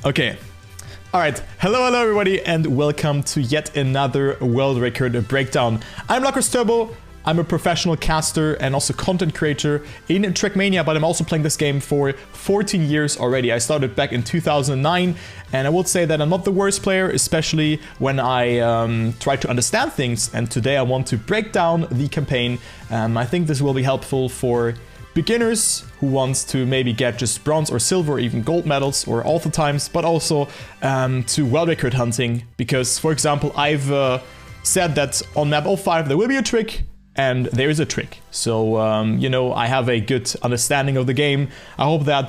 Okay. Alright, hello everybody, and welcome to yet another world record breakdown. I'm LuckersTurbo. I'm a professional caster and also content creator in Trackmania, but I'm also playing this game for 14 years already. I started back in 2009, and I would say that I'm not the worst player, especially when I try to understand things, and today I want to break down the campaign. I think this will be helpful for beginners who wants to maybe get just bronze or silver or even gold medals or all the times, but also to world record hunting, because for example I've said that on map 05 there will be a trick, and there is a trick. So you know, I have a good understanding of the game. I hope that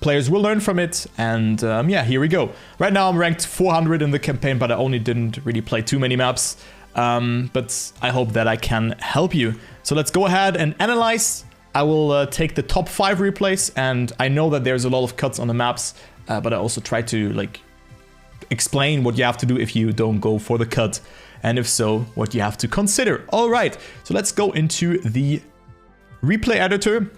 players will learn from it, and yeah, here we go. Right now I'm ranked 400 in the campaign, but I only didn't really play too many maps, but I hope that I can help you. So let's go ahead and analyze. I will take the top 5 replays, and I know that there's a lot of cuts on the maps, but I also try to like explain what you have to do if you don't go for the cut, and if so, what you have to consider. All right, so let's go into the replay editor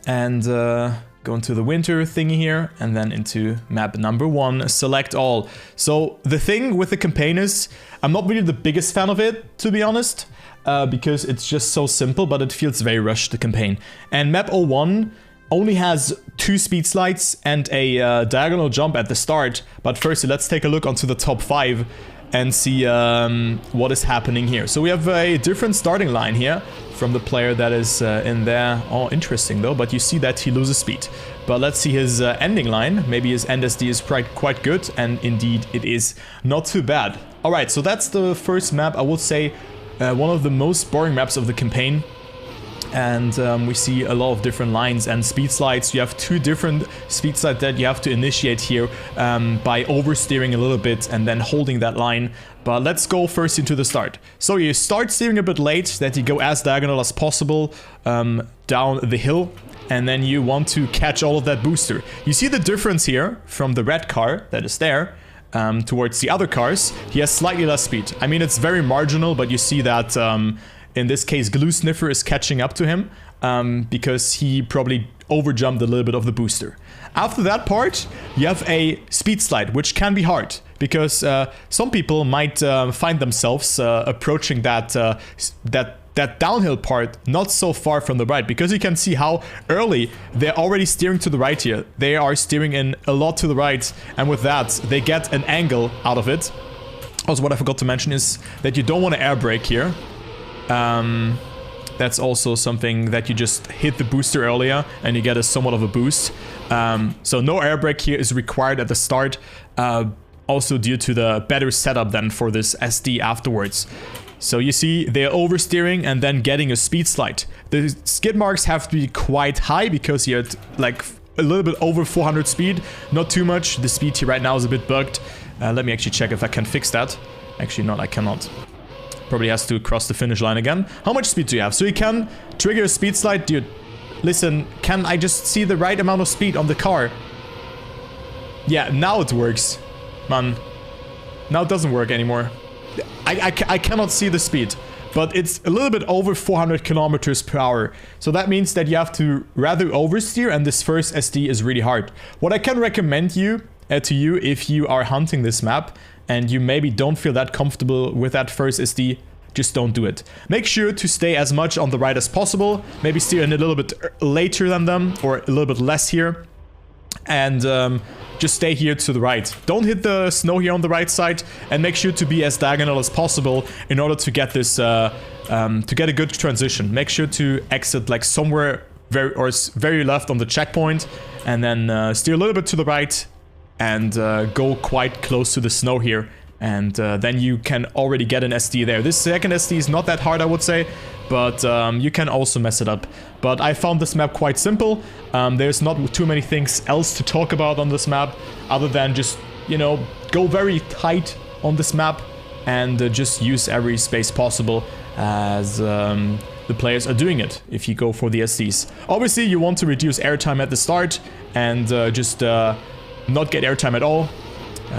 and go into the winter thingy here, and then into map number 1, select all. So the thing with the campaign is, I'm not really the biggest fan of it, to be honest. Because it's just so simple, but it feels very rushed, the campaign. And map 01 only has 2 speed slides and a diagonal jump at the start. But first, let's take a look onto the top 5 and see what is happening here. So we have a different starting line here from the player that is in there. Oh, interesting though, but you see that he loses speed. But let's see his ending line. Maybe his end SD is quite good, and indeed it is not too bad. Alright, so that's the first map. I would say one of the most boring maps of the campaign, and we see a lot of different lines and speed slides. You have 2 different speed slides that you have to initiate here by oversteering a little bit and then holding that line. But let's go first into the start. So you start steering a bit late, that you go as diagonal as possible down the hill, and then you want to catch all of that booster. You see the difference here from the red car that is there towards the other cars. He has slightly less speed. I mean, it's very marginal, but you see that in this case Glue Sniffer is catching up to him because he probably overjumped a little bit of the booster. After that part, you have a speed slide, which can be hard because some people might find themselves approaching that downhill part not so far from the right, because you can see how early they're already steering to the right here. They are steering in a lot to the right, and with that they get an angle out of it. Also, what I forgot to mention is that you don't want to air brake here. That's also something that you just hit the booster earlier and you get a somewhat of a boost. So no air brake here is required at the start, also due to the better setup than for this SD afterwards. So you see they're oversteering and then getting a speed slide. The skid marks have to be quite high because you're at like a little bit over 400 speed, not too much. The speed here right now is a bit bugged. Let me actually check if I can fix that. Actually not, I cannot. Probably has to cross the finish line again. How much speed do you have? So you can trigger a speed slide. Dude, listen, can I just see the right amount of speed on the car? Yeah, now it works. Man, now it doesn't work anymore. I cannot see the speed, but it's a little bit over 400 kilometers per hour. So that means that you have to rather oversteer, and this first SD is really hard. What I can recommend to you if you are hunting this map and you maybe don't feel that comfortable with that first SD, just don't do it. Make sure to stay as much on the right as possible. Maybe steer in a little bit later than them, or a little bit less here. And just stay here to the right. Don't hit the snow here on the right side, and make sure to be as diagonal as possible in order to get this to get a good transition. Make sure to exit like somewhere very left on the checkpoint, and then steer a little bit to the right and go quite close to the snow here, and then you can already get an SD there. This second SD is not that hard, I would say, but you can also mess it up. But I found this map quite simple. There's not too many things else to talk about on this map, other than just, you know, go very tight on this map and just use every space possible as the players are doing it if you go for the SDs. Obviously, you want to reduce airtime at the start and just not get airtime at all.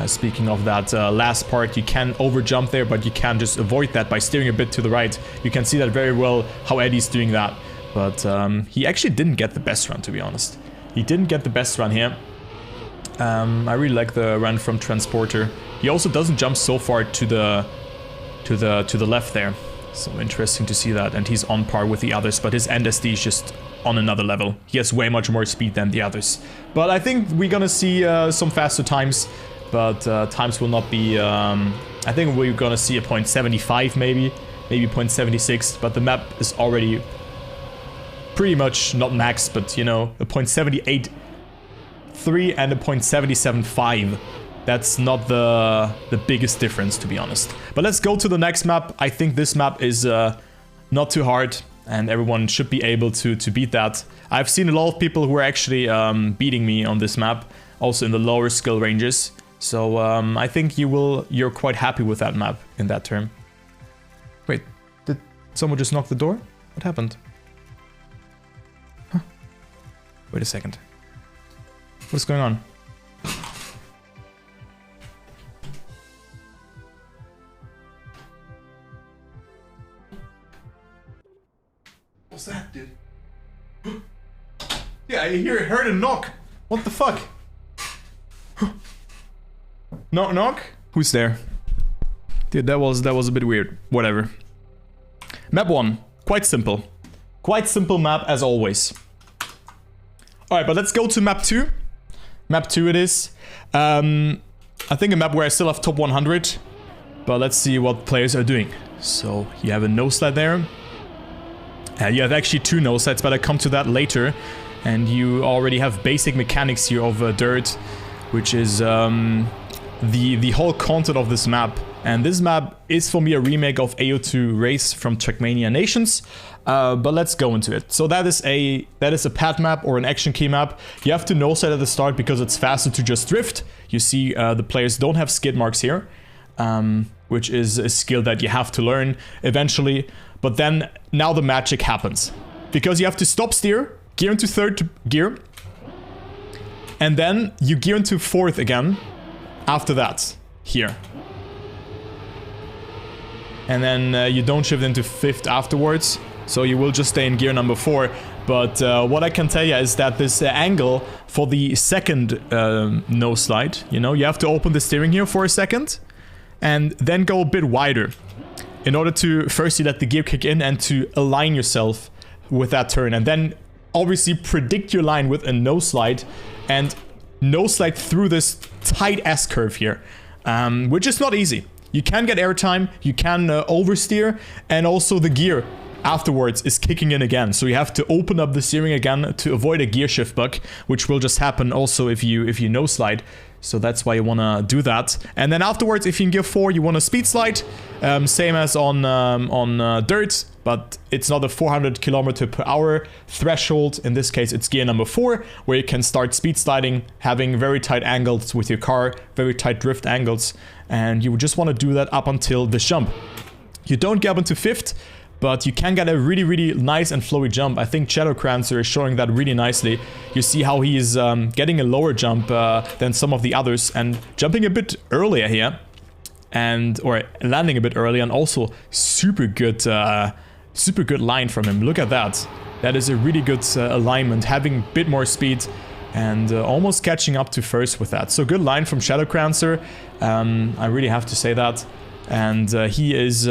Speaking of that last part, you can overjump there, but you can just avoid that by steering a bit to the right. You can see that very well how Eddie's doing that. But he actually didn't get the best run, to be honest. He didn't get the best run here. I really like the run from Transporter. He also doesn't jump so far to the left there. So interesting to see that. And he's on par with the others, but his end SD is just on another level. He has way much more speed than the others. But I think we're gonna see some faster times, but times will not be... I think we're gonna see a 0.75 maybe 0.76, but the map is already pretty much not max, but you know, a 0.78.3 and a 0.77.5. That's not the biggest difference, to be honest. But let's go to the next map. I think this map is not too hard, and everyone should be able to beat that. I've seen a lot of people who are actually beating me on this map, also in the lower skill ranges. So I think you're quite happy with that map in that term. Wait, did someone just knock the door? What happened? Huh. Wait a second. What's going on? What's that, dude? Yeah, I heard a knock. What the fuck? Knock, knock? Who's there? Dude, that was a bit weird. Whatever. Map 1. Quite simple. Quite simple map as always. Alright, but let's go to map 2. Map 2 it is. I think a map where I still have top 100. But let's see what players are doing. So, you have a no slide there. You have actually 2 no slides, but I come to that later. And you already have basic mechanics here of dirt, which is the whole content of this map. And this map is for me a remake of AO2 Race from Trackmania Nations. But let's go into it. So that is a pad map or an action key map. You have to no slide at the start because it's faster to just drift. You see the players don't have skid marks here, which is a skill that you have to learn eventually. But then now the magic happens because you have to stop steer, gear into 3rd gear, and then you gear into 4th again after that here. And then you don't shift into 5th afterwards, so you will just stay in gear number 4. But what I can tell you is that this angle for the second no slide, you know, you have to open the steering here for a second and then go a bit wider in order to firstly let the gear kick in and to align yourself with that turn. And then obviously predict your line with a no slide and no slide through this tight S-curve here, which is not easy. You can get airtime, you can oversteer, and also the gear afterwards is kicking in again. So you have to open up the steering again to avoid a gear shift bug, which will just happen also if you no slide. So that's why you want to do that. And then afterwards, if you're in gear 4, you want to speed slide, same as on dirt, but it's not a 400 km/h threshold. In this case, it's gear number 4, where you can start speed sliding, having very tight angles with your car, very tight drift angles, and you just want to do that up until the jump. You don't get up into 5th, but you can get a really, really nice and flowy jump. I think Shadowcrancer is showing that really nicely. You see how he is getting a lower jump than some of the others and jumping a bit earlier here, or landing a bit earlier, and also super good line from him. Look at that. That is a really good alignment, having a bit more speed and almost catching up to 1st with that. So good line from Shadowcrancer. I really have to say that. And he is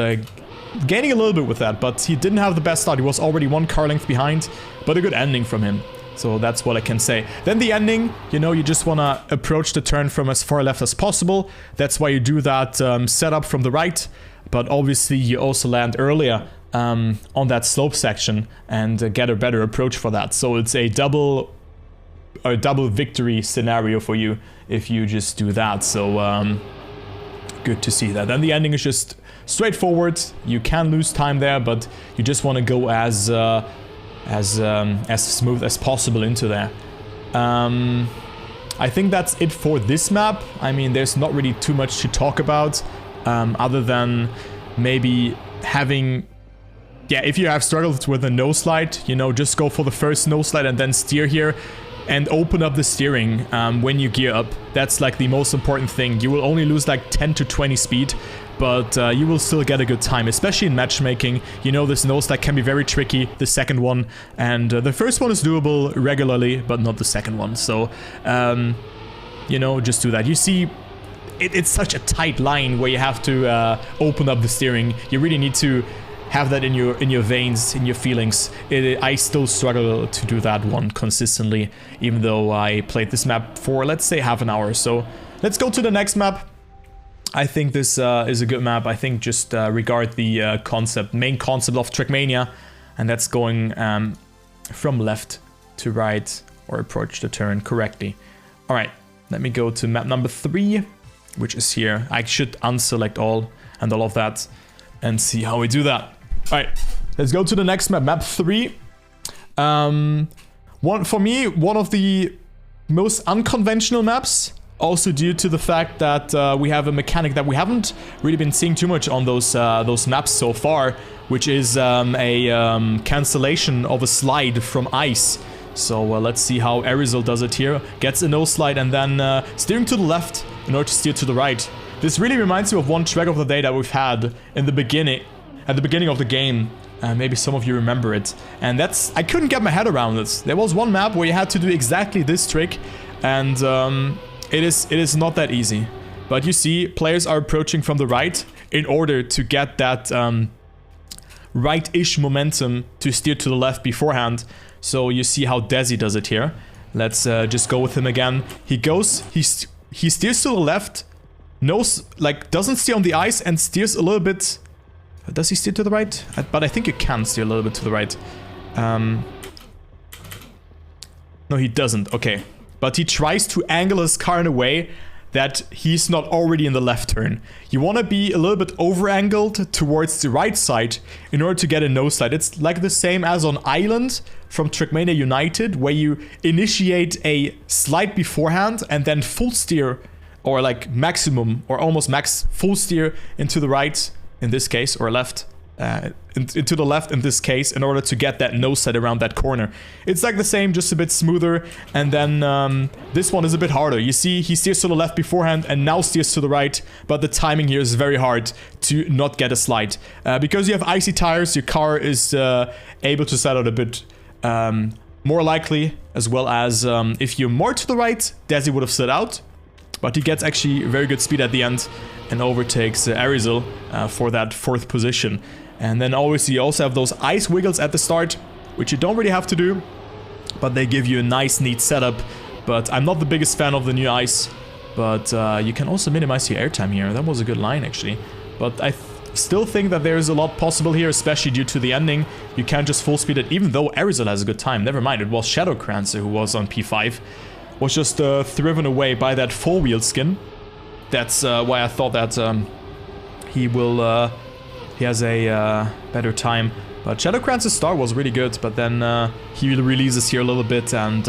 gaining a little bit with that, but he didn't have the best start. He was already 1 car length behind, but a good ending from him. So that's what I can say. Then the ending, you know, you just want to approach the turn from as far left as possible. That's why you do that setup from the right, but obviously you also land earlier on that slope section and get a better approach for that. So it's a double victory scenario for you if you just do that. So good to see that. Then the ending is just straightforward. You can lose time there, but you just want to go as smooth as possible into there. I think that's it for this map. I mean, there's not really too much to talk about, other than maybe having... Yeah, if you have struggled with a no slide, you know, just go for the first no slide and then steer here and open up the steering when you gear up. That's like the most important thing. You will only lose like 10 to 20 speed, but you will still get a good time, especially in matchmaking. You know, this no slide can be very tricky, the second one, and the first one is doable regularly, but not the second one. So you know, just do that. You see, it's such a tight line where you have to open up the steering. You really need to have that in your veins, in your feelings. I still struggle to do that one consistently, even though I played this map for, let's say, half an hour. So let's go to the next map. I think this is a good map. I think just regard the main concept of Trackmania, and that's going from left to right, or approach the turn correctly. All right, let me go to map number 3, which is here. I should unselect all and all of that and see how we do that. All right, let's go to the next map, map 3. For me, one of the most unconventional maps, also due to the fact that we have a mechanic that we haven't really been seeing too much on those maps so far, which is a cancellation of a slide from ice. So let's see how Arizal does it here. Gets a no slide and then steering to the left in order to steer to the right. This really reminds me of one track of the day that we've had in the beginning, at the beginning of the game. Maybe some of you remember it. And I couldn't get my head around it. There was one map where you had to do exactly this trick, and it is not that easy. But you see, players are approaching from the right in order to get that right-ish momentum to steer to the left beforehand. So you see how Desi does it here. Let's just go with him again. He steers to the left, doesn't steer on the ice and steers a little bit. Does he steer to the right? But I think you can steer a little bit to the right. No, he doesn't. Okay. But he tries to angle his car in a way that he's not already in the left turn. You want to be a little bit over-angled towards the right side in order to get a no slide. It's like the same as on Island from Trackmania United, where you initiate a slide beforehand and then full steer, or like maximum or almost max full steer into the right in this case, or left, into the left in this case, in order to get that no slide around that corner. It's like the same, just a bit smoother, and then this one is a bit harder. You see, he steers to the left beforehand and now steers to the right, but the timing here is very hard to not get a slide. Because you have icy tires, your car is able to slide out a bit more likely, as well as if you're more to the right, Desi would have slid out, but he gets actually very good speed at the end and overtakes Arizal for that 4th position. And then obviously you also have those ice wiggles at the start, which you don't really have to do, but they give you a nice, neat setup. But I'm not the biggest fan of the new ice, but you can also minimize your airtime here. That was a good line, actually. But I still think that there's a lot possible here, especially due to the ending. You can't just full speed it, even though Arizal has a good time. Never mind, it was Shadowcrancer who was on P5. Was just driven away by that 4-wheel skin. That's why I thought that he has a better time. But Shadowcrancer's start was really good, but then he releases here a little bit and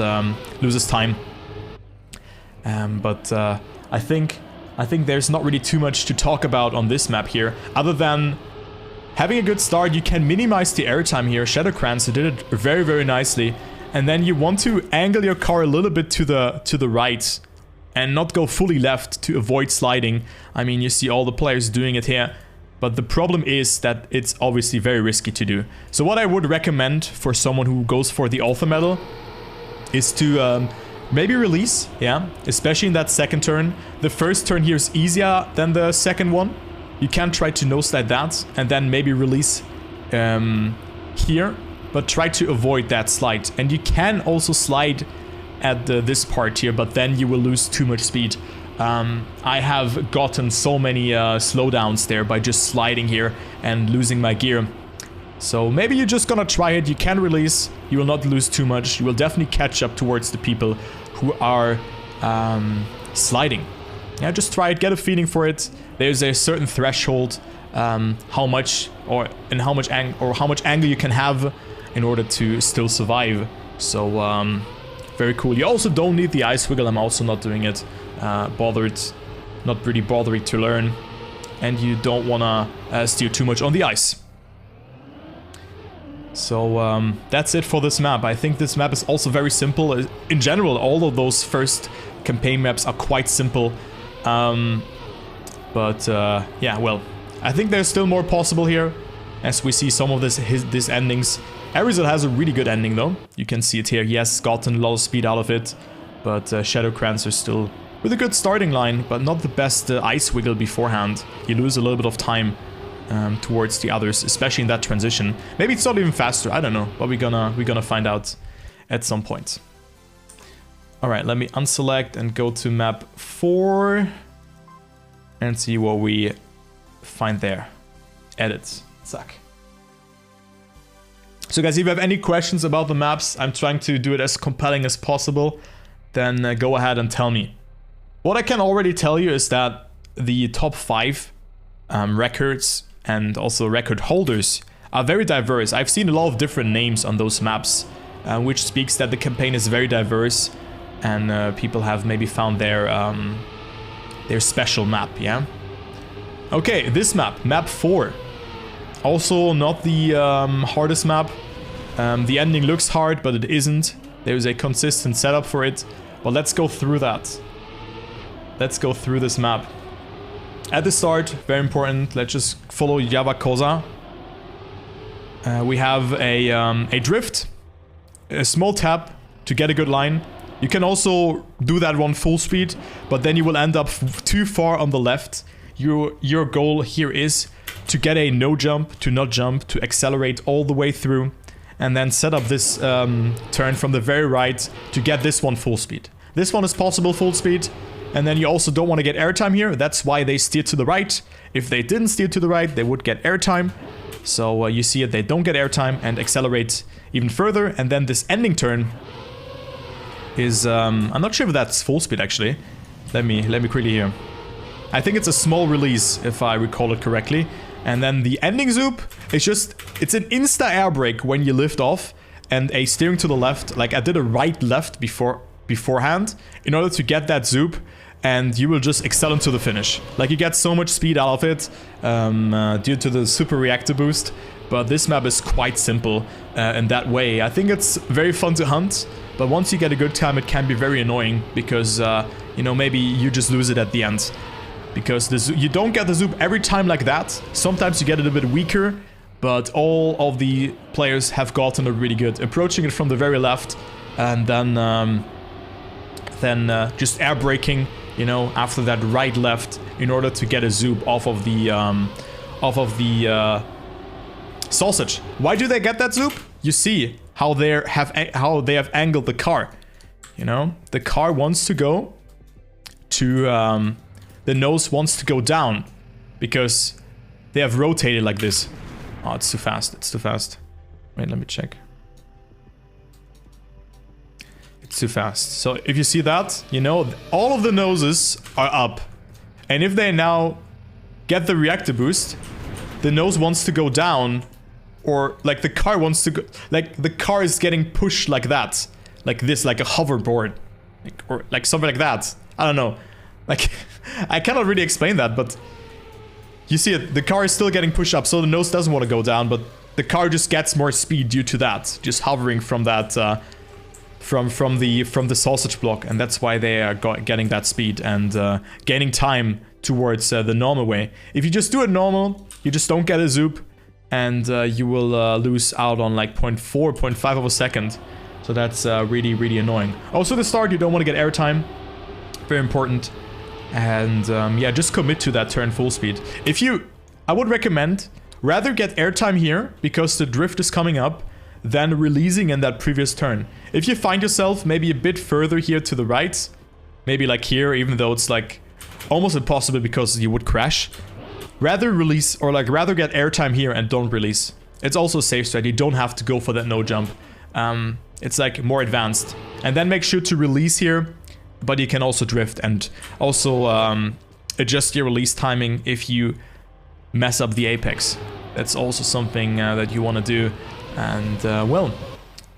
loses time. But I think there's not really too much to talk about on this map here, other than having a good start. You can minimize the airtime here. Shadowcrancer did it very, very nicely. And then you want to angle your car a little bit to the right and not go fully left to avoid sliding. I mean, you see all the players doing it here, but the problem is that it's obviously very risky to do. So what I would recommend for someone who goes for the Alpha Medal is to maybe release, yeah, especially in that 2nd turn. The 1st turn here is easier than the 2nd one. You can try to no slide that and then maybe release here, but try to avoid that slide. And you can also slide at this part here, but then you will lose too much speed. I have gotten so many slowdowns there by just sliding here and losing my gear. So maybe you're just gonna try it. You can release, you will not lose too much. You will definitely catch up towards the people who are sliding. Yeah, just try it, get a feeling for it. There's a certain threshold, how much angle you can have in order to still survive. So very cool. You also don't need the ice wiggle. I'm also not doing it. Not really bothering to learn, and you don't wanna steer too much on the ice. So that's it for this map. I think this map is also very simple. In general, all of those first campaign maps are quite simple. Yeah, well, I think there's still more possible here, as we see some of this endings. Arizal has a really good ending though. You can see it here. He has gotten a lot of speed out of it, but Shadowcrancer still with a good starting line, but not the best ice wiggle beforehand. You lose a little bit of time towards the others, especially in that transition. Maybe it's not even faster, I don't know, but we're gonna find out at some point. All right, let me unselect and go to map 4 and see what we find there. Edit, zack. So guys, if you have any questions about the maps, I'm trying to do it as compelling as possible, then go ahead and tell me. What I can already tell you is that the top 5 records and also record holders are very diverse. I've seen a lot of different names on those maps, which speaks that the campaign is very diverse and people have maybe found their special map, yeah? Okay, this map, map 4. Also not the hardest map. The ending looks hard, but it isn't. There's a consistent setup for it. But let's go through that. Let's go through this map. At the start, very important, let's just follow Java Koza. We have a drift, a small tap to get a good line. You can also do that one full speed, but then you will end up too far on the left. Your goal here is to get a no jump, to not jump, to accelerate all the way through, and then set up this turn from the very right to get this one full speed. This one is possible full speed, and then you also don't want to get airtime here. That's why they steer to the right. If they didn't steer to the right, they would get airtime. So you see it, they don't get airtime and accelerate even further. And then this ending turn is, I'm not sure if that's full speed actually. Let me quickly here. I think it's a small release if I recall it correctly. And then the ending zoop is just, it's an insta air brake when you lift off and a steering to the left. Like I did a right left beforehand in order to get that zoop, and you will just excel into the finish. Like you get so much speed out of it due to the super reactor boost. But this map is quite simple in that way. I think it's very fun to hunt, but once you get a good time, it can be very annoying because you know, maybe you just lose it at the end. Because you don't get the zoop every time like that. Sometimes you get it a bit weaker, but all of the players have gotten it really good. Approaching it from the very left, and then just air braking, you know, after that right left in order to get a zoop off of the sausage. Why do they get that zoop? You see how they have angled the car. You know, the car wants to go to the nose wants to go down because they have rotated like this. Oh, it's too fast. It's too fast. Wait, let me check. It's too fast. So if you see that, you know, all of the noses are up. And if they now get the reactor boost, the nose wants to go down, or like the car wants to go, like the car is getting pushed like that. Like this, like a hoverboard. Or like something like that. I don't know. Like, I cannot really explain that, but you see it, the car is still getting pushed up, so the nose doesn't want to go down, but the car just gets more speed due to that, just hovering from that, from the sausage block, and that's why they are getting that speed and gaining time towards the normal way. If you just do it normal, you just don't get a zoop, and you will lose out on like 0.4, 0.5 of a second. So that's really, really annoying. Also, the start, you don't want to get airtime. Very important. And yeah, just commit to that turn full speed. I would recommend rather get airtime here because the drift is coming up than releasing in that previous turn. If you find yourself maybe a bit further here to the right, maybe like here, even though it's like almost impossible because you would crash, rather release or like rather get airtime here and don't release. It's also a safe strat. You don't have to go for that no jump. It's like more advanced. And then make sure to release here. But you can also drift and also adjust your release timing if you mess up the apex. That's also something that you want to do. And well,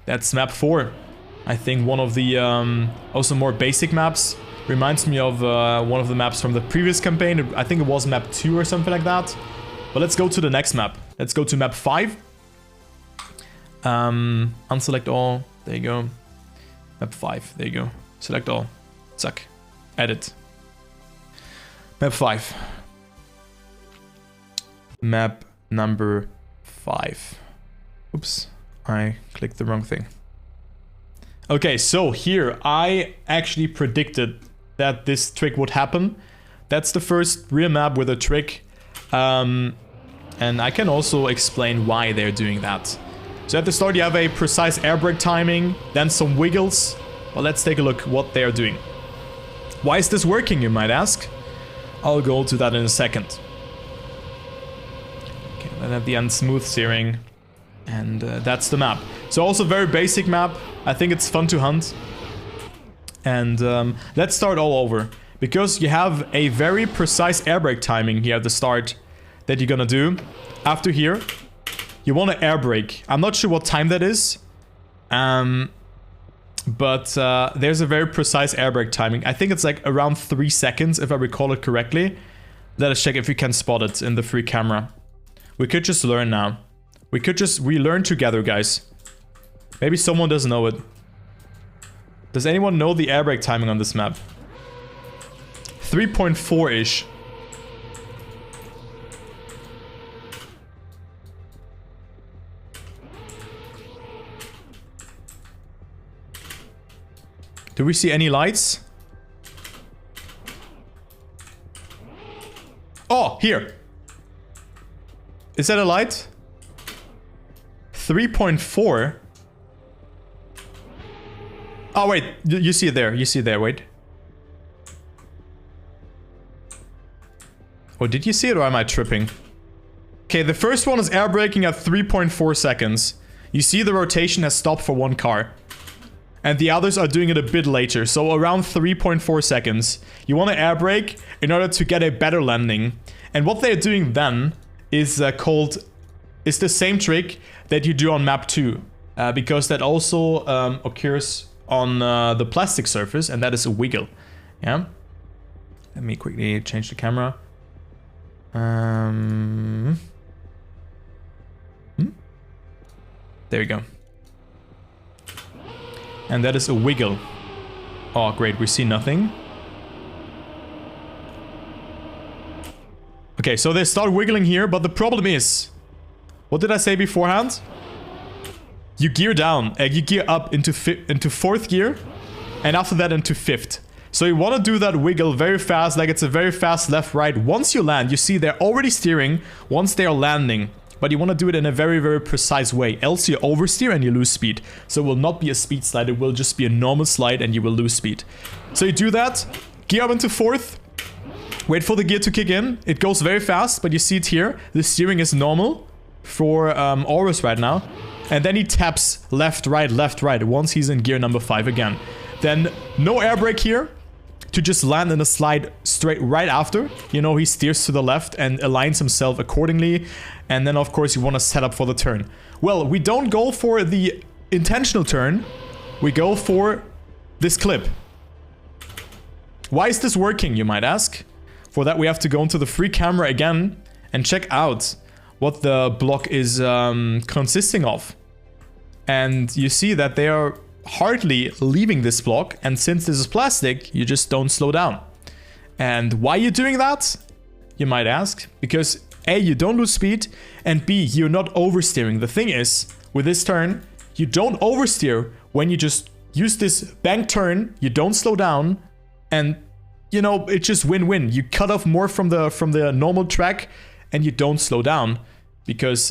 that's map 4. I think one of the also more basic maps. Reminds me of one of the maps from the previous campaign. I think it was map 2 or something like that. But let's go to the next map. Let's go to map 5. Unselect all. There you go. Map 5. There you go. Select all. Zack. Edit. Map 5. Map number 5. Oops. I clicked the wrong thing. Okay, so here I actually predicted that this trick would happen. That's the first real map with a trick. And I can also explain why they're doing that. So at the start you have a precise air brake timing, then some wiggles. Well, let's take a look what they're doing. Why is this working, you might ask? I'll go to that in a second. Okay, then at the end, smooth steering. And that's the map. So also very basic map. I think it's fun to hunt. And let's start all over. Because you have a very precise air brake timing here at the start that you're gonna do. After here, you want to air brake. I'm not sure what time that is. But there's a very precise air brake timing. I think it's like around 3 seconds, if I recall it correctly. Let us check if we can spot it in the free camera. We could just learn now. We learn together, guys. Maybe someone doesn't know it. Does anyone know the air brake timing on this map? 3.4-ish. Do we see any lights? Oh, here. Is that a light? 3.4. Oh, wait. You see it there. You see it there. Wait. Oh, did you see it or am I tripping? Okay, the first one is air braking at 3.4 seconds. You see the rotation has stopped for one car. And the others are doing it a bit later, so around 3.4 seconds. You want to air brake in order to get a better landing. And what they're doing then is is the same trick that you do on map 2. Because that also occurs on the plastic surface, and that is a wiggle. Yeah? Let me quickly change the camera. There we go. And that is a wiggle. Oh, great. We see nothing. Okay, so they start wiggling here, but the problem is... What did I say beforehand? You gear down. You gear up into 4th gear. And after that into 5th. So you want to do that wiggle very fast, like it's a very fast left-right. Once you land, you see they're already steering once they are landing. But you want to do it in a very, very precise way. Else you oversteer and you lose speed. So it will not be a speed slide. It will just be a normal slide and you will lose speed. So you do that. Gear up into 4th. Wait for the gear to kick in. It goes very fast, but you see it here. The steering is normal for Aurus right now. And then he taps left, right, once he's in gear number 5 again. Then no air brake here. To just land in a slide straight right after. You know, he steers to the left and aligns himself accordingly. And then, of course, you want to set up for the turn. Well, we don't go for the intentional turn. We go for this clip. Why is this working, you might ask? For that, we have to go into the free camera again and check out what the block is consisting of. And you see that they are hardly leaving this block, and since this is plastic, you just don't slow down. And why are you doing that? You might ask. Because A, you don't lose speed, and B, you're not oversteering. The thing is, with this turn, you don't oversteer when you just use this bank turn, you don't slow down, and you know, it's just win-win. You cut off more from the normal track, and you don't slow down because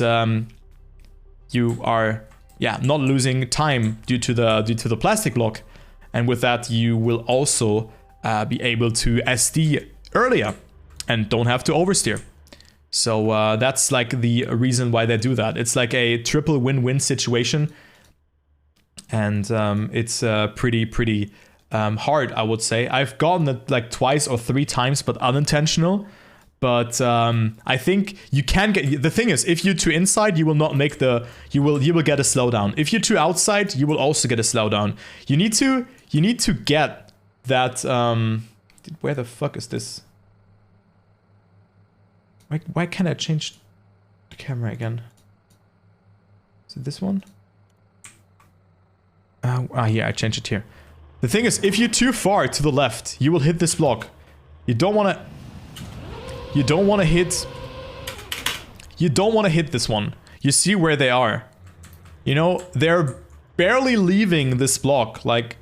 you are not losing time due to the plastic block, and with that you will also be able to SD earlier and don't have to oversteer. So that's like the reason why they do that. It's like a triple win-win situation, and it's pretty hard, I would say. I've gotten it like twice or 3 times, but unintentional. But I think you can get... The thing is, if you're too inside, you will not make the... You will get a slowdown. If you're too outside, you will also get a slowdown. You need to get that... Where the fuck is this? Why can't I change the camera again? Is it this one? Yeah, I changed it here. The thing is, if you're too far to the left, you will hit this block. You don't want to hit... You don't want to hit this one. You see where they are. You know, they're barely leaving this block. Like,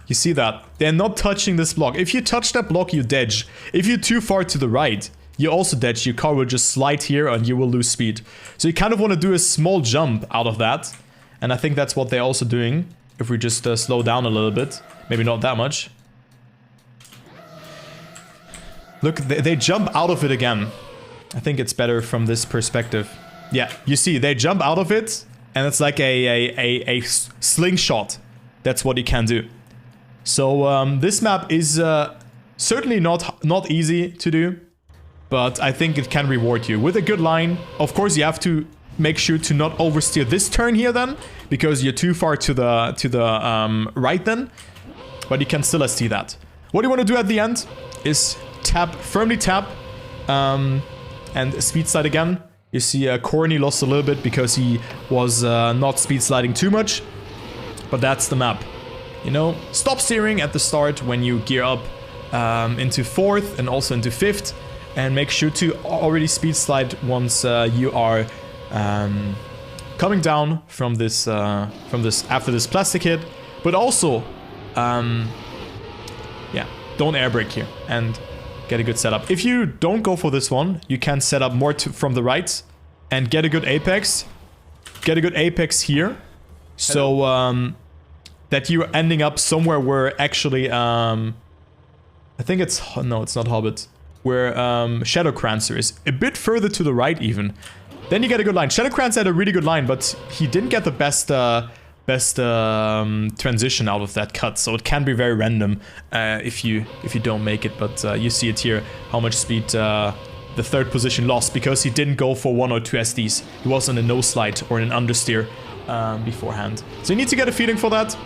You see that? They're not touching this block. If you touch that block, you dodge. If you're too far to the right, you also dodge. Your car will just slide here and you will lose speed. So you kind of want to do a small jump out of that. And I think that's what they're also doing. If we just slow down a little bit. Maybe not that much. Look, they jump out of it again. I think it's better from this perspective. Yeah, you see, they jump out of it. And it's like a slingshot. That's what you can do. So this map is certainly not easy to do, but I think it can reward you with a good line. Of course, you have to make sure to not oversteer this turn here then, because you're too far to the right then. But you can still see that. What you want to do at the end is tap, firmly tap, and speed slide again. You see Corny lost a little bit because he was not speed sliding too much, but that's the map. You know, stop steering at the start when you gear up into 4th and also into 5th, and make sure to already speed slide once you are coming down from this after this plastic hit. But also, yeah, don't air brake here and get a good setup. If you don't go for this one, you can set up more from the right and get a good apex. Get a good apex here, so that you're ending up somewhere where actually, I think it's, no, it's not Hobbit, where Shadowcrancer is a bit further to the right even. Then you get a good line. Shadowcrancer had a really good line, but he didn't get the best transition out of that cut, so it can be very random if you don't make it. But you see it here, how much speed the 3rd position lost because he didn't go for 1 or 2 SDs. He was on a no slide or an understeer beforehand. So you need to get a feeling for that.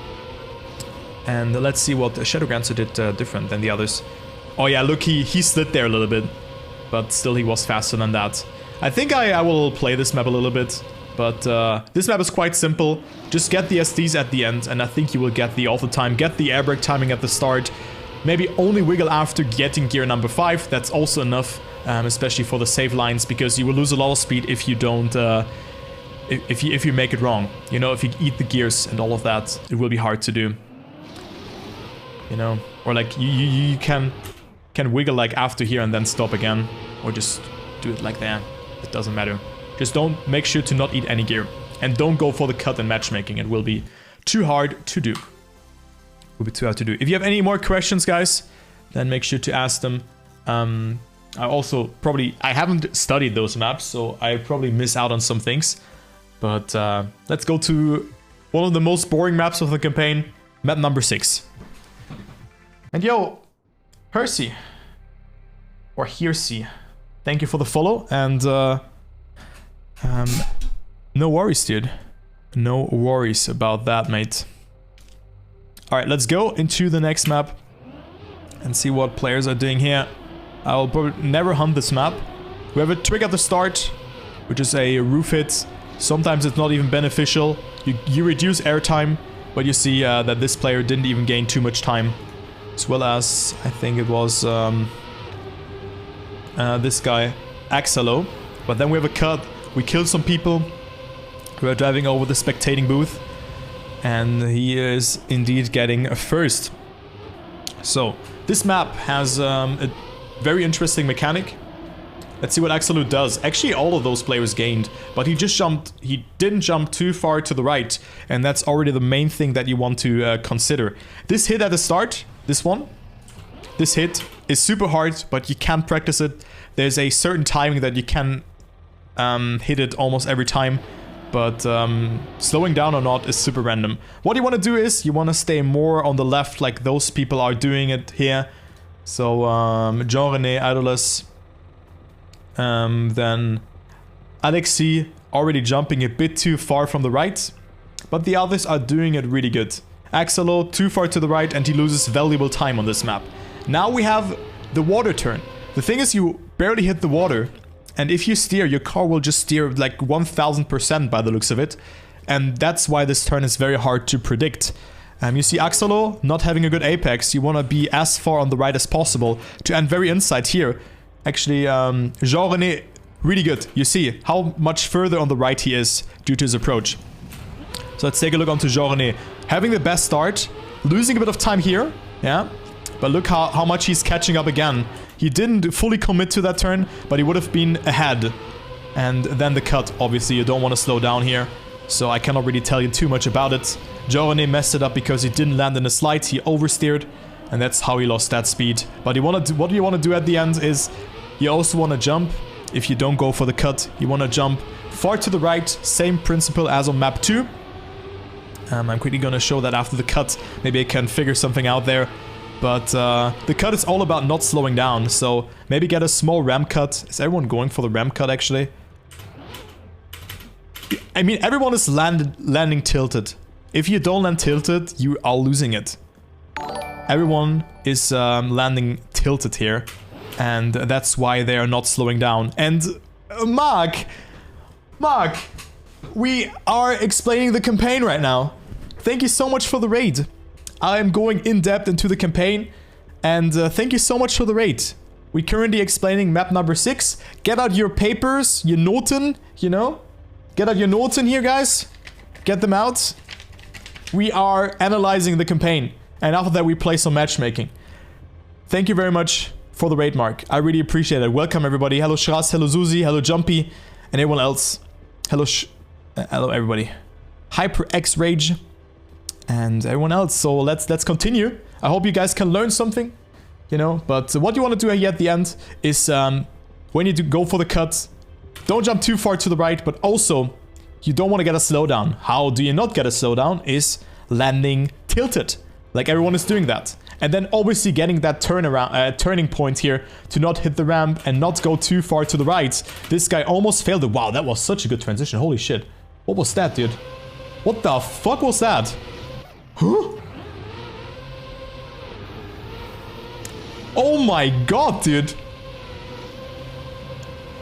And let's see what Shadowcrancer did different than the others. Oh yeah, look, he slid there a little bit, but still he was faster than that. I think I will play this map a little bit, but this map is quite simple. Just get the SDs at the end, and I think you will get the all the time. Get the air brake timing at the start. Maybe only wiggle after getting gear number 5. That's also enough, especially for the save lines, because you will lose a lot of speed if you don't, if you make it wrong. You know, if you eat the gears and all of that, it will be hard to do. You know, or like you can wiggle like after here and then stop again, or just do it like that. It doesn't matter. Just don't, make sure to not eat any gear, and don't go for the cut in matchmaking. It will be too hard to do. Will be too hard to do. If you have any more questions, guys, then make sure to ask them. I haven't studied those maps, so I probably miss out on some things. But let's go to one of the most boring maps of the campaign, map number 6. And yo, Percy, or Hearsey, thank you for the follow, and no worries, dude. No worries about that, mate. Alright, let's go into the next map and see what players are doing here. I will probably never hunt this map. We have a trick at the start, which is a roof hit. Sometimes it's not even beneficial. You reduce airtime, but you see that this player didn't even gain too much time. As well as, I think it was this guy, Axelo. But then we have a cut. We killed some people who are driving over the spectating booth. And he is indeed getting a first. So, this map has a very interesting mechanic. Let's see what Axelo does. Actually, all of those players gained, but he didn't jump too far to the right, and that's already the main thing that you want to consider. This hit at the start, this hit is super hard, but you can practice it. There's a certain timing that you can hit it almost every time, but slowing down or not is super random. What you want to do is, you want to stay more on the left, like those people are doing it here. So, Jean-René, Idolus, then Alexi already jumping a bit too far from the right, but the others are doing it really good. Axelo too far to the right, and he loses valuable time on this map. Now we have the water turn. The thing is, you barely hit the water, and if you steer, your car will just steer like 1000% by the looks of it, and that's why this turn is very hard to predict. You see Axelo not having a good apex. You want to be as far on the right as possible to end very inside here. Actually, Jean-René, really good. You see how much further on the right he is due to his approach. So let's take a look onto Jean-René. Having the best start, losing a bit of time here. Yeah. But look how much he's catching up again. He didn't fully commit to that turn, but he would have been ahead. And then the cut. Obviously, you don't want to slow down here. So I cannot really tell you too much about it. Joe messed it up because he didn't land in the slide. He oversteered. And that's how he lost that speed. But what you want to do at the end is you also want to jump. If you don't go for the cut, you want to jump far to the right. Same principle as on map 2. I'm quickly going to show that after the cut. Maybe I can figure something out there. But the cut is all about not slowing down. So maybe get a small ramp cut. Is everyone going for the ramp cut actually? I mean, everyone is landing tilted. If you don't land tilted, you are losing it. Everyone is landing tilted here. And that's why they are not slowing down. And Mark, we are explaining the campaign right now. Thank you so much for the raid. I am going in depth into the campaign. And thank you so much for the raid. We're currently explaining map number 6. Get out your papers, your Noten, you know. Get out your Noten here, guys. Get them out. We are analyzing the campaign. And after that, we play some matchmaking. Thank you very much for the raid, Mark. I really appreciate it. Welcome, everybody. Hello, Shraz. Hello, Zuzi. Hello, Jumpy. And everyone else. Hello, hello, everybody. Hyper X Rage. And everyone else. So let's continue. I hope you guys can learn something. You know, but what you want to do here at the end is when you do go for the cut, don't jump too far to the right, but also you don't want to get a slowdown. How do you not get a slowdown is landing tilted. Like everyone is doing that. And then obviously getting that turning point here to not hit the ramp and not go too far to the right. This guy almost failed it. Wow, that was such a good transition. Holy shit. What was that, dude? What the fuck was that? Huh? Oh my god, dude.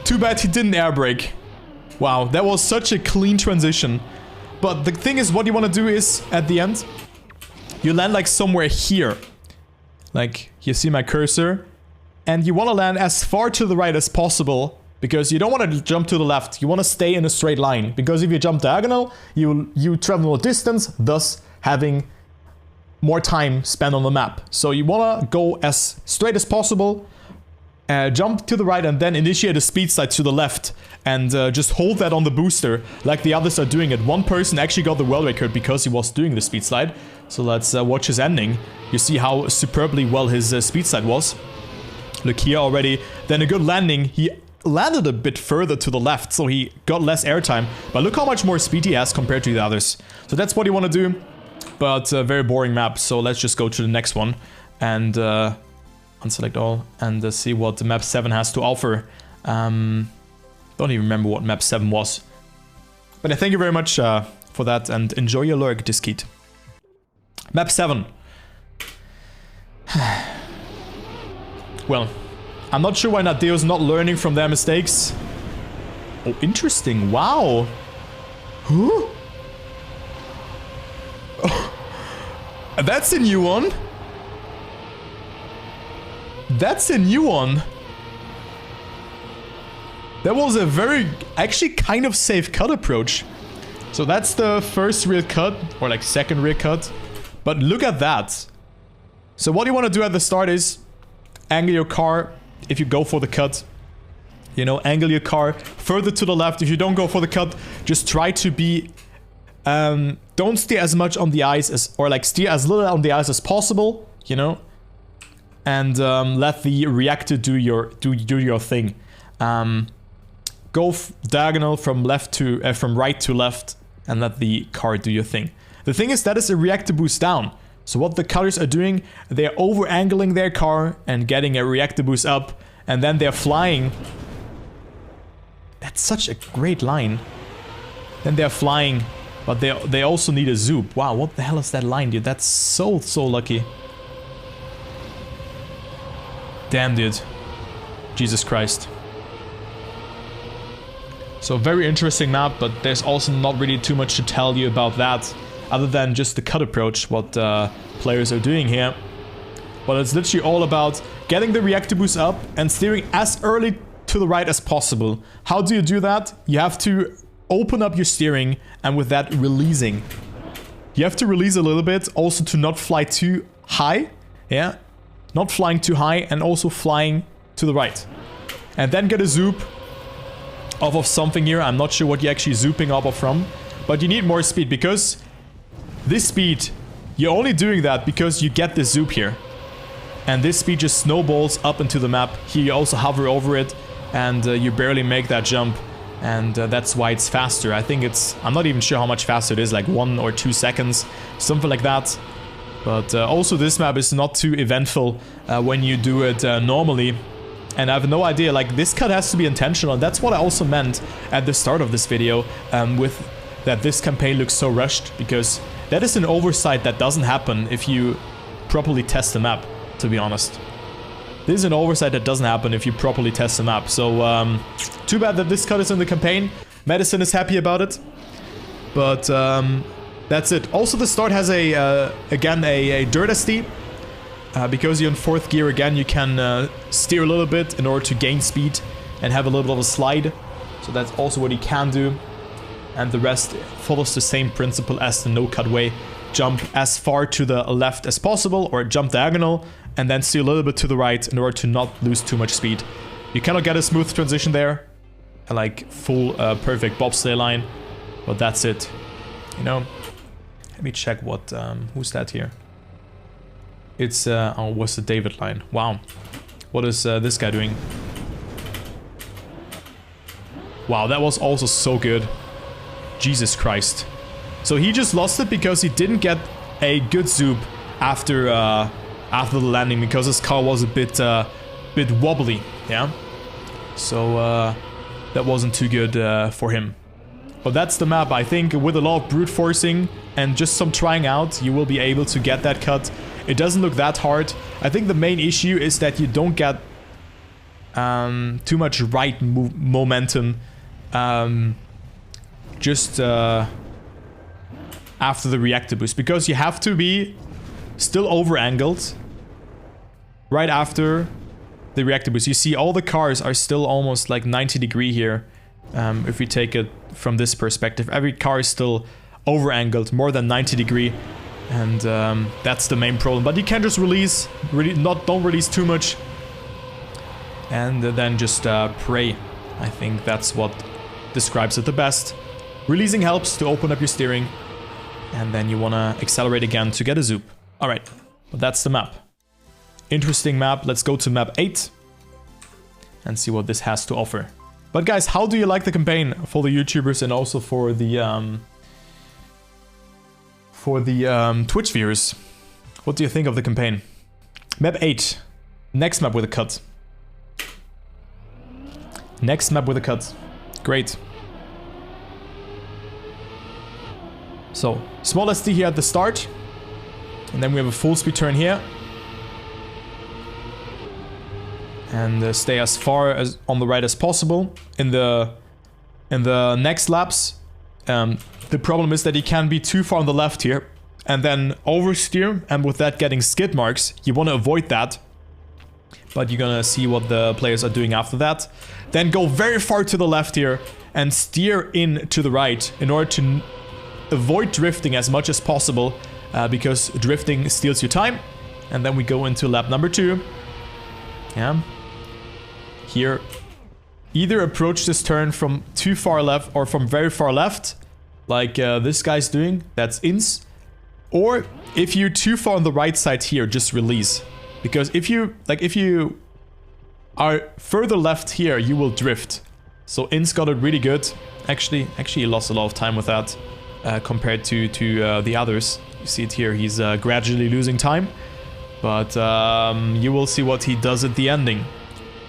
Too bad he didn't air brake. Wow, that was such a clean transition. But the thing is, what you want to do is, at the end, you land like somewhere here. Like, you see my cursor. And you want to land as far to the right as possible. Because you don't want to jump to the left. You want to stay in a straight line. Because if you jump diagonal, you travel more distance, thus having more time spent on the map. So you want to go as straight as possible. Jump to the right and then initiate a speed slide to the left. And just hold that on the booster like the others are doing it. One person actually got the world record because he was doing the speed slide. So let's watch his ending. You see how superbly well his speed slide was. Look here already. Then a good landing. He landed a bit further to the left, so he got less airtime. But look how much more speed he has compared to the others. So that's what you want to do. But very boring map. So let's just go to the next one. And unselect all. And see what map 7 has to offer. Don't even remember what map 7 was. But thank you very much for that. And enjoy your lurk, Diskeet. Map 7. Well, I'm not sure why Nadeo's not learning from their mistakes. Oh, interesting. Wow. Huh? Oh, that's a new one. That's a new one. That was a very, actually kind of safe cut approach. So that's the first rear cut, or like second rear cut. But look at that. So what you want to do at the start is angle your car if you go for the cut. You know, angle your car further to the left. If you don't go for the cut, just try to be... don't steer as much on the ice as... Or like steer as little on the ice as possible, you know. And let the reactor do your thing. Go diagonal from left to... from right to left. And let the car do your thing. The thing is, that is a reactor boost down. So what the cutters are doing, they're over-angling their car and getting a reactor boost up. And then they're flying. That's such a great line. Then they're flying, but they also need a zoop. Wow, what the hell is that line, dude? That's so lucky. Damn, dude. Jesus Christ. So very interesting map, but there's also not really too much to tell you about that. Other than just the cut approach, what players are doing here. But it's literally all about getting the reactor boost up and steering as early to the right as possible. How do you do that? You have to open up your steering and with that releasing. You have to release a little bit, also to not fly too high. Yeah, not flying too high and also flying to the right. And then get a zoop off of something here. I'm not sure what you're actually zooping off of from, but you need more speed because this speed, you're only doing that because you get this zoop here. And this speed just snowballs up into the map. Here you also hover over it and you barely make that jump. And that's why it's faster. I think it's, I'm not even sure how much faster it is, like 1 or 2 seconds, something like that. But also this map is not too eventful when you do it normally. And I have no idea, like this cut has to be intentional. And that's what I also meant at the start of this video with that this campaign looks so rushed. Because that is an oversight that doesn't happen if you properly test the map, to be honest. This is an oversight that doesn't happen if you properly test the map. So too bad that this cut is in the campaign. Medicine is happy about it. But that's it. Also the start has again a dirt SD. Because you're in 4th gear again, you can steer a little bit in order to gain speed and have a little bit of a slide. So that's also what you can do. And the rest follows the same principle as the no-cut way. Jump as far to the left as possible, or jump diagonal, and then steer a little bit to the right in order to not lose too much speed. You cannot get a smooth transition there, like full perfect bobsleigh line, but that's it. You know, let me check what, who's that here? It's, oh, what's the David line? Wow. What is this guy doing? Wow, that was also so good. Jesus Christ. So he just lost it because he didn't get a good zoop after the landing, because his car was a bit wobbly, yeah? So that wasn't too good for him. But that's the map. I think with a lot of brute forcing and just some trying out, you will be able to get that cut. It doesn't look that hard. I think the main issue is that you don't get too much right momentum just after the reactor boost, because you have to be still over angled right after the reactor boost. You see all the cars are still almost like 90 degree here. If we take it from this perspective, every car is still over angled more than 90 degree, and that's the main problem. But you can just release, don't release too much, and then just pray. I think that's what describes it the best. Releasing helps to open up your steering, and then you want to accelerate again to get a zoop. Alright, but that's the map. Interesting map. Let's go to map 8 and see what this has to offer. But guys, how do you like the campaign for the YouTubers and also for the Twitch viewers? What do you think of the campaign? Map 8. Next map with a cut. Next map with a cut. Great. So, small SD here at the start. And then we have a full speed turn here. And stay as far as on the right as possible. In the next laps, the problem is that you can be too far on the left here and then oversteer, and with that getting skid marks. You want to avoid that. But you're gonna see what the players are doing after that. Then go very far to the left here and steer in to the right in order to avoid drifting as much as possible, because drifting steals your time. And then we go into lap number 2. Yeah. Here, either approach this turn from too far left or from very far left, like this guy's doing, that's ins. Or if you're too far on the right side here, just release. Because if you are further left here, you will drift. So ins got it really good. Actually he lost a lot of time with that compared to the others. You see it here, he's gradually losing time. But you will see what he does at the ending.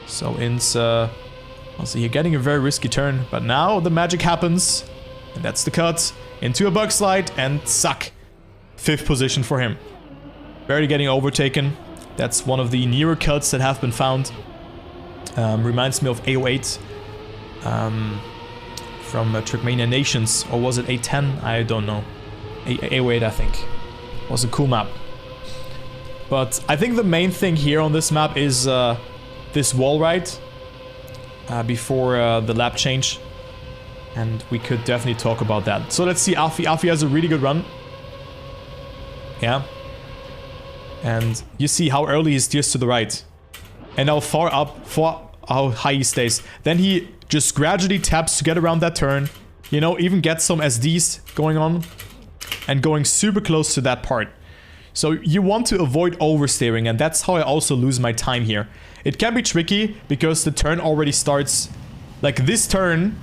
So ins, also you're getting a very risky turn, but now the magic happens, and that's the cut into a bug slide and suck. 5th position for him. Barely getting overtaken. That's one of the newer cuts that have been found. Reminds me of A08 from Trackmania Nations, or was it A10? I don't know. A08 I think. Was a cool map. But I think the main thing here on this map is this wall ride before the lap change. And we could definitely talk about that. So let's see, Afi has a really good run. Yeah. And you see how early he steers to the right. And how far up, how high he stays. Then he just gradually taps to get around that turn. You know, even get some SDs going on. And going super close to that part. So you want to avoid oversteering, and that's how I also lose my time here. It can be tricky because the turn already starts, like this turn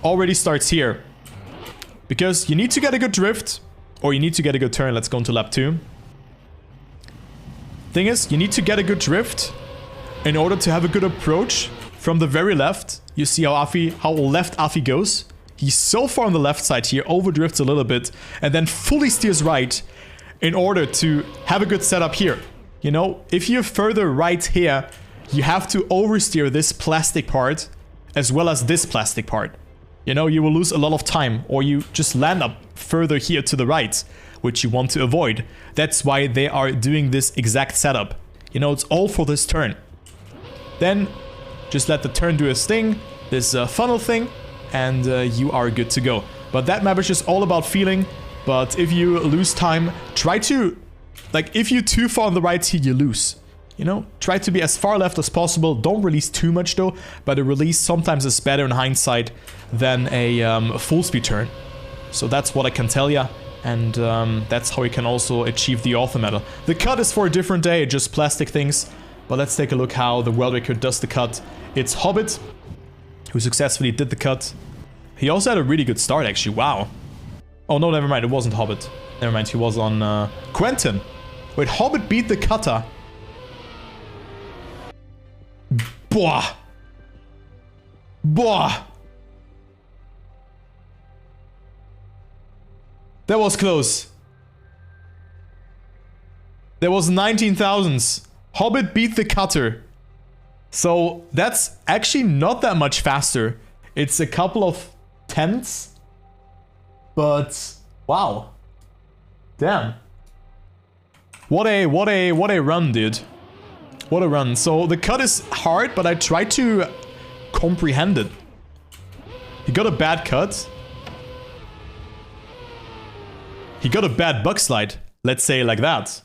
already starts here. Because you need to get a good drift, or you need to get a good turn. Let's go into lap 2. Thing is, you need to get a good drift in order to have a good approach from the very left. You see how left Afi goes. He's so far on the left side here, overdrifts a little bit, and then fully steers right in order to have a good setup here. You know, if you're further right here, you have to oversteer this plastic part as well as this plastic part. You know, you will lose a lot of time, or you just land up further here to the right, which you want to avoid. That's why they are doing this exact setup. You know, it's all for this turn. Then just let the turn do its thing, this funnel thing, and you are good to go. But that map is just all about feeling. But if you lose time, try to, like, if you're too far on the right here, you lose. You know, try to be as far left as possible. Don't release too much though, but a release sometimes is better in hindsight than a full speed turn. So that's what I can tell you, and that's how you can also achieve the author medal. The cut is for a different day, just plastic things. But let's take a look how the world record does the cut. It's Hobbit, who successfully did the cut. He also had a really good start actually, wow. Oh no, never mind, it wasn't Hobbit. Never mind, he was on Quentin. Wait, Hobbit beat the cutter. Boah. Boah. That was close. There was 19 thousandths. Hobbit beat the cutter. So that's actually not that much faster. It's a couple of tenths. But wow. Damn. What a run, dude. What a run. So the cut is hard, but I try to comprehend it. He got a bad cut. He got a bad buck slide. Let's say it like that.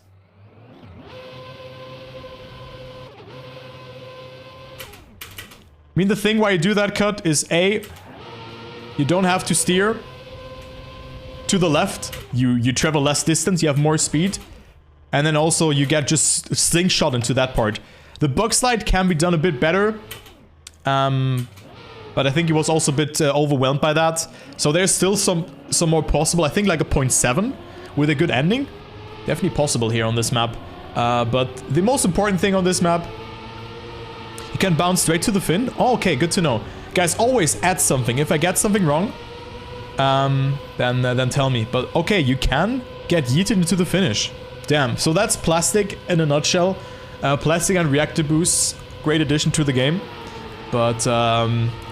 I mean, the thing why you do that cut is A, you don't have to steer to the left. You travel less distance, you have more speed. And then also you get just slingshot into that part. The buck slide can be done a bit better. But I think he was also a bit overwhelmed by that. So there's still some more possible. I think like a 0.7 with a good ending. Definitely possible here on this map. But the most important thing on this map, you can bounce straight to the fin. Oh, okay, good to know. Guys, always add something. If I get something wrong, then tell me. But okay, you can get yeeted into the finish. Damn, so that's plastic in a nutshell. Plastic and reactor boosts, great addition to the game. But,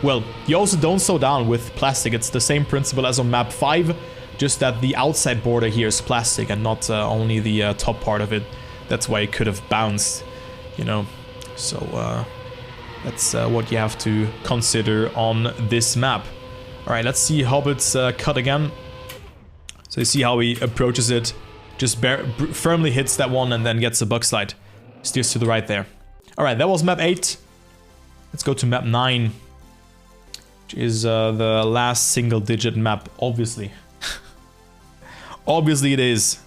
well, you also don't slow down with plastic. It's the same principle as on map 5, just that the outside border here is plastic and not only the top part of it. That's why it could have bounced, you know. So, that's what you have to consider on this map. Alright, let's see Hobbit's cut again. So you see how he approaches it. Just firmly hits that one and then gets a buck slide. Steers to the right there. Alright, that was map 8. Let's go to map 9. Which is the last single digit map, obviously. Obviously it is.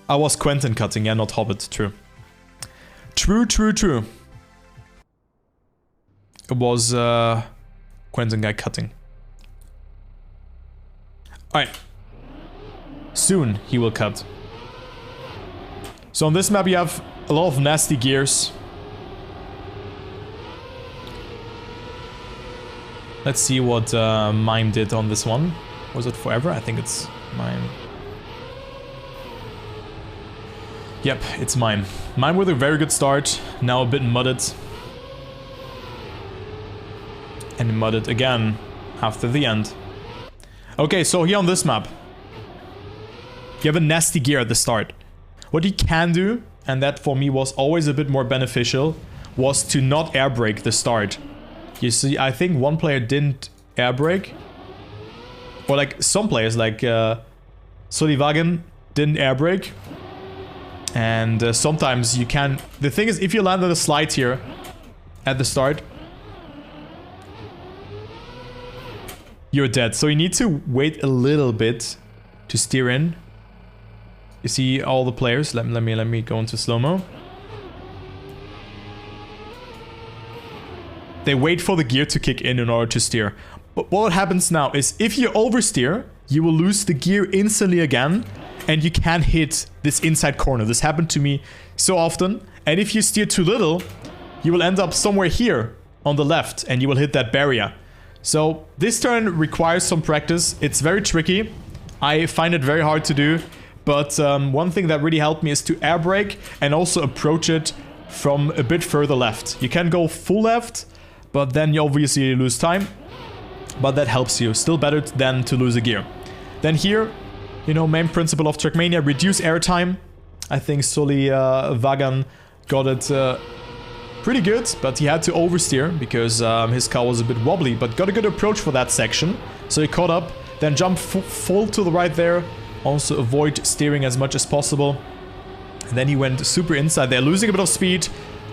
I was Quentin cutting, yeah, not Hobbit, true. True. It was Quentin guy cutting. Alright. Soon he will cut. So on this map you have a lot of nasty gears. Let's see what Mime did on this one. Was it Forever? I think it's Mime. Yep, it's Mime. Mime with a very good start, now a bit mudded. And mudded again after the end. Okay, so here on this map, you have a nasty gear at the start. What you can do, and that for me was always a bit more beneficial, was to not air brake the start. You see, I think one player didn't air brake. Or like some players, like Solivagen didn't air brake. And sometimes you can... The thing is, if you land on a slide here at the start, you're dead. So you need to wait a little bit to steer in. You see all the players. Let me go into slow-mo. They wait for the gear to kick in order to steer. But what happens now is if you oversteer, you will lose the gear instantly again, and you can't hit this inside corner. This happened to me so often. And if you steer too little, you will end up somewhere here on the left, and you will hit that barrier. So this turn requires some practice. It's very tricky. I find it very hard to do. But one thing that really helped me is to air brake and also approach it from a bit further left. You can go full left, but then you obviously lose time. But that helps you. Still better than to lose a gear. Then here, you know, main principle of Trackmania, reduce airtime. I think Solivagen got it pretty good, but he had to oversteer because his car was a bit wobbly, but got a good approach for that section. So he caught up, then jumped full to the right there. Also avoid steering as much as possible. And then he went super inside there, losing a bit of speed.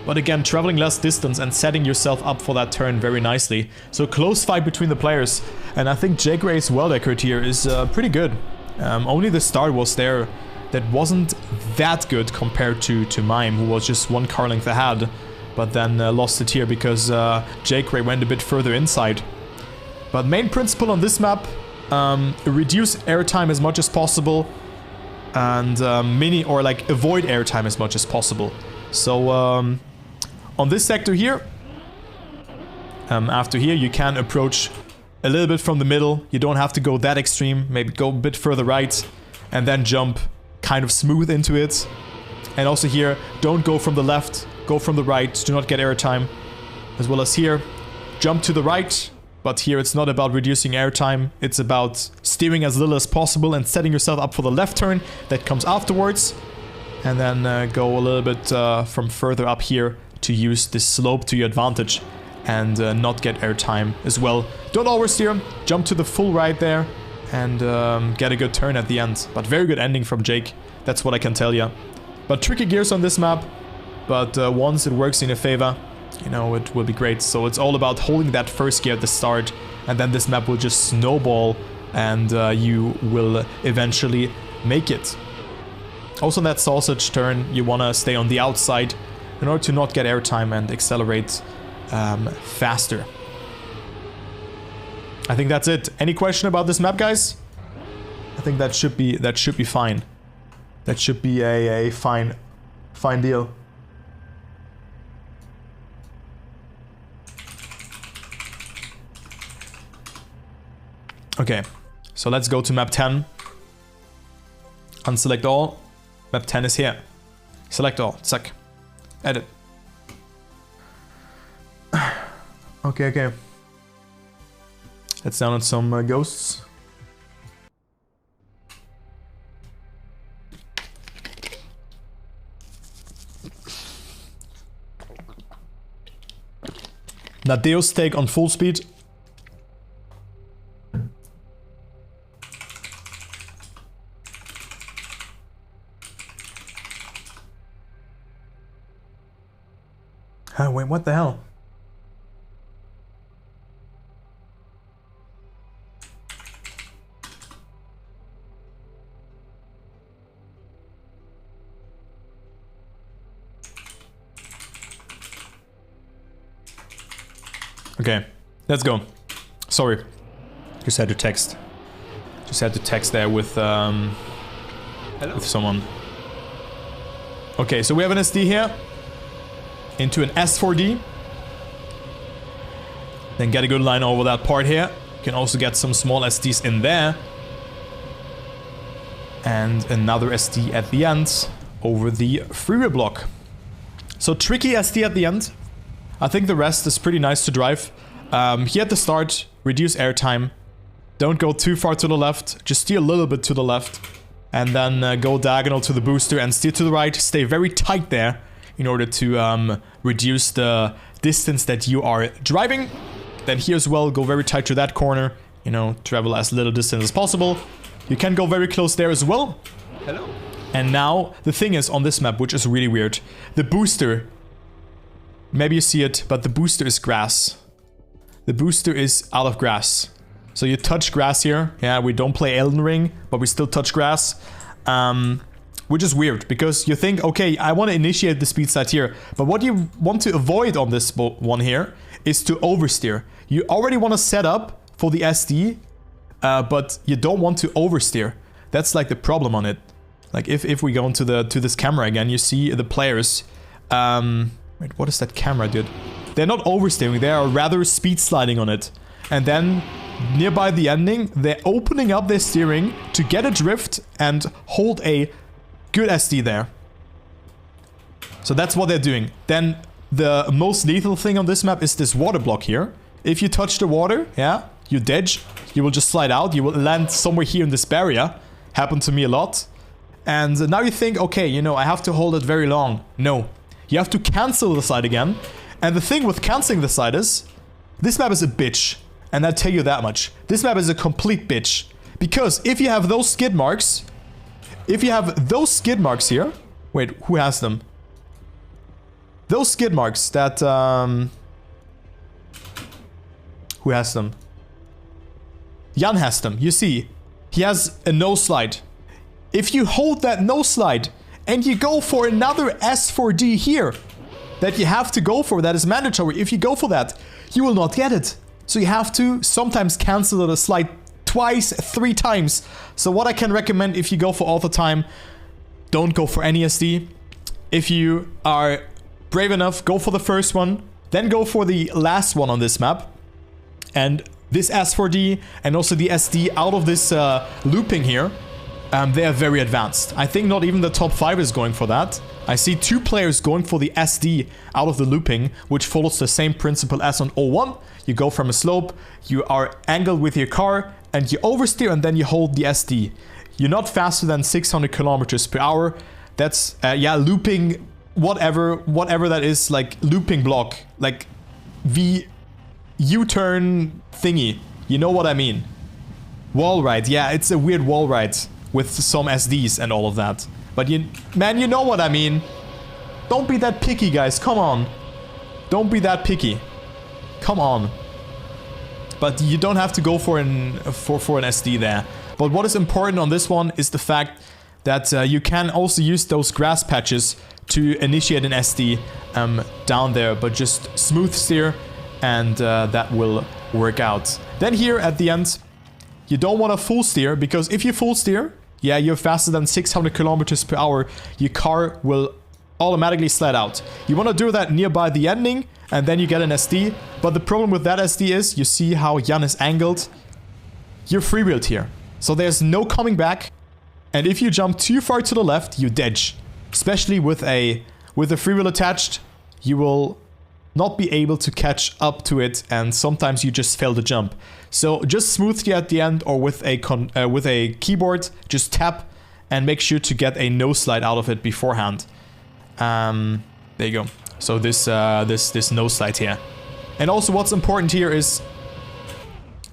But again, traveling less distance and setting yourself up for that turn very nicely. So close fight between the players. And I think Jake Ray's world record here is pretty good. Only the start was there that wasn't that good compared to mine, who was just one car length ahead. But then lost it here because Jake Ray went a bit further inside. But main principle on this map, reduce airtime as much as possible. And avoid airtime as much as possible. So on this sector here, after here you can approach a little bit from the middle. You don't have to go that extreme. Maybe go a bit further right and then jump kind of smooth into it. And also here, don't go from the left, go from the right. Do not get airtime. As well as here, jump to the right. But here it's not about reducing airtime. It's about steering as little as possible and setting yourself up for the left turn that comes afterwards. And then go a little bit from further up here to use this slope to your advantage and not get airtime as well. Don't oversteer, jump to the full right there and get a good turn at the end. But very good ending from Jake, that's what I can tell you. But tricky gears on this map, but once it works in your favor, you know, it will be great. So it's all about holding that first gear at the start, and then this map will just snowball and you will eventually make it. Also in that sausage turn, you want to stay on the outside in order to not get airtime and accelerate faster. I think that's it. Any question about this map, guys? I think that should be fine. That should be a fine deal. Okay, so let's go to map 10. Unselect all. Map 10 is here. Select all. Zack. Edit. Okay. Let's download some ghosts. Nadeo's take on full speed. Wait, what the hell? Okay, let's go. Sorry, just had to text. Just had to text there with someone. Okay, so we have an SD here. Into an S4D. Then get a good line over that part here. You can also get some small SDs in there. And another SD at the end over the freeway block. So tricky SD at the end. I think the rest is pretty nice to drive. Here at the start, reduce airtime. Don't go too far to the left. Just steer a little bit to the left. And then go diagonal to the booster and steer to the right. Stay very tight there in order to reduce the distance that you are driving. Then here as well, go very tight to that corner. You know, travel as little distance as possible. You can go very close there as well. Hello. And now, the thing is, on this map, which is really weird, the booster, maybe you see it, but the booster is grass. The booster is out of grass. So you touch grass here. Yeah, we don't play Elden Ring, but we still touch grass. Which is weird, because you think, okay, I want to initiate the speed slide here, but what you want to avoid on this one here is to oversteer. You already want to set up for the SD, but you don't want to oversteer. That's like the problem on it. Like if we go into this camera again, you see the players. Wait, what is that camera, dude? They're not oversteering, they are rather speed sliding on it. And then nearby the ending, they're opening up their steering to get a drift and hold a good SD there. So that's what they're doing. Then the most lethal thing on this map is this water block here. If you touch the water, yeah, you dodge, you will just slide out, you will land somewhere here in this barrier. Happened to me a lot. And now you think, okay, you know, I have to hold it very long. No, you have to cancel the slide again. And the thing with canceling the slide is, this map is a bitch. And I tell you that much. This map is a complete bitch. Because if you have those skid marks, here, wait, who has them? Those skid marks that, who has them? Jan has them, you see. He has a no slide. If you hold that no slide and you go for another S4D here, that you have to go for, that is mandatory. If you go for that, you will not get it. So you have to sometimes cancel the slide twice, 3 times. So what I can recommend if you go for all the time, don't go for any SD. If you are brave enough, go for the first one, then go for the last one on this map. And this S4D and also the SD out of this looping here, they are very advanced. I think not even the top 5 is going for that. I see 2 players going for the SD out of the looping, which follows the same principle as on 01. You go from a slope, you are angled with your car, and you oversteer, and then you hold the SD. You're not faster than 600 kilometers per hour. That's, yeah, looping, whatever that is, like looping block, like the U-turn thingy. You know what I mean? Wall ride, yeah, it's a weird wall ride with some SDs and all of that. But man, you know what I mean. Don't be that picky, guys, come on. Don't be that picky. Come on. But you don't have to go for an SD there. But what is important on this one is the fact that you can also use those grass patches to initiate an SD down there. But just smooth steer and that will work out. Then here at the end, you don't want to full steer, because if you full steer, yeah, you're faster than 600 kilometers per hour, your car will automatically slide out. You want to do that nearby the ending, and then you get an SD. But the problem with that SD is, you see how Jan is angled. You're freewheeled here, so there's no coming back. And if you jump too far to the left, you dodge. Especially with a freewheel attached, you will not be able to catch up to it, and sometimes you just fail to jump. So just smoothly at the end, or with a keyboard, just tap and make sure to get a no slide out of it beforehand. There you go. So this no slide here. And also what's important here is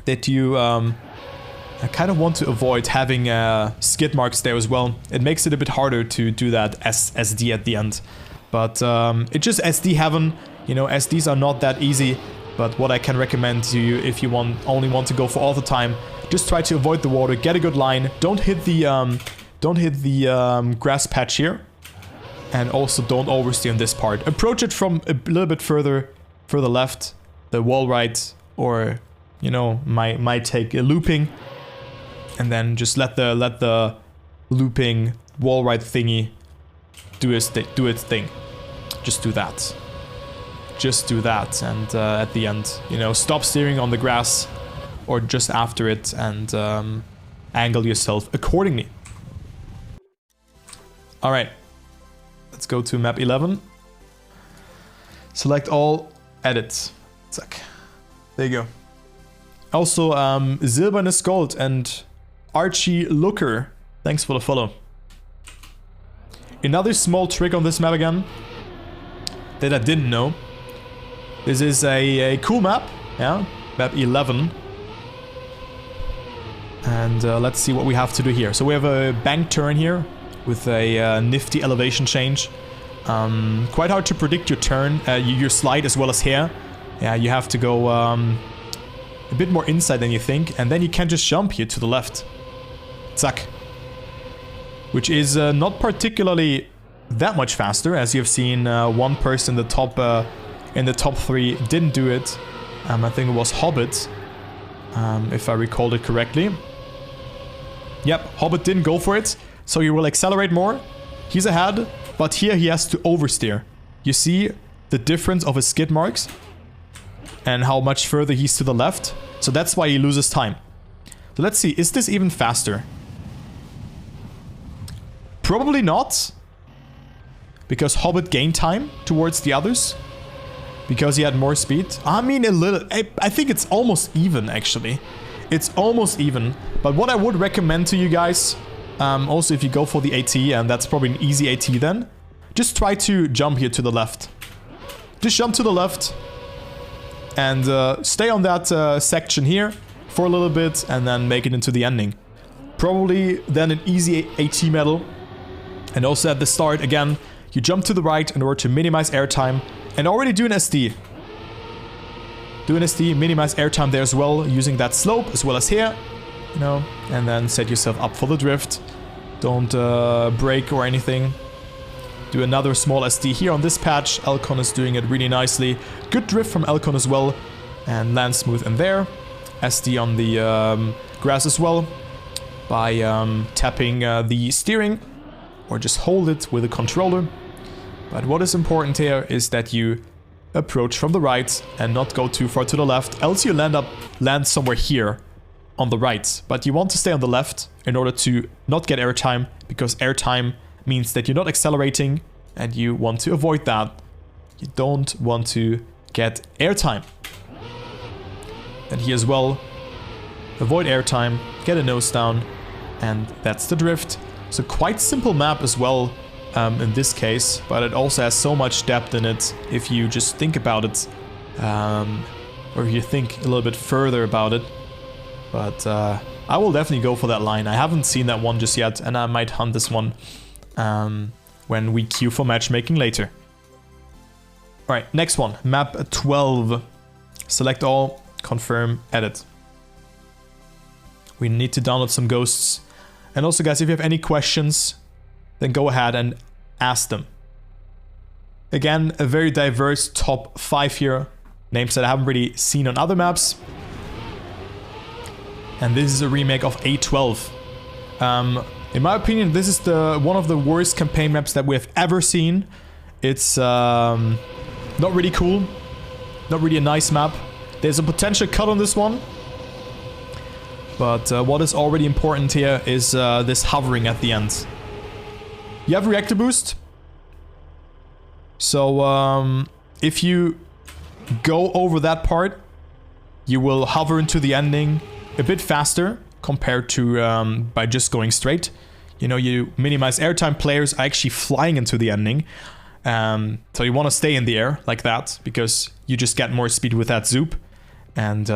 that you I kind of want to avoid having skid marks there as well. It makes it a bit harder to do that SD at the end. But it's just SD heaven. You know, SDs are not that easy. But what I can recommend to you, if you only want to go for all the time, just try to avoid the water, get a good line. Don't hit the grass patch here, and also don't oversteer on this part. Approach it from a little bit further left, the wall right, or you know, might take a looping, and then just let the looping wall right thingy do its thing. Just do that. Just do that, and at the end, you know, stop steering on the grass or just after it, and angle yourself accordingly. All right, let's go to map 11. Select all, edit. Zack. There you go. Also, Silbernes Gold and Archie Looker, thanks for the follow. Another small trick on this map again that I didn't know. This is a cool map, yeah, map 11. And let's see what we have to do here. So we have a bank turn here with a nifty elevation change. Quite hard to predict your turn, your slide as well as here. Yeah, you have to go a bit more inside than you think. And then you can just jump here to the left. Zack. Which is not particularly that much faster, as you've seen. One person in the top 3 didn't do it. I think it was Hobbit, if I recalled it correctly. Yep, Hobbit didn't go for it, so he will accelerate more. He's ahead, but here he has to oversteer. You see the difference of his skid marks and how much further he's to the left. So that's why he loses time. So let's see, is this even faster? Probably not, because Hobbit gained time towards the others, because he had more speed. I mean, a little. I think it's almost even, actually. It's almost even. But what I would recommend to you guys, also if you go for the AT, and that's probably an easy AT then, just try to jump here to the left. Just jump to the left and stay on that section here for a little bit and then make it into the ending. Probably then an easy AT medal. And also at the start, again, you jump to the right in order to minimize airtime and already do an SD. Do an SD, minimize airtime there as well, using that slope as well as here, you know, and then set yourself up for the drift. Don't brake or anything. Do another small SD here on this patch. Elcon is doing it really nicely. Good drift from Elcon as well, and land smooth in there. SD on the grass as well by tapping the steering, or just hold it with a controller. But what is important here is that you approach from the right and not go too far to the left, else you land somewhere here on the right. But you want to stay on the left in order to not get airtime, because airtime means that you're not accelerating, and you want to avoid that. You don't want to get airtime. And here as well, avoid airtime, get a nose down, and that's the drift. So quite simple map as well in this case, but it also has so much depth in it if you just think about it, or if you think a little bit further about it. But I will definitely go for that line. I haven't seen that one just yet, and I might hunt this one when we queue for matchmaking later. Alright, next one, map 12. Select all, confirm, edit. We need to download some ghosts. And also guys, if you have any questions, then go ahead and ask them. Again, a very diverse top 5 here. Names that I haven't really seen on other maps. And this is a remake of A12. In my opinion, this is one of the worst campaign maps that we have ever seen. It's not really cool. Not really a nice map. There's a potential cut on this one. But what is already important here is this hovering at the end. You have reactor boost. So if you go over that part, you will hover into the ending a bit faster compared to by just going straight. You know, you minimize airtime. Players are actually flying into the ending. So you want to stay in the air like that, because you just get more speed with that zoop. And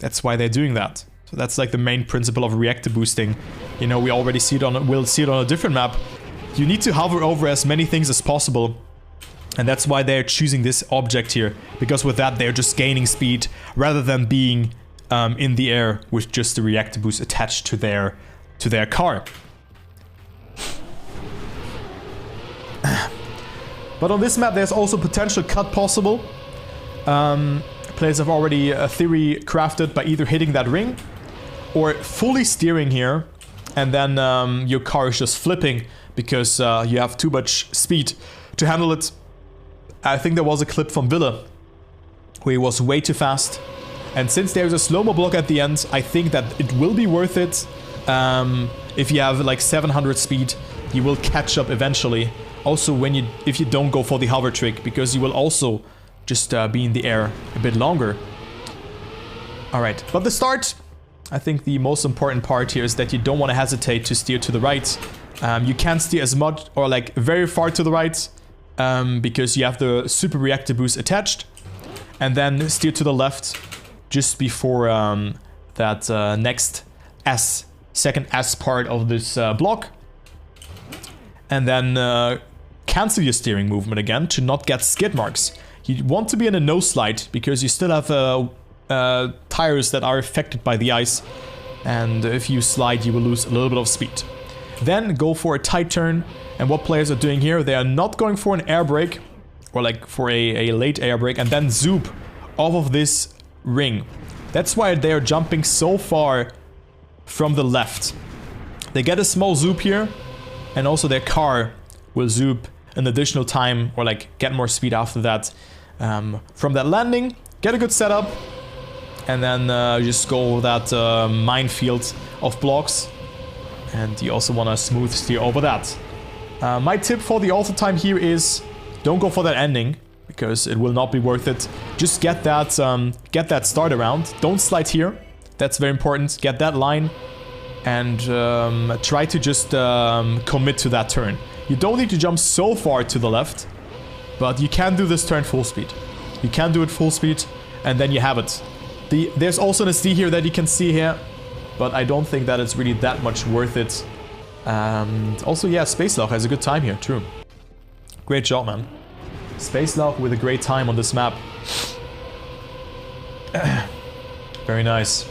that's why they're doing that. So that's like the main principle of reactor boosting. You know, we'll see it on a different map. You need to hover over as many things as possible. And that's why they're choosing this object here. Because with that, they're just gaining speed rather than being in the air with just the reactor boost attached to their car. But on this map, there's also potential cut possible. Players have already a theory crafted by either hitting that ring or fully steering here, and then your car is just flipping because you have too much speed to handle it. I think there was a clip from Villa where he was way too fast. And since there's a slow-mo block at the end, I think that it will be worth it. If you have like 700 speed, you will catch up eventually. Also, if you don't go for the hover trick, because you will also just be in the air a bit longer. Alright, but the start, I think the most important part here is that you don't want to hesitate to steer to the right. You can't steer as much or like very far to the right, because you have the super reactor boost attached. And then steer to the left just before that next second S part of this block. And then cancel your steering movement again to not get skid marks. You want to be in a no slide because you still have tires that are affected by the ice. And if you slide, you will lose a little bit of speed. Then go for a tight turn. And what players are doing here, they are not going for an air brake or like for a late air brake and then zoop off of this ring. That's why they are jumping so far from the left. They get a small zoop here and also their car will zoop an additional time or like get more speed after that. From that landing, get a good setup and then just go over that minefield of blocks. And you also want to smooth steer over that. My tip for the auto time here is don't go for that ending because it will not be worth it. Just get that start around. Don't slide here. That's very important. Get that line and try to just commit to that turn. You don't need to jump so far to the left, but you can do this turn full speed. You can do it full speed and then you have it. There's also an SD here that you can see here, but I don't think that it's really that much worth it. Also, yeah, Space Lock has a good time here, true. Great job, man. Space Lock with a great time on this map. Very nice.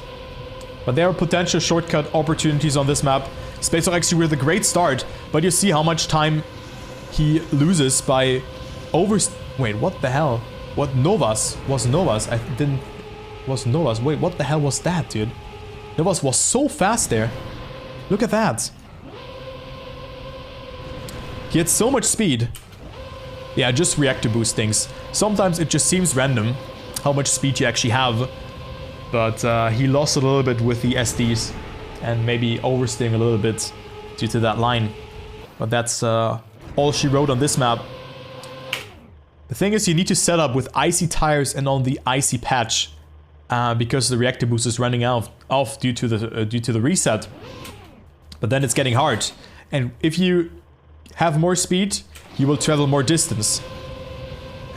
But there are potential shortcut opportunities on this map. Space Lock actually with a great start, but you see how much time he loses by Wait, what the hell? What Novas? Was Novas? Was Novas? Wait, what the hell was that, dude? Novas was so fast there. Look at that. He had so much speed. Yeah, just reactor boost things. Sometimes it just seems random how much speed you actually have. But he lost a little bit with the SDs and maybe oversteering a little bit due to that line. But that's all she wrote on this map. The thing is, you need to set up with icy tires and on the icy patch because the reactor boost is running off due to the reset. But then it's getting hard. And if you have more speed, you will travel more distance.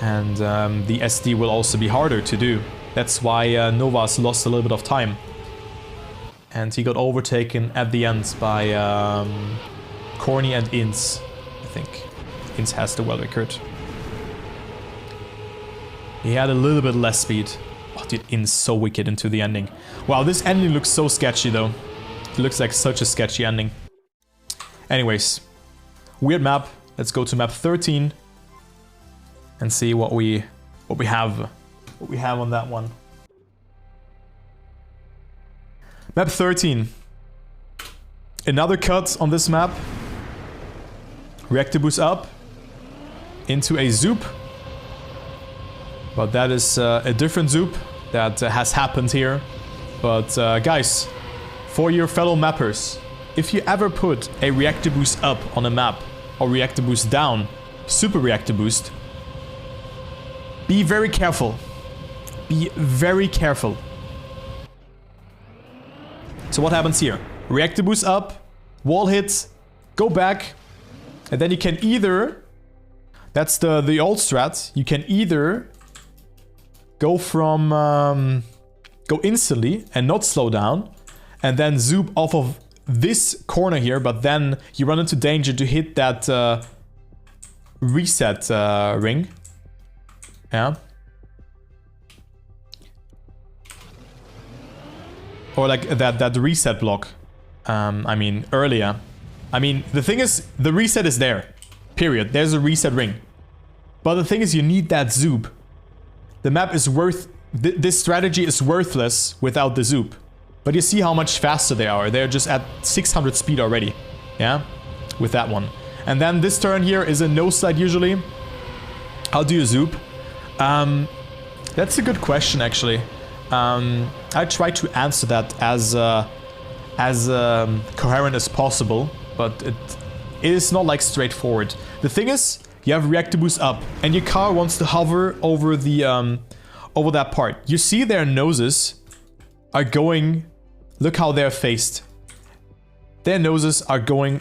And the SD will also be harder to do. That's why Novas lost a little bit of time. And he got overtaken at the end by Corny and Ince, I think. Ince has the world record. He had a little bit less speed. Oh, dude, Ince so wicked into the ending. Wow, this ending looks so sketchy though. It looks like such a sketchy ending. Anyways, weird map. Let's go to map 13 and see what we have on that one. Map 13. Another cut on this map. Reactor boost up into a zoop. But that is a different zoop that has happened here. But guys, for your fellow mappers, if you ever put a reactor boost up on a map or reactor boost down, super reactor boost, be very careful. Be very careful. So what happens here? Reactor boost up, wall hits, go back, and then you can either, that's the old strat, you can either go from, go instantly and not slow down, and then zoom off of this corner here, but then you run into danger to hit that reset ring. Yeah. Or like that reset block. I mean, earlier. I mean, the thing is, the reset is there. Period. There's a reset ring. But the thing is, you need that zoop. The map is this strategy is worthless without the zoop. But you see how much faster they are. They're just at 600 speed already. Yeah? With that one. And then this turn here is a no slide usually. How do you zoop? That's a good question actually. I try to answer that as coherent as possible, but it is not like straightforward. The thing is, you have reactor boost up, and your car wants to hover over the over that part. You see their noses are going. Look how they're faced. Their noses are going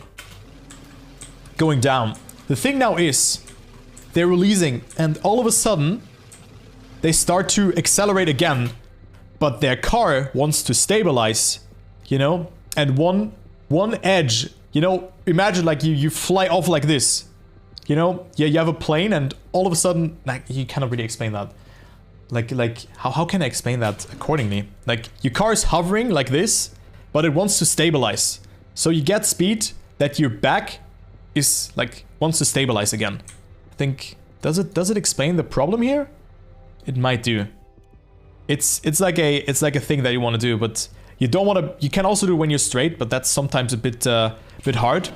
down. The thing now is, they're releasing, and all of a sudden, they start to accelerate again. But their car wants to stabilize, you know? and one edge, you know, imagine like you fly off like this. You know, yeah, you have a plane and all of a sudden, like, you cannot really explain that. Like how can I explain that accordingly? Like, your car is hovering like this, but it wants to stabilize. So you get speed that your back is like wants to stabilize again. I think, does it explain the problem here? It might do. It's like a thing that you want to do, but you don't want to. You can also do it when you're straight, but that's sometimes a bit hard.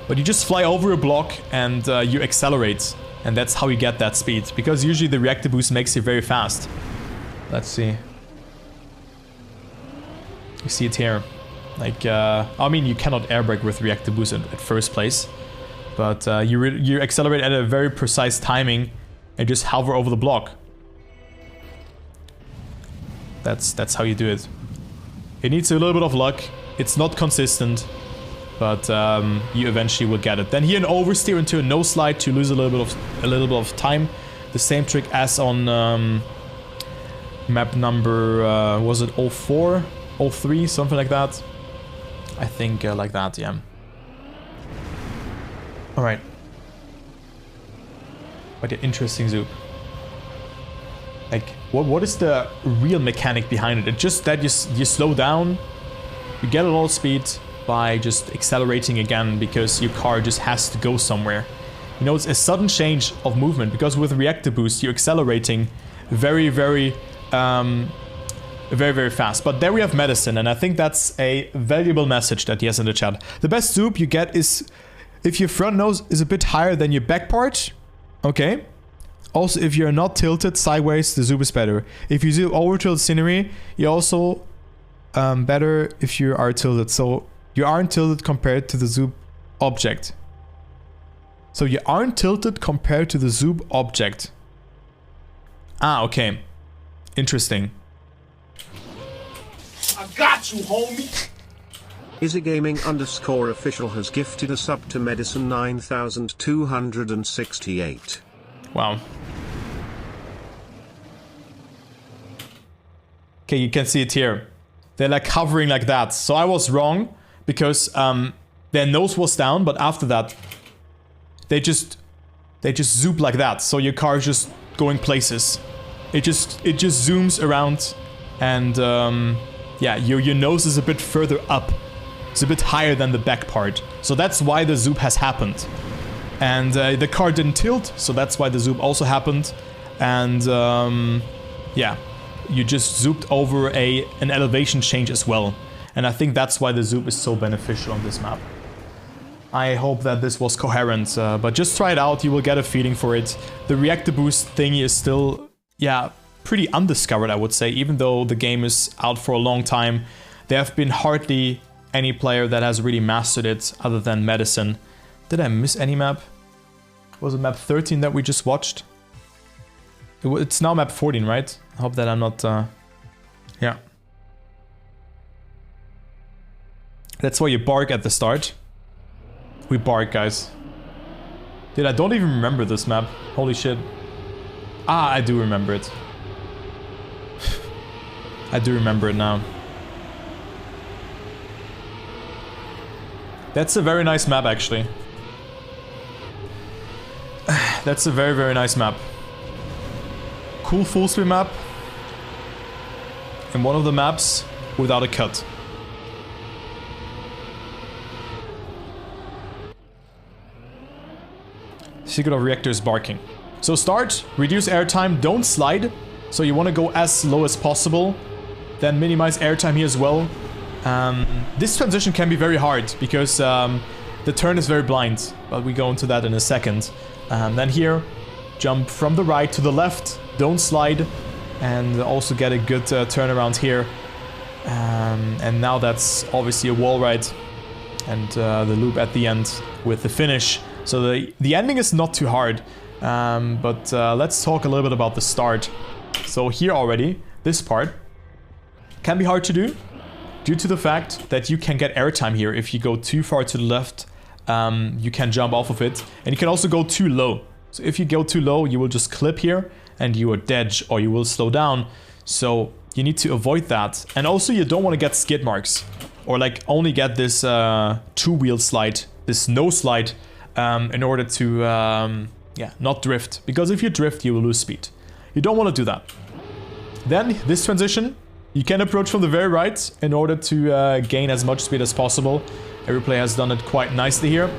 But you just fly over a block and you accelerate, and that's how you get that speed. Because usually the reactor boost makes you very fast. Let's see. You see it here. Like, I mean, you cannot air brake with reactor boost at first place, but you accelerate at a very precise timing and just hover over the block. That's how you do it. It needs a little bit of luck. It's not consistent, but you eventually will get it. Then here an oversteer into a no slide to lose a little bit of time. The same trick as on map number was it 04, 03, something like that. I think like that, yeah. All right. But yeah, interesting Zoop. Like, what is the real mechanic behind it? It's just that you slow down, you get a lot of speed by just accelerating again because your car just has to go somewhere. You know, it's a sudden change of movement because with reactor boost you're accelerating very fast. But there we have medicine, and I think that's a valuable message that he has in the chat. The best Zoop you get is if your front nose is a bit higher than your back part. Okay. Also, if you're not tilted sideways, the Zoop is better. If you zoom over to the scenery, you're also better if you are tilted. So you aren't tilted compared to the Zoop object. So you aren't tilted compared to the Zoop object. Ah, okay. Interesting. I got you, homie. IzzyGaming_official has gifted a sub to Medicine 9268. Wow. Okay, you can see it here. They're like hovering like that. So I was wrong because their nose was down, but after that, they just zoop like that. So your car is just going places. It just zooms around, and yeah, your nose is a bit further up. It's a bit higher than the back part. So that's why the zoop has happened. And the car didn't tilt, so that's why the zoop also happened. And yeah, you just zooped over an elevation change as well. And I think that's why the zoop is so beneficial on this map. I hope that this was coherent, but just try it out, you will get a feeling for it. The reactor boost thingy is still, yeah, pretty undiscovered, I would say, even though the game is out for a long time. There have been hardly any player that has really mastered it other than Medicine. Did I miss any map? Was it map 13 that we just watched? It's now map 14, right? I hope that I'm not... yeah. That's why you bark at the start. We bark, guys. Dude, I don't even remember this map. Holy shit. Ah, I do remember it. I do remember it now. That's a very nice map, actually. That's a very nice map. Cool full screen map. And one of the maps without a cut. Secret of Reactor is barking. So start, reduce airtime, don't slide. So you want to go as low as possible. Then minimize airtime here as well. This transition can be very hard because the turn is very blind. But we go into that in a second. Then here, jump from the right to the left. Don't slide. And also get a good turnaround here. And now that's obviously a wall ride. And the loop at the end with the finish. So the ending is not too hard. But let's talk a little bit about the start. So here already, this part can be hard to do. Due to the fact that you can get airtime here. If you go too far to the left, you can jump off of it. And you can also go too low. So if you go too low, you will just clip here and you will dead or you will slow down. So you need to avoid that. And also you don't want to get skid marks. Or like only get this two-wheel slide, this no slide, in order to yeah, not drift. Because if you drift, you will lose speed. You don't want to do that. Then this transition, you can approach from the very right in order to gain as much speed as possible. Every player has done it quite nicely here.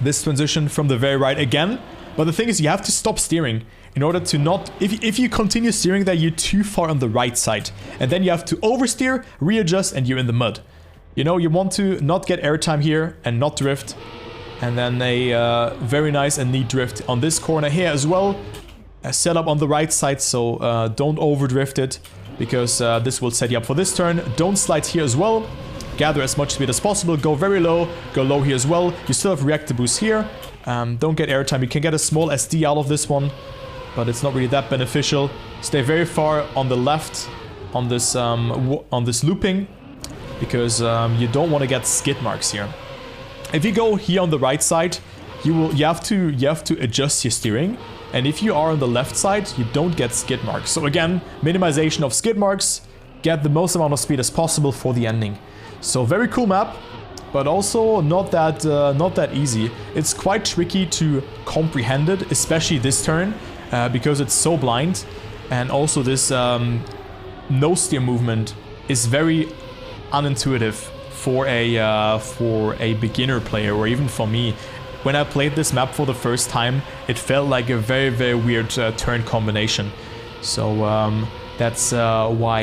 This transition from the very right again. But the thing is, you have to stop steering in order to not... If you continue steering there, you're too far on the right side. And then you have to oversteer, readjust, and you're in the mud. You know, you want to not get airtime here and not drift. And then a very nice and neat drift on this corner here as well. Set up on the right side, so don't overdrift it. Because this will set you up for this turn. Don't slide here as well. Gather as much speed as possible. Go very low. Go low here as well. You still have reactor boost here. Don't get airtime. You can get a small SD out of this one. But it's not really that beneficial. Stay very far on the left on this looping. Because you don't want to get skid marks here. If you go here on the right side, you have to adjust your steering. And if you are on the left side, you don't get skid marks. So again, minimization of skid marks. Get the most amount of speed as possible for the ending. So very cool map, but also not that easy. It's quite tricky to comprehend it, especially this turn, because it's so blind. And also this no steer movement is very unintuitive for a beginner player, or even for me. When I played this map for the first time, it felt like a very, very weird turn combination. So that's why,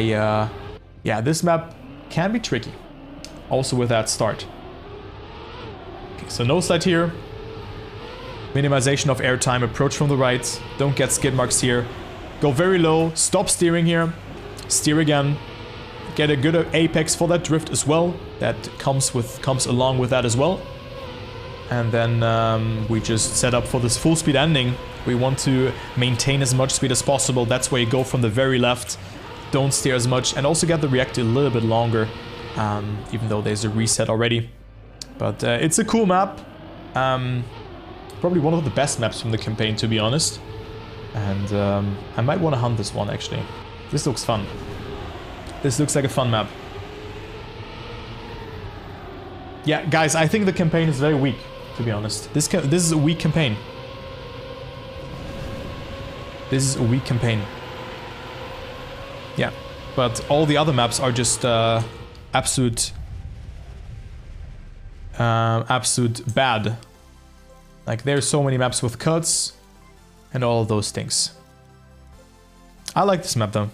yeah, this map can be tricky. Also with that start. Okay, so no slide here. Minimization of airtime, approach from the right. Don't get skid marks here. Go very low, stop steering here. Steer again. Get a good apex for that drift as well. That comes along with that as well. And then we just set up for this full speed ending. We want to maintain as much speed as possible. That's where you go from the very left. Don't steer as much. And also get the reactor a little bit longer. Even though there's a reset already. But it's a cool map. Probably one of the best maps from the campaign, to be honest. And I might want to hunt this one, actually. This looks fun. This looks like a fun map. Yeah, guys, I think the campaign is very weak, to be honest. This is a weak campaign. This is a weak campaign. Yeah, but all the other maps are just absolute bad. Like, there's so many maps with cuts and all of those things. I like this map, though.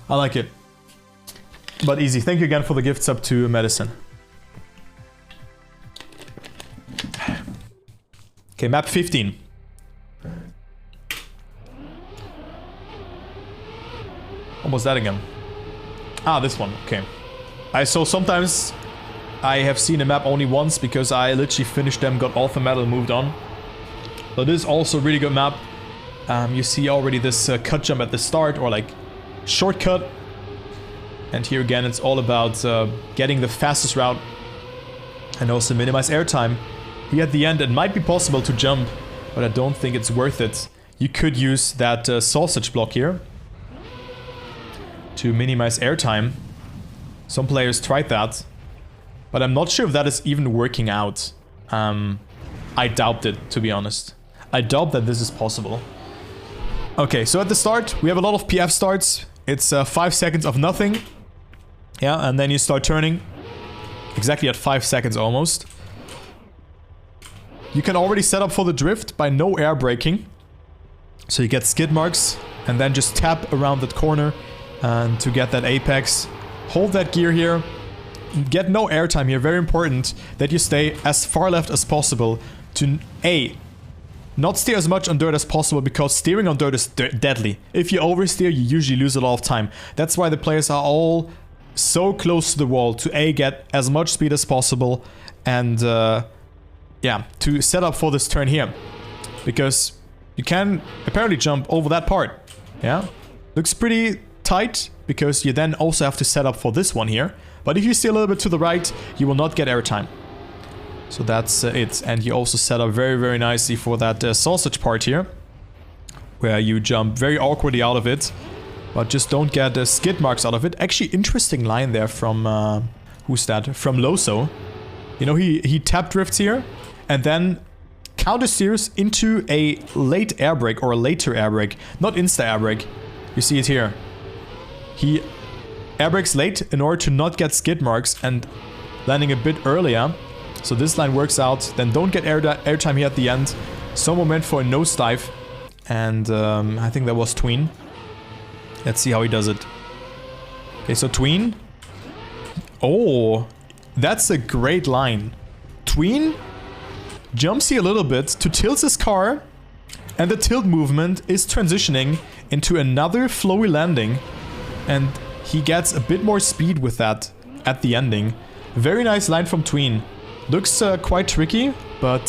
I like it. But easy. Thank you again for the gift sub to Medicine. Okay, map 15. What was that again? Ah, this one. Okay. So sometimes I have seen a map only once because I literally finished them, got all the medal, moved on. But this is also a really good map. You see already this cut jump at the start, or like shortcut. And here again, it's all about getting the fastest route and also minimize airtime. Here at the end, it might be possible to jump, but I don't think it's worth it. You could use that sausage block here to minimize airtime. Some players tried that, but I'm not sure if that is even working out. I doubt it, to be honest. I doubt that this is possible. Okay, so at the start, we have a lot of PF starts. It's 5 seconds of nothing. Yeah, and then you start turning. Exactly at 5 seconds almost. You can already set up for the drift by no air braking. So you get skid marks and then just tap around that corner and to get that apex. Hold that gear here. Get no airtime here. Very important that you stay as far left as possible to not steer as much on dirt as possible, because steering on dirt is deadly. If you oversteer, you usually lose a lot of time. That's why the players are all so close to the wall to get as much speed as possible and yeah, to set up for this turn here. Because you can apparently jump over that part. Yeah, looks pretty tight because you then also have to set up for this one here. But if you stay a little bit to the right, you will not get airtime. So that's it. And you also set up very, very nicely for that sausage part here, where you jump very awkwardly out of it. But just don't get skid marks out of it. Actually, interesting line there from... who's that? From Loso. You know, he tap drifts here. And then counter steers into a late air brake or a later air brake. Not insta air brake. You see it here. He air brakes late in order to not get skid marks and landing a bit earlier. So this line works out. Then don't get airtime here at the end. So moment for a nosedive. And I think that was Tween. Let's see how he does it. Okay, so Tween. Oh, that's a great line. Tween jumps here a little bit to tilt his car. And the tilt movement is transitioning into another flowy landing. And he gets a bit more speed with that at the ending. Very nice line from Tween. Looks quite tricky, but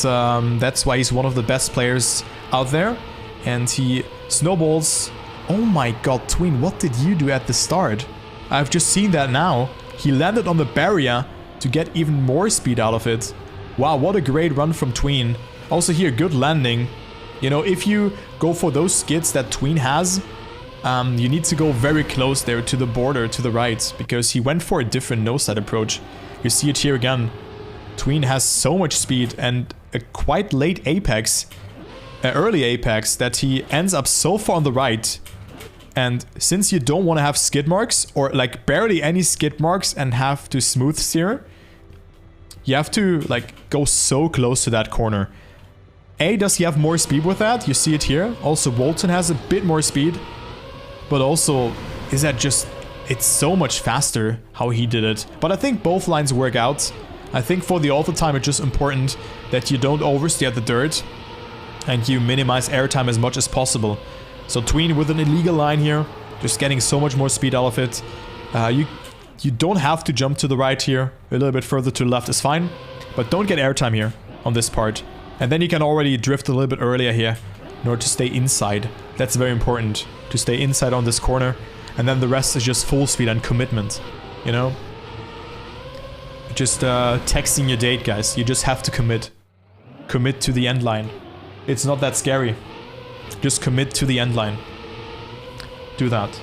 that's why he's one of the best players out there. And he snowballs. Oh my god, Tween, what did you do at the start? I've just seen that now. He landed on the barrier to get even more speed out of it. Wow, what a great run from Tween. Also here, good landing. You know, if you go for those skids that Tween has, you need to go very close there to the border to the right, because he went for a different nose-side approach. You see it here again. Tween has so much speed and a quite late apex, early apex, that he ends up so far on the right. And since you don't want to have skid marks, or like barely any skid marks and have to smooth steer, you have to like go so close to that corner. Does he have more speed with that? You see it here. Also, Walton has a bit more speed. But also, is that just... It's so much faster how he did it. But I think both lines work out. I think for the auto time, it's just important that you don't oversteer the dirt. And you minimize airtime as much as possible. So Tween with an illegal line here. Just getting so much more speed out of it. You don't have to jump to the right here. A little bit further to the left is fine. But don't get airtime here on this part. And then you can already drift a little bit earlier here in order to stay inside. That's very important, to stay inside on this corner. And then the rest is just full speed and commitment, you know? Just texting your date, guys. You just have to commit. Commit to the end line. It's not that scary. Just commit to the end line. Do that.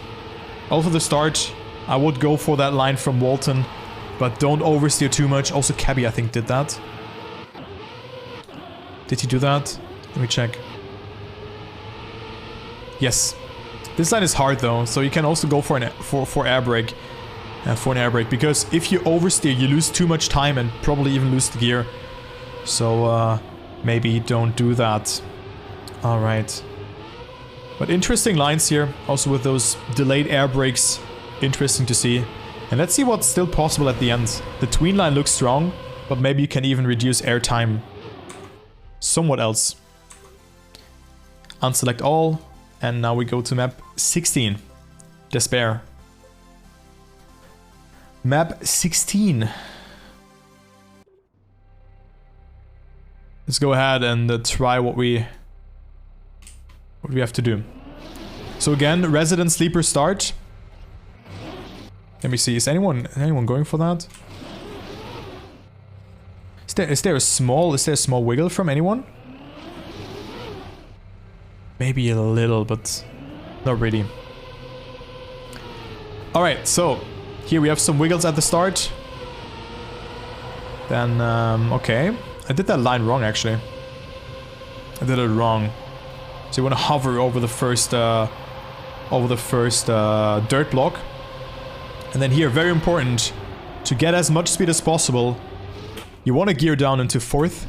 Also the start, I would go for that line from Walton, but don't oversteer too much. Also Cabby, I think, did that. Did he do that? Let me check. Yes. This line is hard though, so you can also go for an air brake. For an air brake, because if you oversteer, you lose too much time and probably even lose the gear. So maybe don't do that. Alright. But interesting lines here, also with those delayed air brakes. Interesting to see. And let's see what's still possible at the end. The Tween line looks strong, but maybe you can even reduce air time somewhat else. Unselect all, and now we go to map 16. Despair. Map 16. Let's go ahead and try what we have to do. So again, Resident Sleeper start. Let me see, is anyone going for that? Is there a small wiggle from anyone? Maybe a little, but not really. Alright, so here we have some wiggles at the start. Then, okay. I did that line wrong, actually. I did it wrong. So you want to hover over the first dirt block. And then here, very important, to get as much speed as possible, you want to gear down into 4th.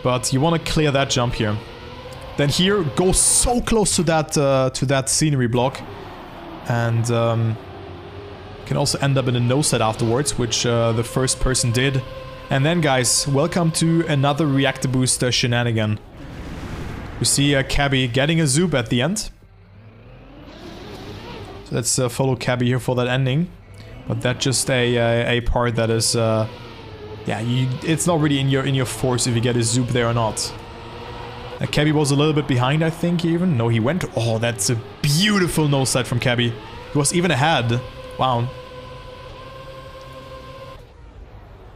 But you want to clear that jump here. Then here, go so close to that scenery block. And can also end up in a no-set afterwards, which the first person did. And then guys, welcome to another reactor boost shenanigan. You see Cabby getting a zoop at the end. So let's follow Cabby here for that ending. But that's just a part that is, yeah, it's not really in your force if you get a zoop there or not. Cabby was a little bit behind, I think, even. No, he went... Oh, that's a beautiful no-side from Cabby. He was even ahead. Wow.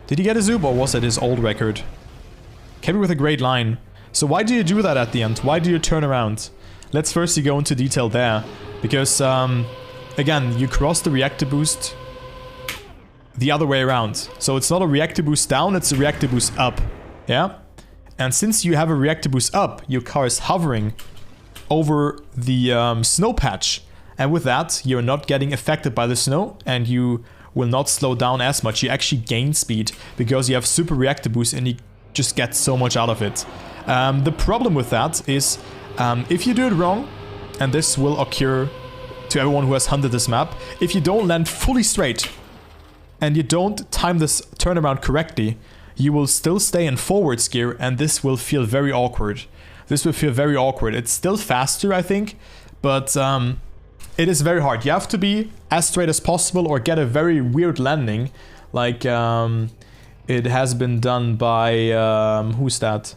Did he get a zoop, or was it his old record? Cabby with a great line. So why do you do that at the end? Why do you turn around? Let's firstly go into detail there. Because, again, you cross the reactor boost the other way around. So it's not a reactor boost down, it's a reactor boost up. Yeah? And since you have a reactor boost up, your car is hovering over the snow patch. And with that, you're not getting affected by the snow and you will not slow down as much. You actually gain speed because you have super reactor boost and you just get so much out of it. The problem with that is if you do it wrong, and this will occur to everyone who has hunted this map, if you don't land fully straight and you don't time this turnaround correctly, you will still stay in forwards gear and this will feel very awkward. This will feel very awkward. It's still faster, I think, but it is very hard. You have to be as straight as possible or get a very weird landing. Like, it has been done by, who's that?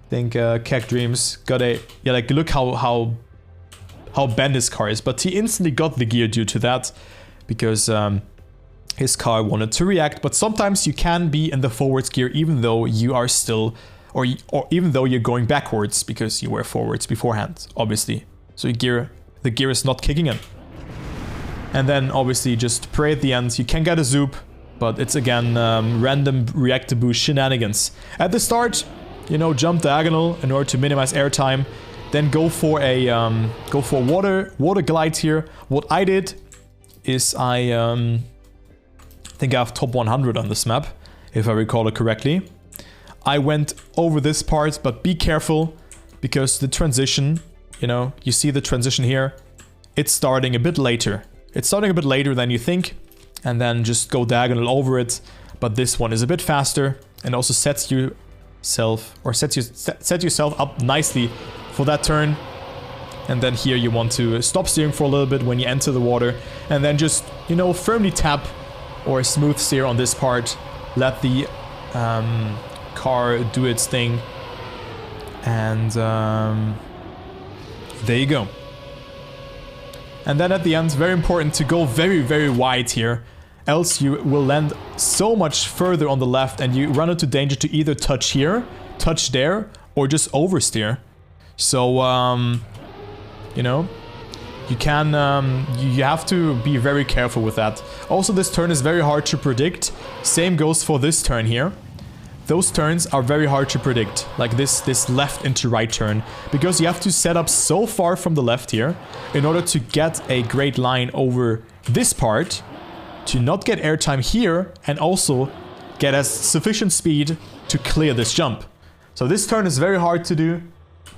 I think Keck Dreams got a, yeah, like look how bent his car is. But he instantly got the gear due to that because his car wanted to react. But sometimes you can be in the forwards gear even though you are still, or even though you're going backwards because you were forwards beforehand, obviously. So the gear is not kicking in. And then obviously just pray at the end. You can get a zoop, but it's again random reactor boost shenanigans. At the start, you know, jump diagonal in order to minimize airtime. Then go for a water glide here. What I did is I think I have top 100 on this map, if I recall it correctly. I went over this part, but be careful because the transition, you know, you see the transition here. It's starting a bit later. It's starting a bit later than you think, and then just go diagonal over it. But this one is a bit faster and also sets yourself up nicely for that turn. And then here you want to stop steering for a little bit when you enter the water, and then just, you know, firmly tap or smooth steer on this part. Let the car do its thing, and there you go. And then at the end, very important to go very, very wide here. Else you will land so much further on the left and you run into danger to either touch here, touch there, or just oversteer. So, you know, you can, you have to be very careful with that. Also, this turn is very hard to predict. Same goes for this turn here. Those turns are very hard to predict, like this left into right turn, because you have to set up so far from the left here in order to get a great line over this part, to not get airtime here, and also get as sufficient speed to clear this jump. So this turn is very hard to do,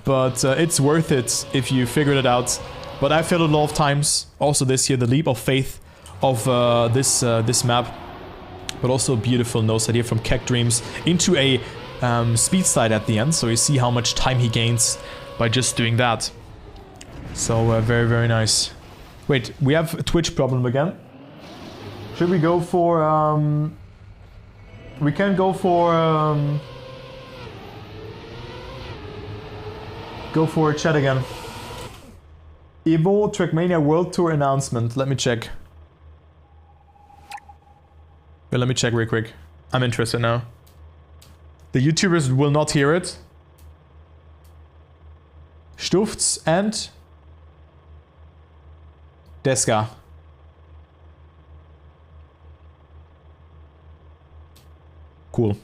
but it's worth it if you figured it out. But I failed a lot of times. Also this here, the leap of faith of this map. But also a beautiful nose slide here from Keck Dreams into a speed slide at the end. So you see how much time he gains by just doing that. So very, very nice. Wait, we have a Twitch problem again. Should we go for... we can go for... go for chat again. Evo Trackmania World Tour announcement. Let me check. But let me check real quick. I'm interested now. The YouTubers will not hear it. Stufts and Deska. Cool.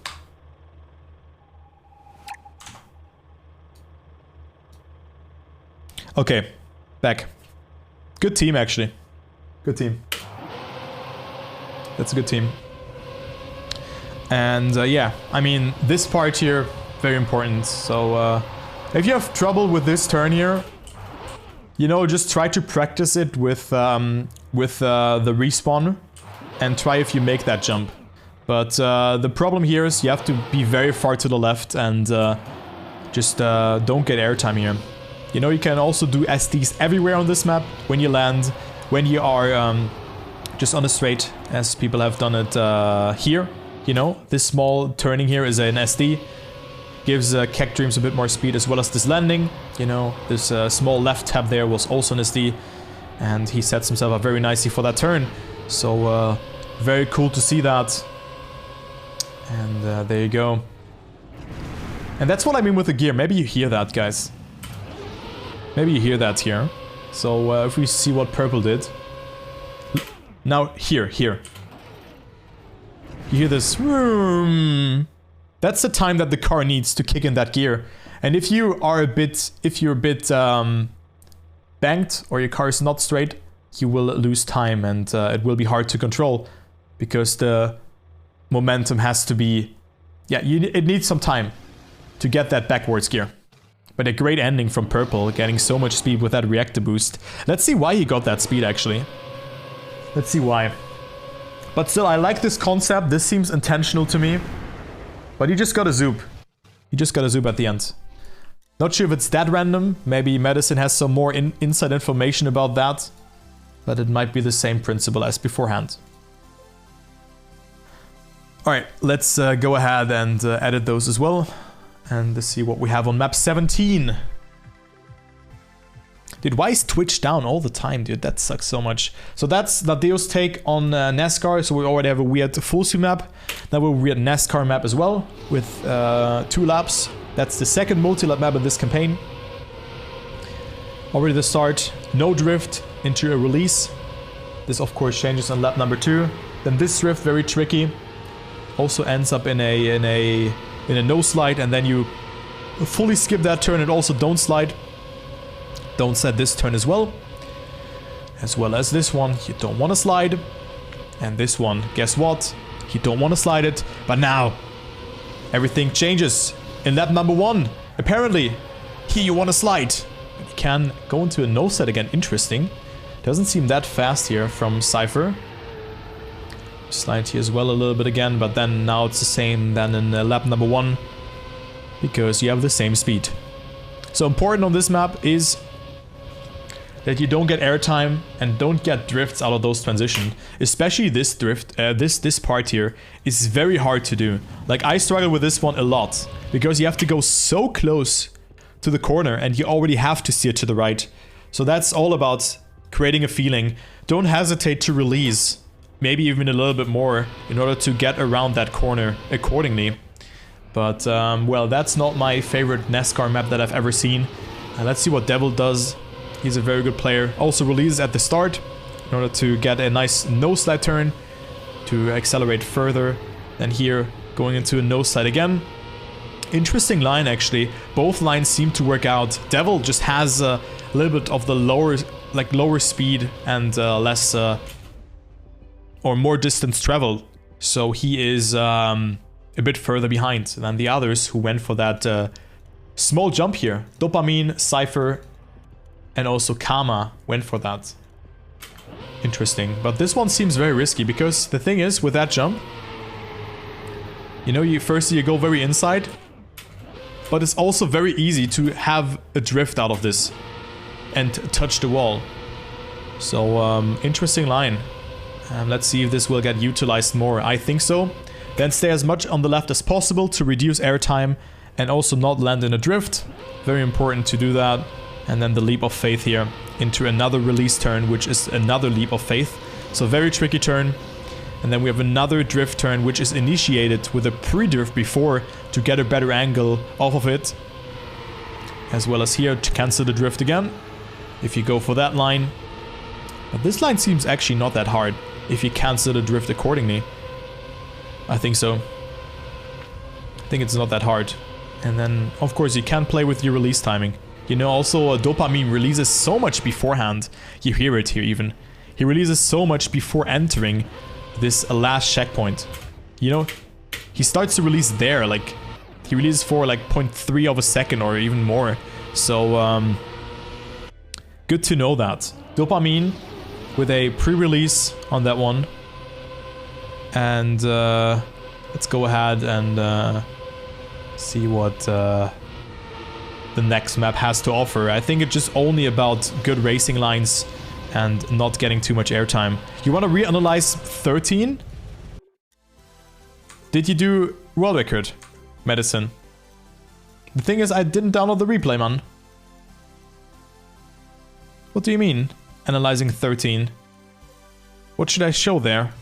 Okay, back. Good team, actually. Good team. That's a good team. And yeah, I mean, this part here, very important. So if you have trouble with this turn here, you know, just try to practice it with the respawn and try if you make that jump. But the problem here is you have to be very far to the left and just don't get airtime here. You know, you can also do SDs everywhere on this map when you land, when you are just on a straight, as people have done it here. You know, this small turning here is an SD. Gives Keck Dreams a bit more speed, as well as this landing. You know, this small left tab there was also an SD. And he sets himself up very nicely for that turn. So, very cool to see that. And there you go. And that's what I mean with the gear. Maybe you hear that, guys. Maybe you hear that here. So if we see what purple did. Now, here. You hear this? That's the time that the car needs to kick in that gear. And if you're a bit banked or your car is not straight, you will lose time and it will be hard to control because the momentum has to be, it needs some time to get that backwards gear. But a great ending from purple, getting so much speed with that reactor boost. Let's see why he got that speed actually. Let's see why. But still, I like this concept. This seems intentional to me. But he just got a zoop. He just got a zoop at the end. Not sure if it's that random. Maybe Medicine has some more inside information about that. But it might be the same principle as beforehand. Alright, let's go ahead and edit those as well. And see what we have on map 17. Dude, why is Twitch down all the time, dude? That sucks so much. So that's Nadeo's take on NASCAR. So we already have a weird full swing map. Now we're a weird NASCAR map as well, with 2 laps. That's the second multi-lap map in this campaign. Already the start, no drift into a release. This of course changes on lap number 2. Then this drift, very tricky. Also ends up in a no slide, and then you fully skip that turn and also don't slide. Don't set this turn as well as this one. You don't want to slide. And this one, guess what? You don't want to slide it. But now, everything changes. In lap number 1, apparently, here you want to slide. But you can go into a no set again. Interesting. Doesn't seem that fast here from Cypher. Slide here as well a little bit again, but then now it's the same than in lap number 1. Because you have the same speed. So important on this map is that you don't get airtime and don't get drifts out of those transitions. Especially this drift, this part here is very hard to do. Like I struggle with this one a lot because you have to go so close to the corner and you already have to steer to the right. So that's all about creating a feeling. Don't hesitate to release, maybe even a little bit more in order to get around that corner accordingly. But well, that's not my favorite NASCAR map that I've ever seen. Let's see what Devil does. He's a very good player. Also releases at the start in order to get a nice no slide turn to accelerate further. And here going into a no slide again. Interesting line actually. Both lines seem to work out. Devil just has a little bit of the lower speed and less or more distance travel. So he is a bit further behind than the others who went for that small jump here. Dopamine, Cypher, and also Karma went for that. Interesting. But this one seems very risky because the thing is with that jump, you know, you go very inside, but it's also very easy to have a drift out of this and touch the wall. So interesting line. Let's see if this will get utilized more. I think so. Then stay as much on the left as possible to reduce airtime and also not land in a drift. Very important to do that. And then the leap of faith here into another release turn, which is another leap of faith. So very tricky turn. And then we have another drift turn, which is initiated with a pre-drift before to get a better angle off of it. As well as here to cancel the drift again, if you go for that line. But this line seems actually not that hard if you cancel the drift accordingly. I think so. I think it's not that hard. And then, of course, you can play with your release timing. You know, also Dopamine releases so much beforehand. You hear it here even. He releases so much before entering this last checkpoint. You know, he starts to release there, like, he releases for like 0.3 of a second or even more. So, good to know that. Dopamine with a pre-release on that one. And let's go ahead and see what the next map has to offer. I think it's just only about good racing lines and not getting too much airtime. You want to reanalyze 13? Did you do world record, Medicine? The thing is, I didn't download the replay, man. What do you mean, analyzing 13? What should I show there?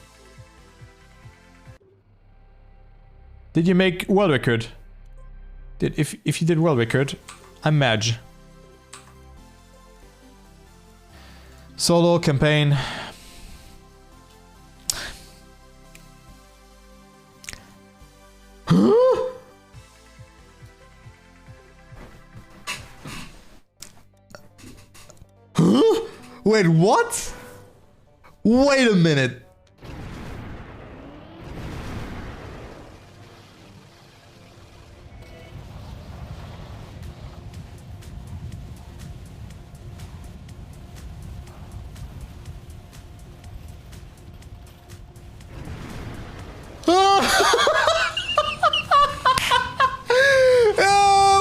Did you make world record? If you did world record, I'm Madge. Solo campaign. Huh? Huh? Wait, what? Wait a minute.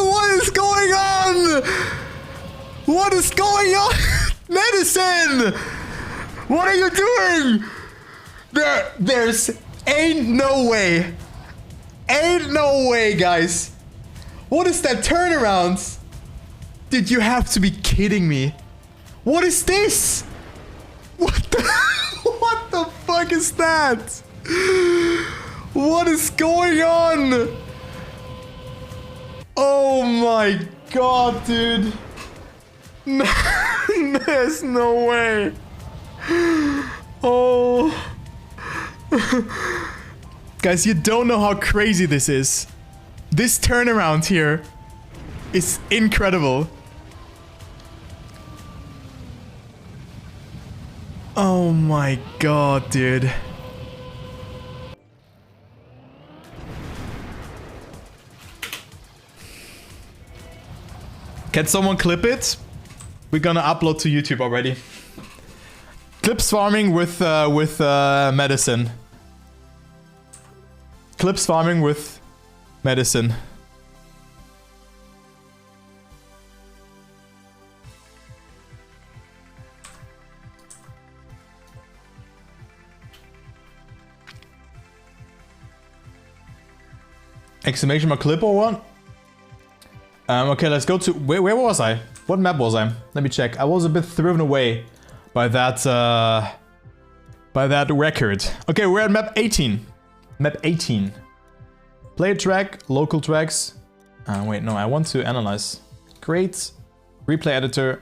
What is going on? What is going on? Medicine! What are you doing? There's ain't no way. Ain't no way, guys. What is that turnaround? Did you have to be kidding me? What is this? What the what the fuck is that? What is going on? Oh my god, dude. There's no way. Oh. Guys, you don't know how crazy this is. This turnaround here is incredible. Oh my god, dude. Can someone clip it? We're gonna upload to YouTube already. Clips farming with medicine. Clips farming with medicine. Exclamation mark clip or what? Okay, let's go to... Where was I? What map was I? Let me check. I was a bit thrown away by that record. Okay, we're at map 18. Map 18. Play a track, local tracks. Wait, no, I want to analyze. Create, replay editor.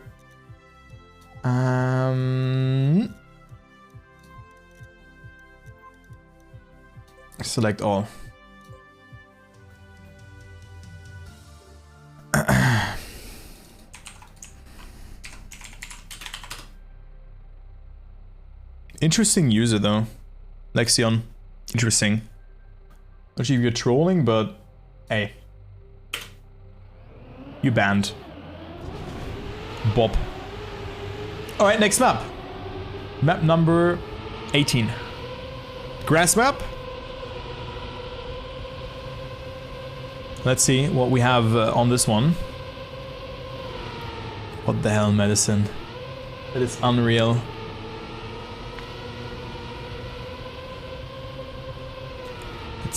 Select all. Interesting user though, Lexion. Interesting. Not sure if you're trolling, but hey, you banned. Bob. All right, next map. Map number 18. Grass map. Let's see what we have on this one. What the hell, medicine? That is unreal.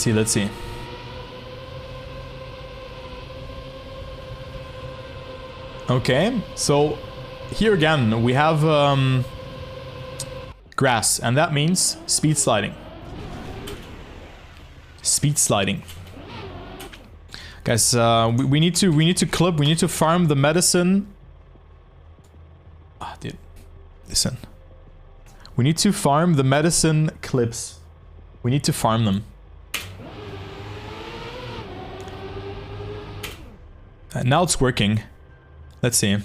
Let's see. Okay, so here again we have grass, and that means speed sliding. Speed sliding. Guys, we need to clip, we need to farm the medicine. Ah, dude. Listen. We need to farm the medicine clips. We need to farm them. Now it's working. Let's see.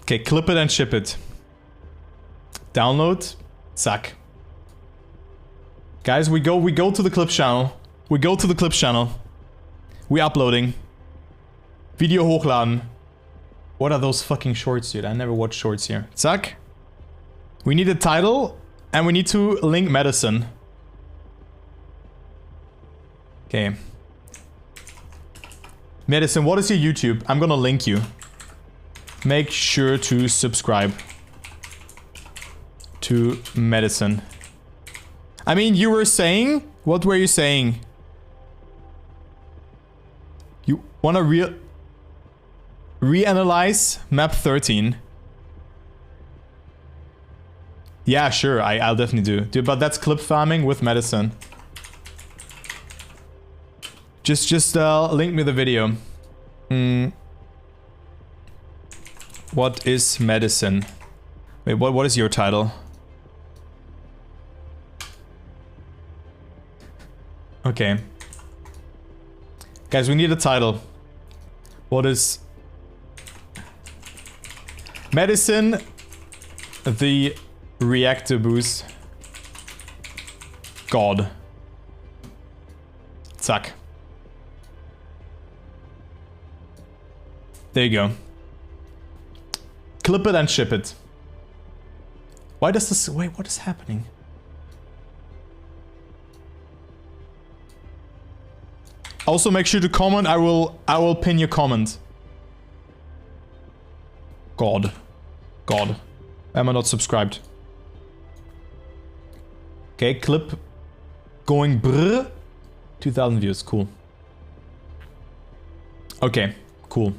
Okay, clip it and ship it. Download. Zack. Guys, we go to the clip channel. We go to the clip channel. We uploading. Video hochladen. What are those fucking shorts, dude? I never watch shorts here. Zack. We need a title and we need to link medicine. Okay. Medicine, what is your YouTube? I'm gonna link you. make sure to subscribe to Medicine. I mean, you were saying? What were you saying? You wanna reanalyze map 13? Yeah, sure, I'll definitely do. But that's clip farming with Medicine. Just link me the video. What is Medicine? Wait, what is your title? Okay. Guys, we need a title. What is Medicine, the reactor boost god? Zack. There you go. Clip it and ship it. Why does this... Wait, what is happening? Also, make sure to comment. I will pin your comment. God. Am I not subscribed? Okay, clip going brr. 2,000 views. Cool. Okay, cool.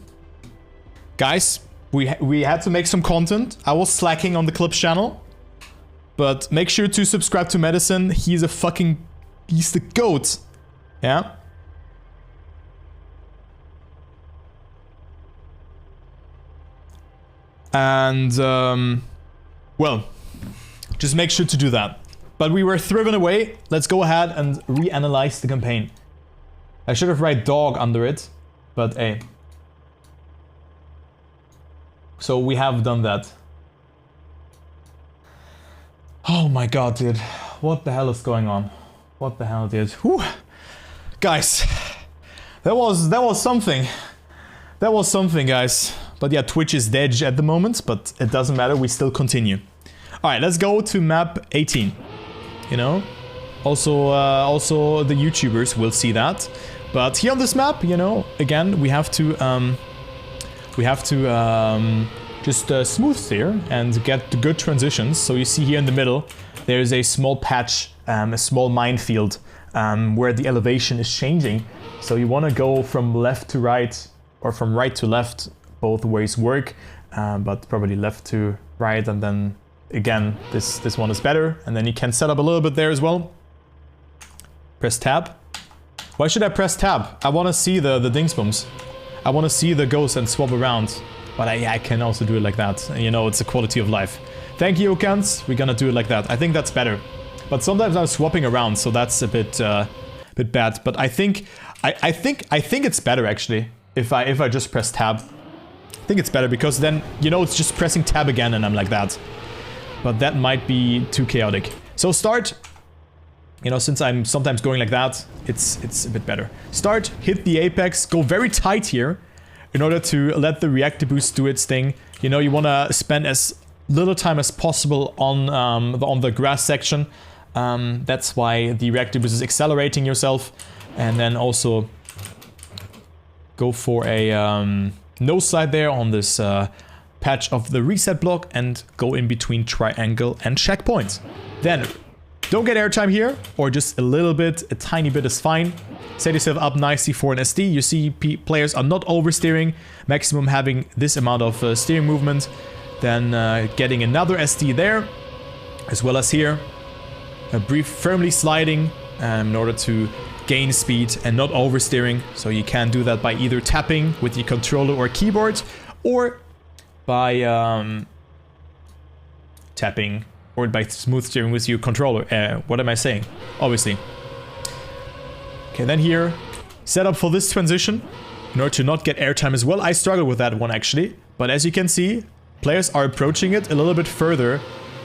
Guys, we had to make some content. I was slacking on the Clips channel. But make sure to subscribe to Medicine. He's the GOAT. Yeah? And, well, just make sure to do that. But we were thriven away. Let's go ahead and reanalyze the campaign. I should have write dog under it, but hey. So we have done that. Oh my god, dude. What the hell is going on? What the hell, dude? Whew. Guys, that was something. That was something, guys. But yeah, Twitch is dead at the moment, but it doesn't matter, we still continue. Alright, let's go to map 18. You know? Also the YouTubers will see that. But here on this map, you know, again, we have to just smooth steer and get the good transitions. So you see here in the middle, there's a small patch, a small minefield, where the elevation is changing. So you want to go from left to right, or from right to left. Both ways work, but probably left to right, and then again, this one is better. And then you can set up a little bit there as well. Press tab. Why should I press tab? I want to see the dingsbums. I want to see the ghosts and swap around. But I can also do it like that. You know, it's a quality of life. Thank you, Okans. We're gonna do it like that. I think that's better. But sometimes I'm swapping around, so that's a bit bad. But I think it's better actually if I just press tab. I think it's better because then, you know, it's just pressing tab again and I'm like that. But that might be too chaotic. So start, you know, since I'm sometimes going like that, it's a bit better. Start, hit the apex, go very tight here in order to let the reactor boost do its thing. You know, you want to spend as little time as possible on the grass section. That's why the reactor boost is accelerating yourself. And then also go for a... no side there on this patch of the reset block and go in between triangle and checkpoint. Then don't get airtime here, or just a little bit, a tiny bit is fine. Set yourself up nicely for an SD. You see players are not oversteering, maximum having this amount of steering movement. Then getting another SD there, as well as here. A brief firmly sliding in order to gain speed and not oversteering. So you can do that by either tapping with your controller or keyboard, or by tapping or by smooth steering with your controller. What am I saying? Obviously. Okay, then here, set up for this transition in order to not get airtime as well. I struggle with that one actually, but as you can see, players are approaching it a little bit further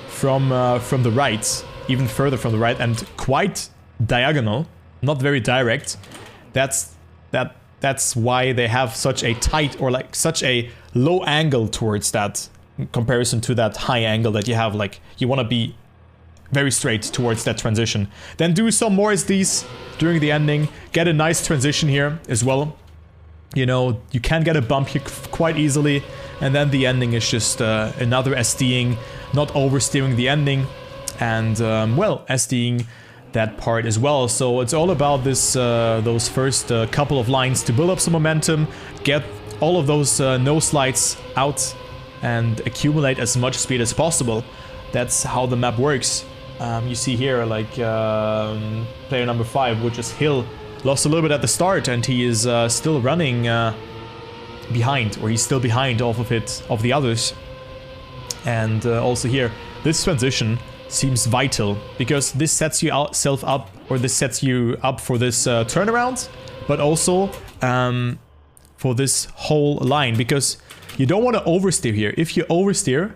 from the right, even further from the right, and quite diagonal. Not very direct. That's why they have such a tight, or like such a low angle towards that, in comparison to that high angle that you have. Like, you want to be very straight towards that transition. Then do some more SDs during the ending. Get a nice transition here as well. You know, you can get a bump here quite easily, and then the ending is just another SDing, not oversteering the ending, and well, SDing that part as well. So it's all about this those first couple of lines to build up some momentum, get all of those no slides out, and accumulate as much speed as possible. That's how the map works. You see here, like player number 5, which is Hill, lost a little bit at the start, and he is still running behind, or he's still behind off of the others. And also here, this transition seems vital, because this sets yourself up, or this sets you up for this turnaround, but also for this whole line, because you don't want to oversteer here. If you oversteer,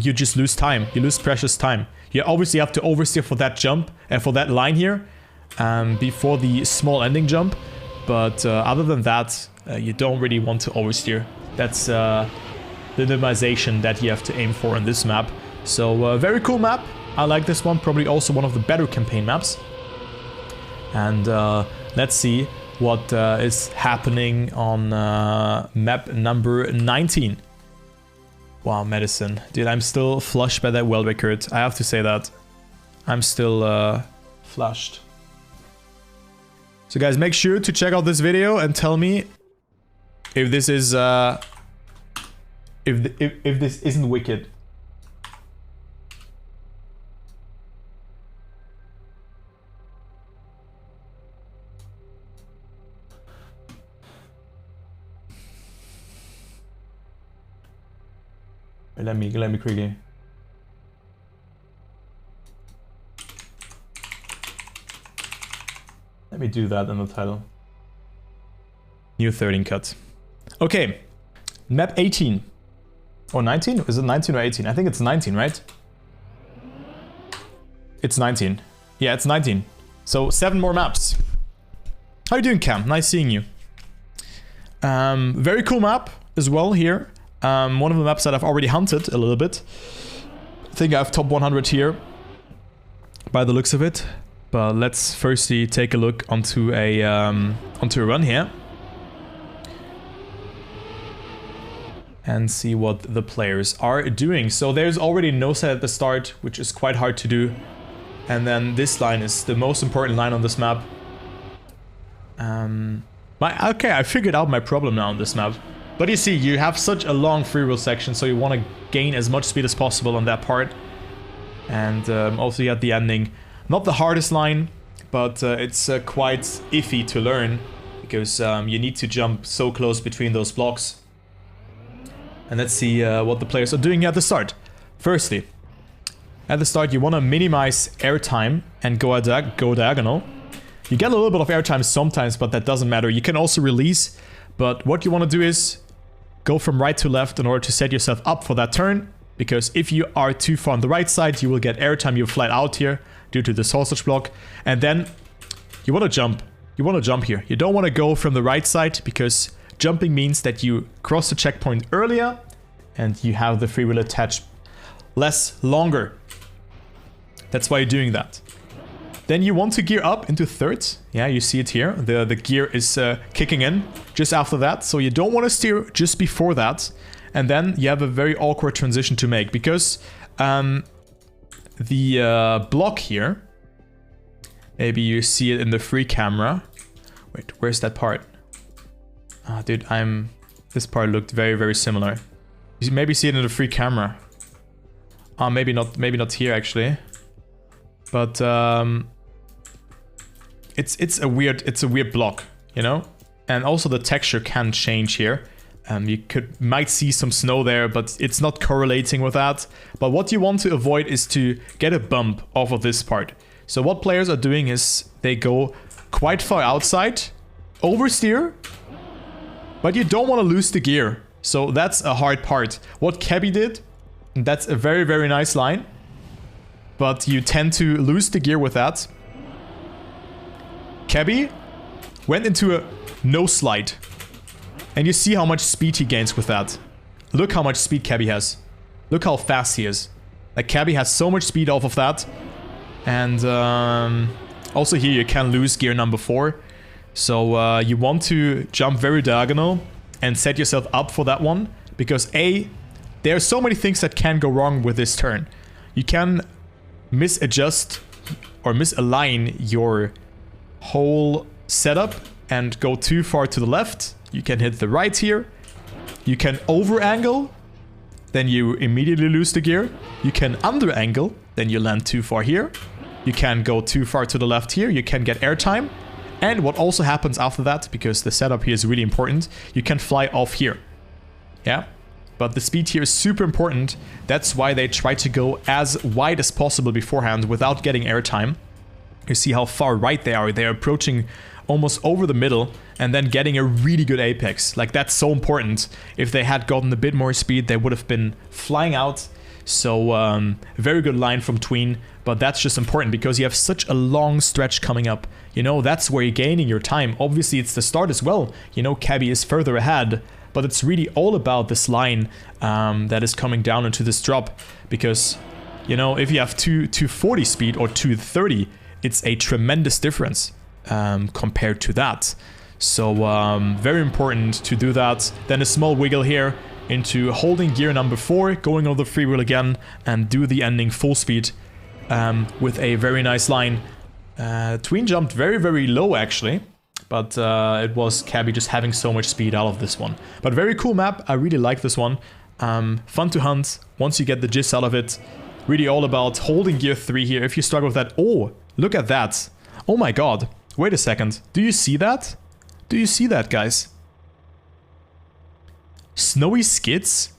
you just lose time. You lose precious time. You obviously have to oversteer for that jump and for that line here before the small ending jump. But other than that, you don't really want to oversteer. That's the minimization that you have to aim for in this map. So very cool map. I like this one. Probably also one of the better campaign maps. And let's see what is happening on map number 19. Wow, Medicine. Dude, I'm still flushed by that world record. I have to say that. I'm still flushed. So guys, make sure to check out this video and tell me if this is if this isn't wicked. Let me quickly. Let me do that in the title. New 13 cut. Okay, map 18 or 19? Is it 19 or 18? I think it's 19, right? It's 19. Yeah, it's 19. So 7 more maps. How you doing, Cam? Nice seeing you. Very cool map as well here. One of the maps that I've already hunted a little bit. I think I have top 100 here by the looks of it. But let's firstly take a look onto a run here and see what the players are doing. So there's already no set at the start, which is quite hard to do. And then this line is the most important line on this map. Okay, I figured out my problem now on this map. But you see, you have such a long free wheel section, so you want to gain as much speed as possible on that part. And also you have the ending. Not the hardest line, but it's quite iffy to learn, because you need to jump so close between those blocks. And let's see what the players are doing at the start. Firstly, at the start you want to minimize airtime and go diagonal. You get a little bit of airtime sometimes, but that doesn't matter. You can also release, but what you want to do is go from right to left in order to set yourself up for that turn, because if you are too far on the right side, you will get airtime, you'll fly out here due to the sausage block, and then you want to jump. You want to jump here. You don't want to go from the right side, because jumping means that you cross the checkpoint earlier and you have the free wheel attached longer. That's why you're doing that. Then you want to gear up into thirds. Yeah, you see it here. The gear is kicking in just after that. So you don't want to steer just before that. And then you have a very awkward transition to make, because the block here, maybe you see it in the free camera. Wait, where's that part? Ah, dude, this part looked very, very similar. You maybe see it in the free camera. Maybe not here actually. But it's a weird block, you know? And also the texture can change here. You might see some snow there, but it's not correlating with that. But what you want to avoid is to get a bump off of this part. So what players are doing is they go quite far outside, oversteer, but you don't want to lose the gear. So that's a hard part. What Kebby did, that's a very, very nice line, but you tend to lose the gear with that. Kebby went into a no slide. And you see how much speed he gains with that. Look how much speed Kebby has. Look how fast he is. Like, Kebby has so much speed off of that. And also here you can lose gear number 4. So you want to jump very diagonal and set yourself up for that one. Because A, there are so many things that can go wrong with this turn. You can misadjust or misalign your whole setup and go too far to the left. You can hit the right here. You can over angle, then you immediately lose the gear. You can under angle, then you land too far here. You can go too far to the left here. You can get airtime. And what also happens after that, because the setup here is really important, you can fly off here. Yeah? But the speed here is super important. That's why they try to go as wide as possible beforehand without getting airtime. You see how far right they are. They're approaching almost over the middle and then getting a really good apex. Like, that's so important. If they had gotten a bit more speed, they would have been flying out. So, very good line from Tween. But that's just important because you have such a long stretch coming up. You know, that's where you're gaining your time. Obviously, it's the start as well. You know, Cabby is further ahead. But it's really all about this line that is coming down into this drop. Because, you know, if you have 240 speed or 230, it's a tremendous difference compared to that. So, very important to do that. Then a small wiggle here into holding gear number 4, going over the freewheel again, and do the ending full speed with a very nice line. Tween jumped very, very low, actually. But it was Cabby just having so much speed out of this one. But very cool map. I really like this one. Fun to hunt once you get the gist out of it. Really all about holding gear 3 here. If you struggle with that... Oh, look at that. Oh my god. Wait a second. Do you see that? Do you see that, guys? Snowy skids?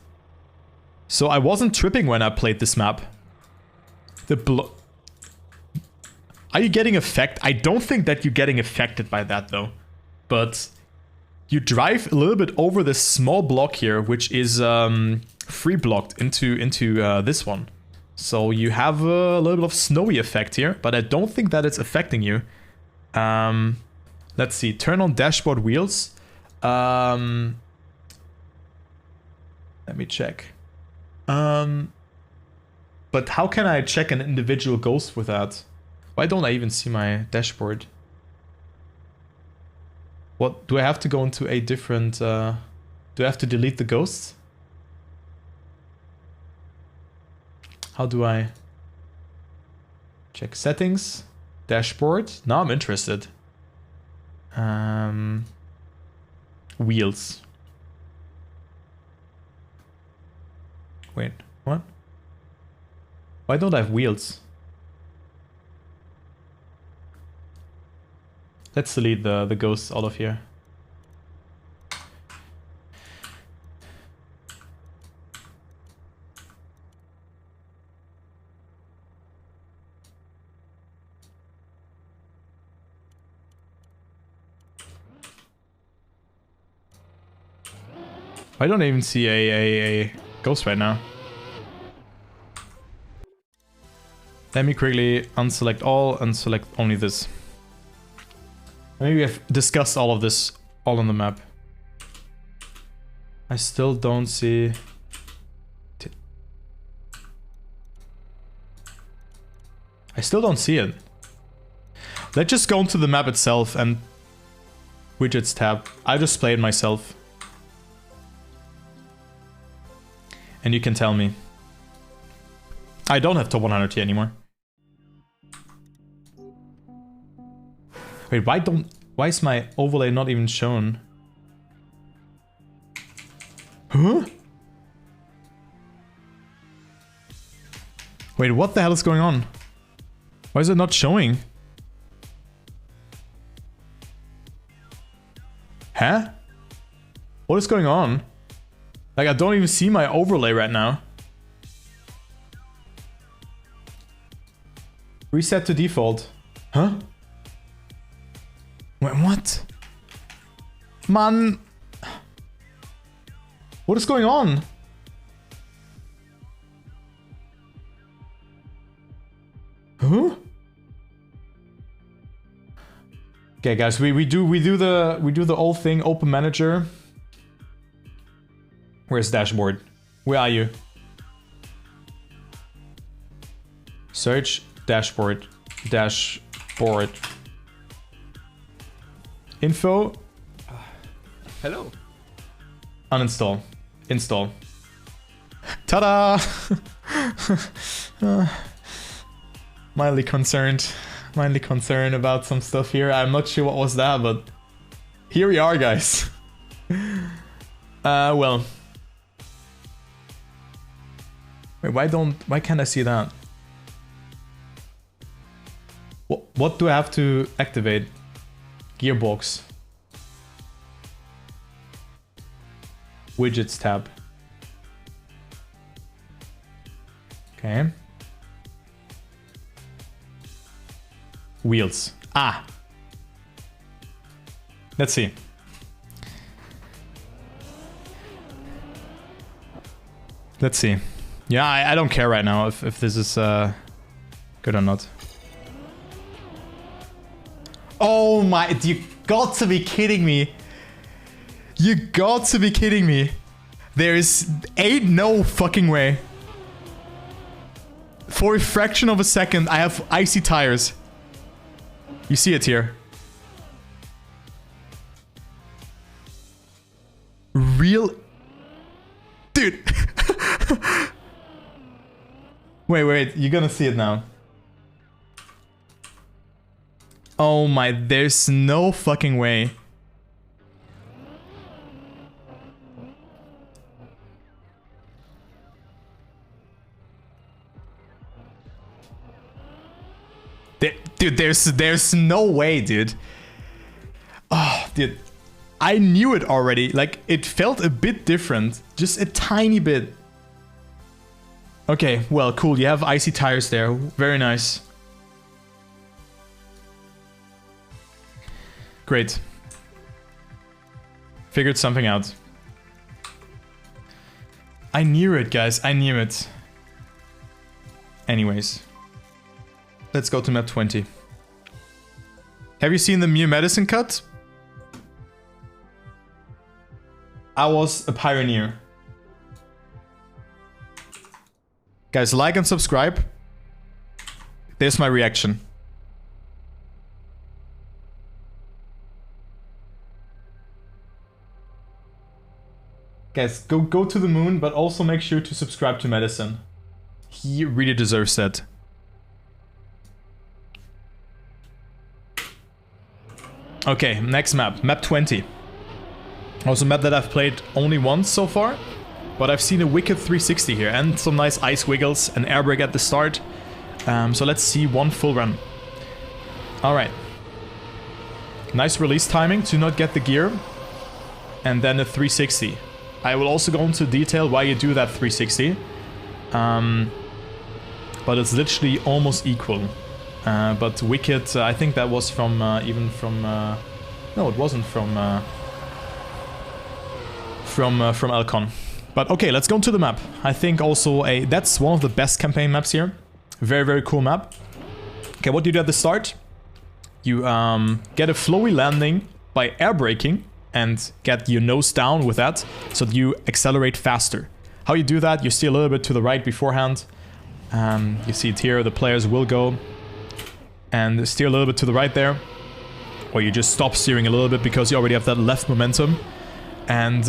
So I wasn't tripping when I played this map. Are you getting affected? I don't think that you're getting affected by that though. But you drive a little bit over this small block here, which is free blocked into this one. So you have a little bit of snowy effect here, but I don't think that it's affecting you. Let's see, turn on dashboard wheels. Let me check. But how can I check an individual ghost with that? Why don't I even see my dashboard? What, do I have to go into a different... do I have to delete the ghosts? How do I... check settings? Dashboard? Now I'm interested. Wheels. Wait, what? Why don't I have wheels? Let's delete the ghosts out of here. I don't even see a ghost right now. Let me quickly unselect all and select only this. Maybe we have discussed all of this all on the map. I still don't see... I still don't see it. Let's just go into the map itself and... widgets tab. I just played myself. And you can tell me. I don't have top 100 here anymore. Wait, why is my overlay not even shown? Huh? Wait, what the hell is going on? Why is it not showing? Huh? What is going on? Like, I don't even see my overlay right now. Reset to default. Huh? Wait, what? Man. What is going on? Huh? Okay, guys, we do the old thing, open manager. Where's dashboard? Where are you? Search dashboard. Dashboard. Info. Hello. Uninstall. Install. Ta-da! Mildly concerned. Mildly concerned about some stuff here. I'm not sure what was that, but here we are, guys. Well. Wait, why can't I see that? What do I have to activate? Gearbox. Widgets tab. Okay. Wheels. Ah. Let's see. Let's see. Yeah, I don't care right now if this is good or not. Oh my, you got to be kidding me. You got to be kidding me. Ain't no fucking way. For a fraction of a second, I have icy tires. You see it here. Real... Dude. Wait, you're gonna see it now. Oh my, there's no fucking way. Dude, there's no way, dude. Oh, dude. I knew it already. Like, it felt a bit different. Just a tiny bit. Okay, well, cool. You have icy tires there. Very nice. Great. Figured something out. I knew it, guys. I knew it. Anyways. Let's go to map 20. Have you seen the Mew Medicine cut? I was a pioneer. Guys, like and subscribe. There's my reaction. Guys, go to the moon, but also make sure to subscribe to Medicine. He really deserves that. Okay, next map. Map 20. Also a map that I've played only once so far. But I've seen a wicked 360 here and some nice ice wiggles, an air brake at the start. So let's see one full run. Alright. Nice release timing to not get the gear. And then a 360. I will also go into detail why you do that 360. But it's literally almost equal. But wicked, I think that was from, even from... no, it wasn't from Alcon. But okay, let's go to the map. I think also that's one of the best campaign maps here. Very, very cool map. Okay, what do you do at the start? You get a flowy landing by air braking and get your nose down with that so that you accelerate faster. How you do that? You steer a little bit to the right beforehand. You see it here, the players will go and steer a little bit to the right there. Or you just stop steering a little bit because you already have that left momentum. And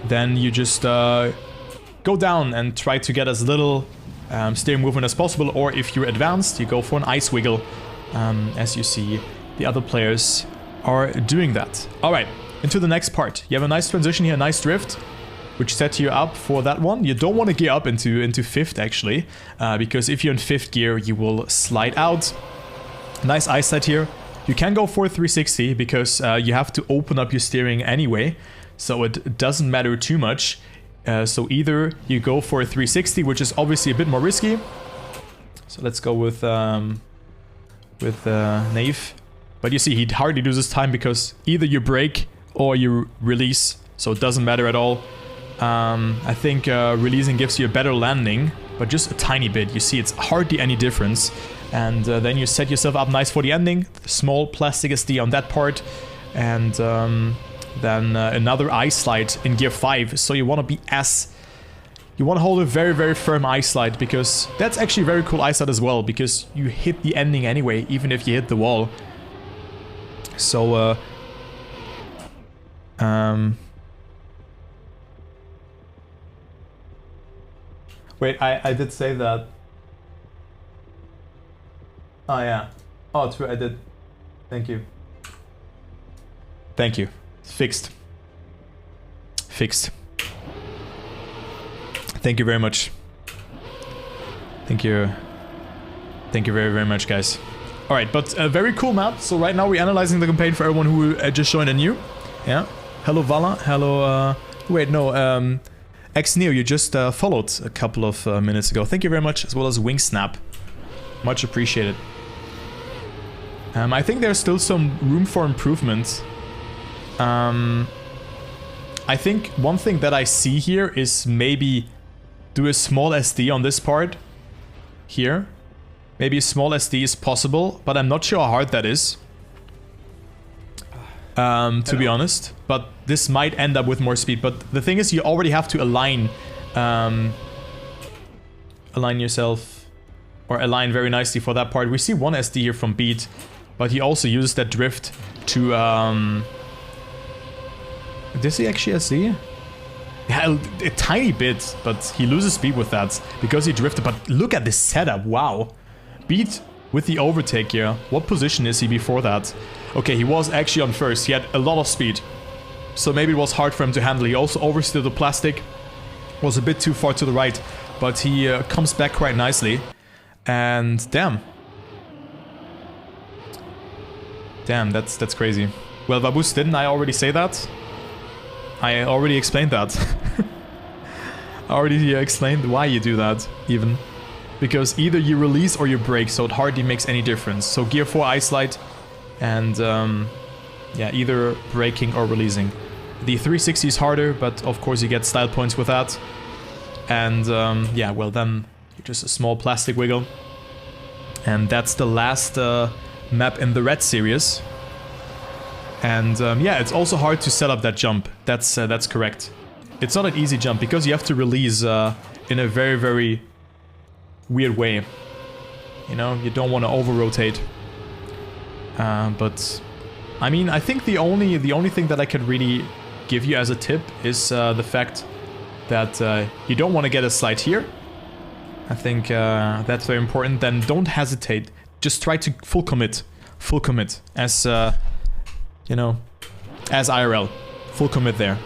then you just go down and try to get as little steering movement as possible. Or if you're advanced, you go for an ice wiggle. As you see, the other players are doing that. Alright, into the next part. You have a nice transition here, a nice drift, which sets you up for that one. You don't want to gear up into 5th, actually, because if you're in 5th gear, you will slide out. Nice ice set here. You can go for 360 because you have to open up your steering anyway, so it doesn't matter too much. So either you go for a 360, which is obviously a bit more risky. So let's go with Nave. But you see, he hardly loses time because either you brake or you release, so it doesn't matter at all. I think releasing gives you a better landing, but just a tiny bit. You see, it's hardly any difference. And then you set yourself up nice for the ending. Small plastic SD on that part. And then another ice slide in gear 5. So you want to be you want to hold a very, very firm ice slide, because that's actually a very cool ice slide as well, because you hit the ending anyway, even if you hit the wall. So Wait, I did say that. Oh yeah. Oh, true, I did. Thank you. Thank you. Fixed. Fixed. Thank you very much. Thank you. Thank you very, very much, guys. Alright, but a very cool map. So right now we're analyzing the campaign for everyone who just joined anew. Yeah. Hello, Vala. Hello, wait, no, X-Neo, you just followed a couple of minutes ago. Thank you very much, as well as Wingsnap. Much appreciated. I think there's still some room for improvement. I think one thing that I see here is maybe do a small SD on this part. Here. Maybe a small SD is possible, but I'm not sure how hard that is. To be honest. But this might end up with more speed. But the thing is, you already have to align... align yourself... Or align very nicely for that part. We see one SD here from Beat. But he also uses that drift to... Does he actually SD? Yeah, a tiny bit. But he loses speed with that. Because he drifted. But look at this setup. Wow. Beat with the overtake here. What position is he before that? Okay, he was actually on first. He had a lot of speed. So maybe it was hard for him to handle. He also oversteered the plastic. Was a bit too far to the right. But he comes back quite nicely. And damn. Damn, that's crazy. Well, Vabus, didn't I already say that? I already explained that. I already explained why you do that, even. Because either you release or you brake, so it hardly makes any difference. So gear 4 ice light and yeah, either braking or releasing. The 360 is harder, but of course you get style points with that. And yeah, well then just a small plastic wiggle. And that's the last map in the red series. And yeah, it's also hard to set up that jump. That's correct. It's not an easy jump because you have to release in a very, very weird way. You know, you don't want to over-rotate. But I mean, I think the only thing that I could really give you as a tip is the fact that you don't want to get a slide here. I think that's very important. Then don't hesitate. Just try to full commit. Full commit. As, you know, as IRL. Full commit there.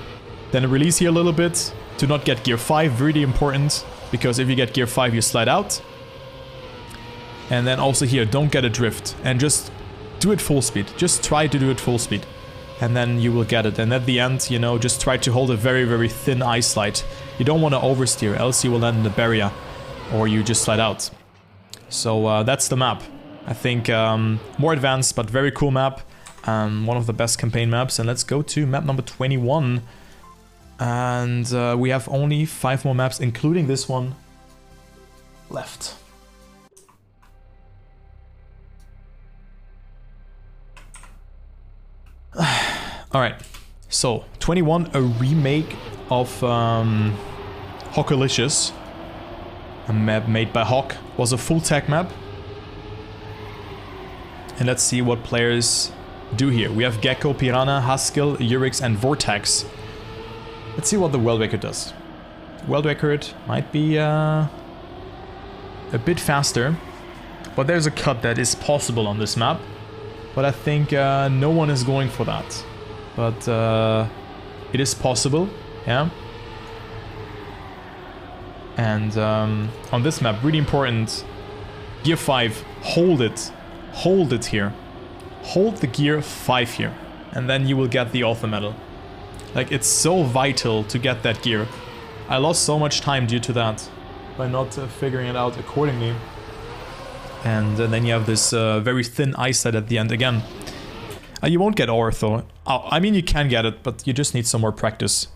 Then release here a little bit. Do not get gear 5. Really important. Because if you get gear 5, you slide out. And then also here, don't get a drift. And just do it full speed. Just try to do it full speed. And then you will get it. And at the end, you know, just try to hold a very, very thin ice slide. You don't want to oversteer, else you will land in the barrier. Or you just slide out. So that's the map. I think more advanced, but very cool map. One of the best campaign maps. And let's go to map number 21. And we have only 5 more maps, including this one, left. Alright, so 21, a remake of Hawkalicious. A map made by Hawk. Was a full tag map. And let's see what players do here. We have Gecko, Piranha, Haskell, Urix, and Vortex. Let's see what the world record does. World record might be a bit faster, but there's a cut that is possible on this map. But I think no one is going for that. But it is possible, yeah. And on this map, really important, gear 5, hold it. Hold it here. Hold the gear 5 here, and then you will get the author medal. Like, it's so vital to get that gear. I lost so much time due to that, by not figuring it out accordingly. And then you have this very thin ice set at the end again. You won't get ortho. Oh, I mean, you can get it, but you just need some more practice.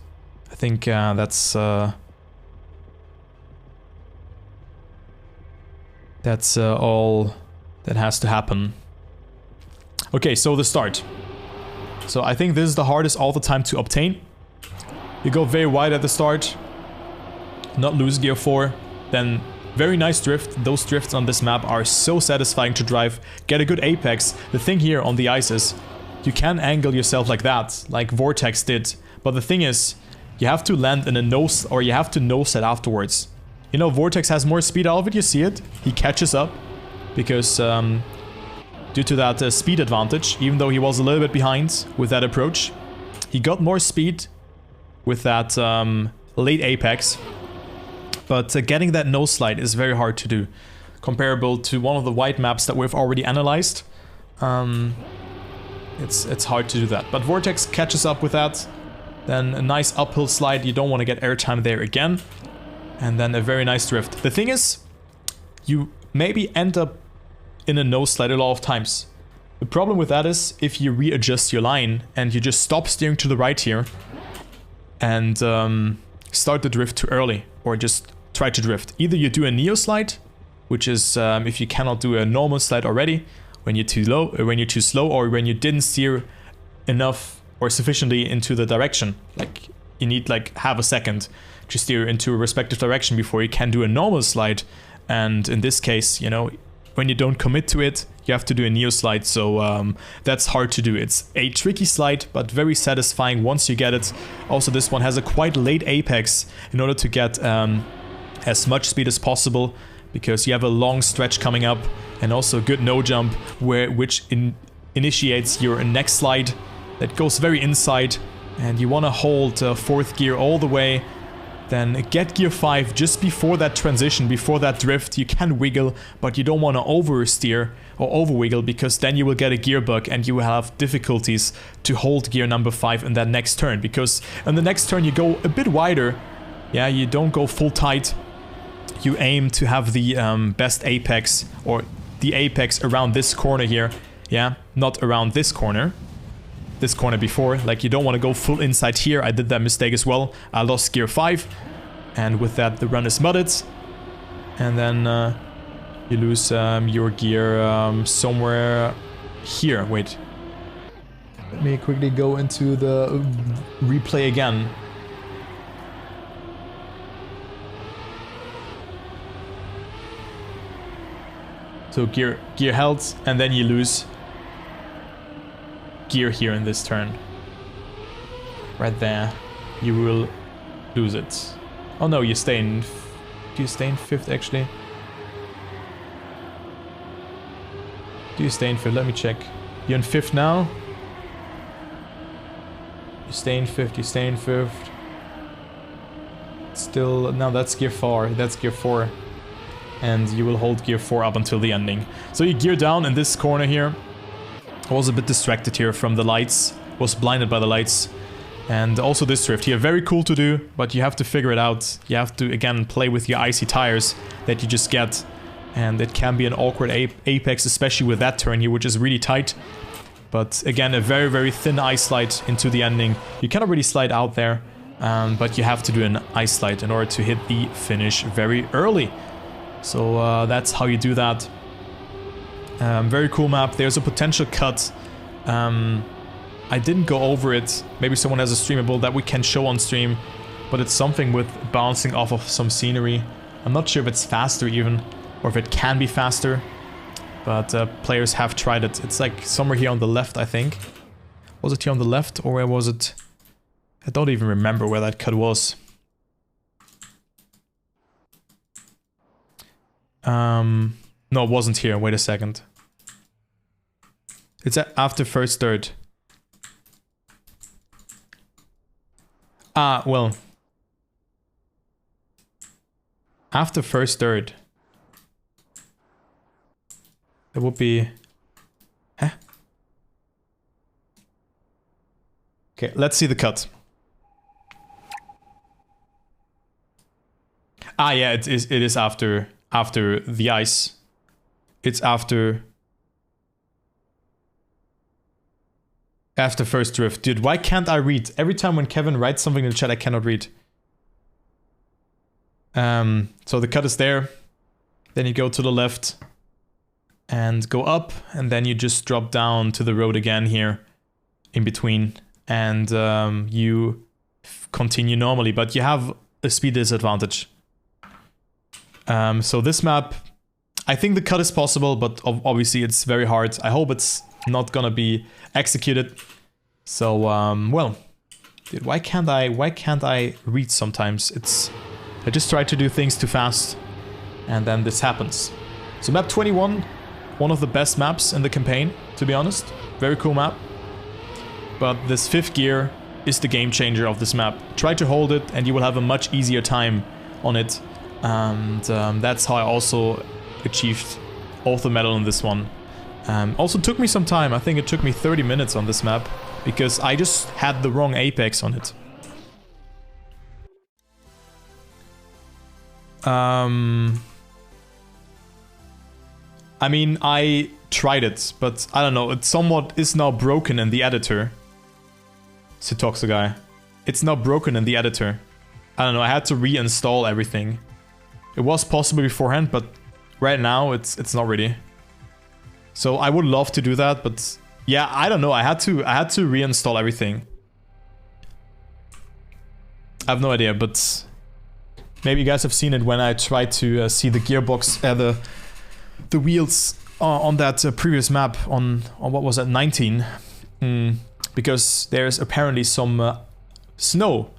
I think that's all that has to happen. Okay, so the start. So I think this is the hardest all the time to obtain. You go very wide at the start. Not lose gear 4. Then very nice drift. Those drifts on this map are so satisfying to drive. Get a good apex. The thing here on the ice is you can angle yourself like that, like Vortex did. But the thing is, you have to land in a nose, or you have to nose set afterwards. You know, Vortex has more speed out of it, you see it. He catches up because due to that speed advantage, even though he was a little bit behind with that approach, he got more speed with that late apex. But getting that nose slide is very hard to do. Comparable to one of the white maps that we've already analyzed. It's hard to do that. But Vortex catches up with that. Then a nice uphill slide. You don't want to get airtime there again. And then a very nice drift. The thing is, you maybe end up in a nose slide a lot of times. The problem with that is if you readjust your line and you just stop steering to the right here and start the drift too early, or just try to drift. Either you do a neo slide, which is if you cannot do a normal slide already, when you're too low, or when you're too slow, or when you didn't steer enough or sufficiently into the direction. Like you need like half a second to steer into a respective direction before you can do a normal slide. And in this case, you know, when you don't commit to it, you have to do a neo slide. So that's hard to do. It's a tricky slide, but very satisfying once you get it. Also, this one has a quite late apex in order to get as much speed as possible, because you have a long stretch coming up, and also a good no jump which initiates your next slide that goes very inside, and you want to hold fourth gear all the way. Then get gear 5 just before that transition, before that drift. You can wiggle, but you don't want to oversteer or over wiggle, because then you will get a gear bug and you will have difficulties to hold gear number 5 in that next turn, because in the next turn you go a bit wider. Yeah, you don't go full tight. You aim to have the best apex, or the apex around this corner here. Yeah, not around this corner. This corner before. Like, you don't want to go full inside here. I did that mistake as well. I lost gear 5. And with that, the run is mudded. And then you lose your gear somewhere here. Wait. Let me quickly go into the replay again. So gear held, and then you lose gear here in this turn. Right there. You will lose it. Oh no, you stay in... Do you stay in 5th actually? Do you stay in 5th? Let me check. You're in 5th now? You stay in 5th, you stay in 5th. Still... No, that's gear 4. That's gear 4. And you will hold gear 4 up until the ending. So you gear down in this corner here. I was a bit distracted here from the lights. Was blinded by the lights. And also this drift here. Very cool to do, but you have to figure it out. You have to, again, play with your icy tires that you just get. And it can be an awkward apex, especially with that turn here, which is really tight. But again, a very, very thin ice slide into the ending. You cannot really slide out there, but you have to do an ice slide in order to hit the finish very early. So that's how you do that. Very cool map. There's a potential cut. I didn't go over it. Maybe someone has a streamable that we can show on stream. But it's something with bouncing off of some scenery. I'm not sure if it's faster even, or if it can be faster. But players have tried it. It's like somewhere here on the left, I think. Was it here on the left, or where was it? I don't even remember where that cut was. No, it wasn't here. Wait a second. It's after first third. Ah, well. After first third. It would be... Huh? Okay, let's see the cut. Ah, yeah, it is after the ice. It's after first drift. Dude, why can't I read? Every time when Kevin writes something in the chat, I cannot read. So the cut is there. Then you go to the left and go up, and then you just drop down to the road again here in between, and you continue normally, but you have a speed disadvantage. So this map, I think the cut is possible, but obviously it's very hard. I hope it's not gonna be executed. So, well, dude, why can't I read sometimes? I just try to do things too fast, and then this happens. So map 21, one of the best maps in the campaign, to be honest. Very cool map. But this 5th gear is the game changer of this map. Try to hold it, and you will have a much easier time on it. And that's how I also achieved author medal in this one. Also took me some time. I think it took me 30 minutes on this map because I just had the wrong apex on it. I mean, I tried it, but I don't know, it somewhat is now broken in the editor. Sitoxa guy. It's now broken in the editor. I don't know, I had to reinstall everything. It was possible beforehand, but right now it's not really. So I would love to do that, but yeah, I don't know, I had to reinstall everything. I have no idea, but maybe you guys have seen it when I tried to see the gearbox, the wheels on that previous map on what was that, 19. Because there's apparently some snow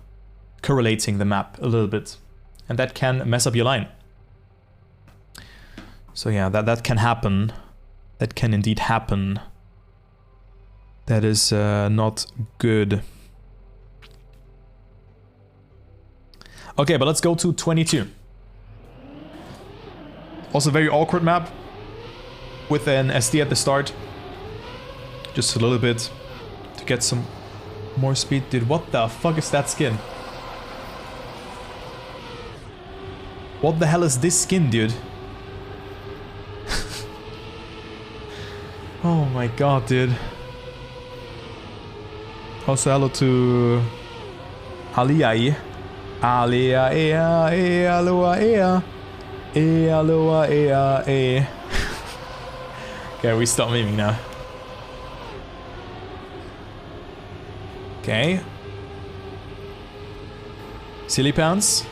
correlating the map a little bit, and that can mess up your line. So yeah, that can happen. That can indeed happen. That is not good. Okay, but let's go to 22. Also very awkward map with an SD at the start. Just a little bit to get some more speed. Dude, what the fuck is that skin? What the hell is this skin, dude? Oh my god, dude. Also hello to Aliai. Alia ea e aloa ea. E aloa ea e. Okay, we stop memeing now. Okay. Silly Pants.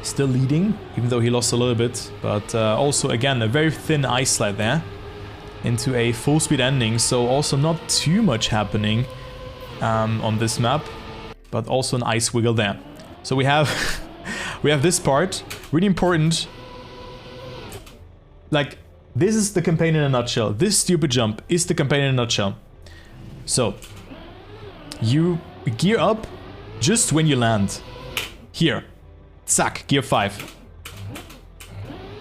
Still leading, even though he lost a little bit. But also, again, a very thin ice slide there. Into a full speed ending, so also not too much happening on this map. But also an ice wiggle there. So we have we have this part, really important. Like, this is the campaign in a nutshell. This stupid jump is the campaign in a nutshell. So, you gear up just when you land. Here. Zack, gear 5.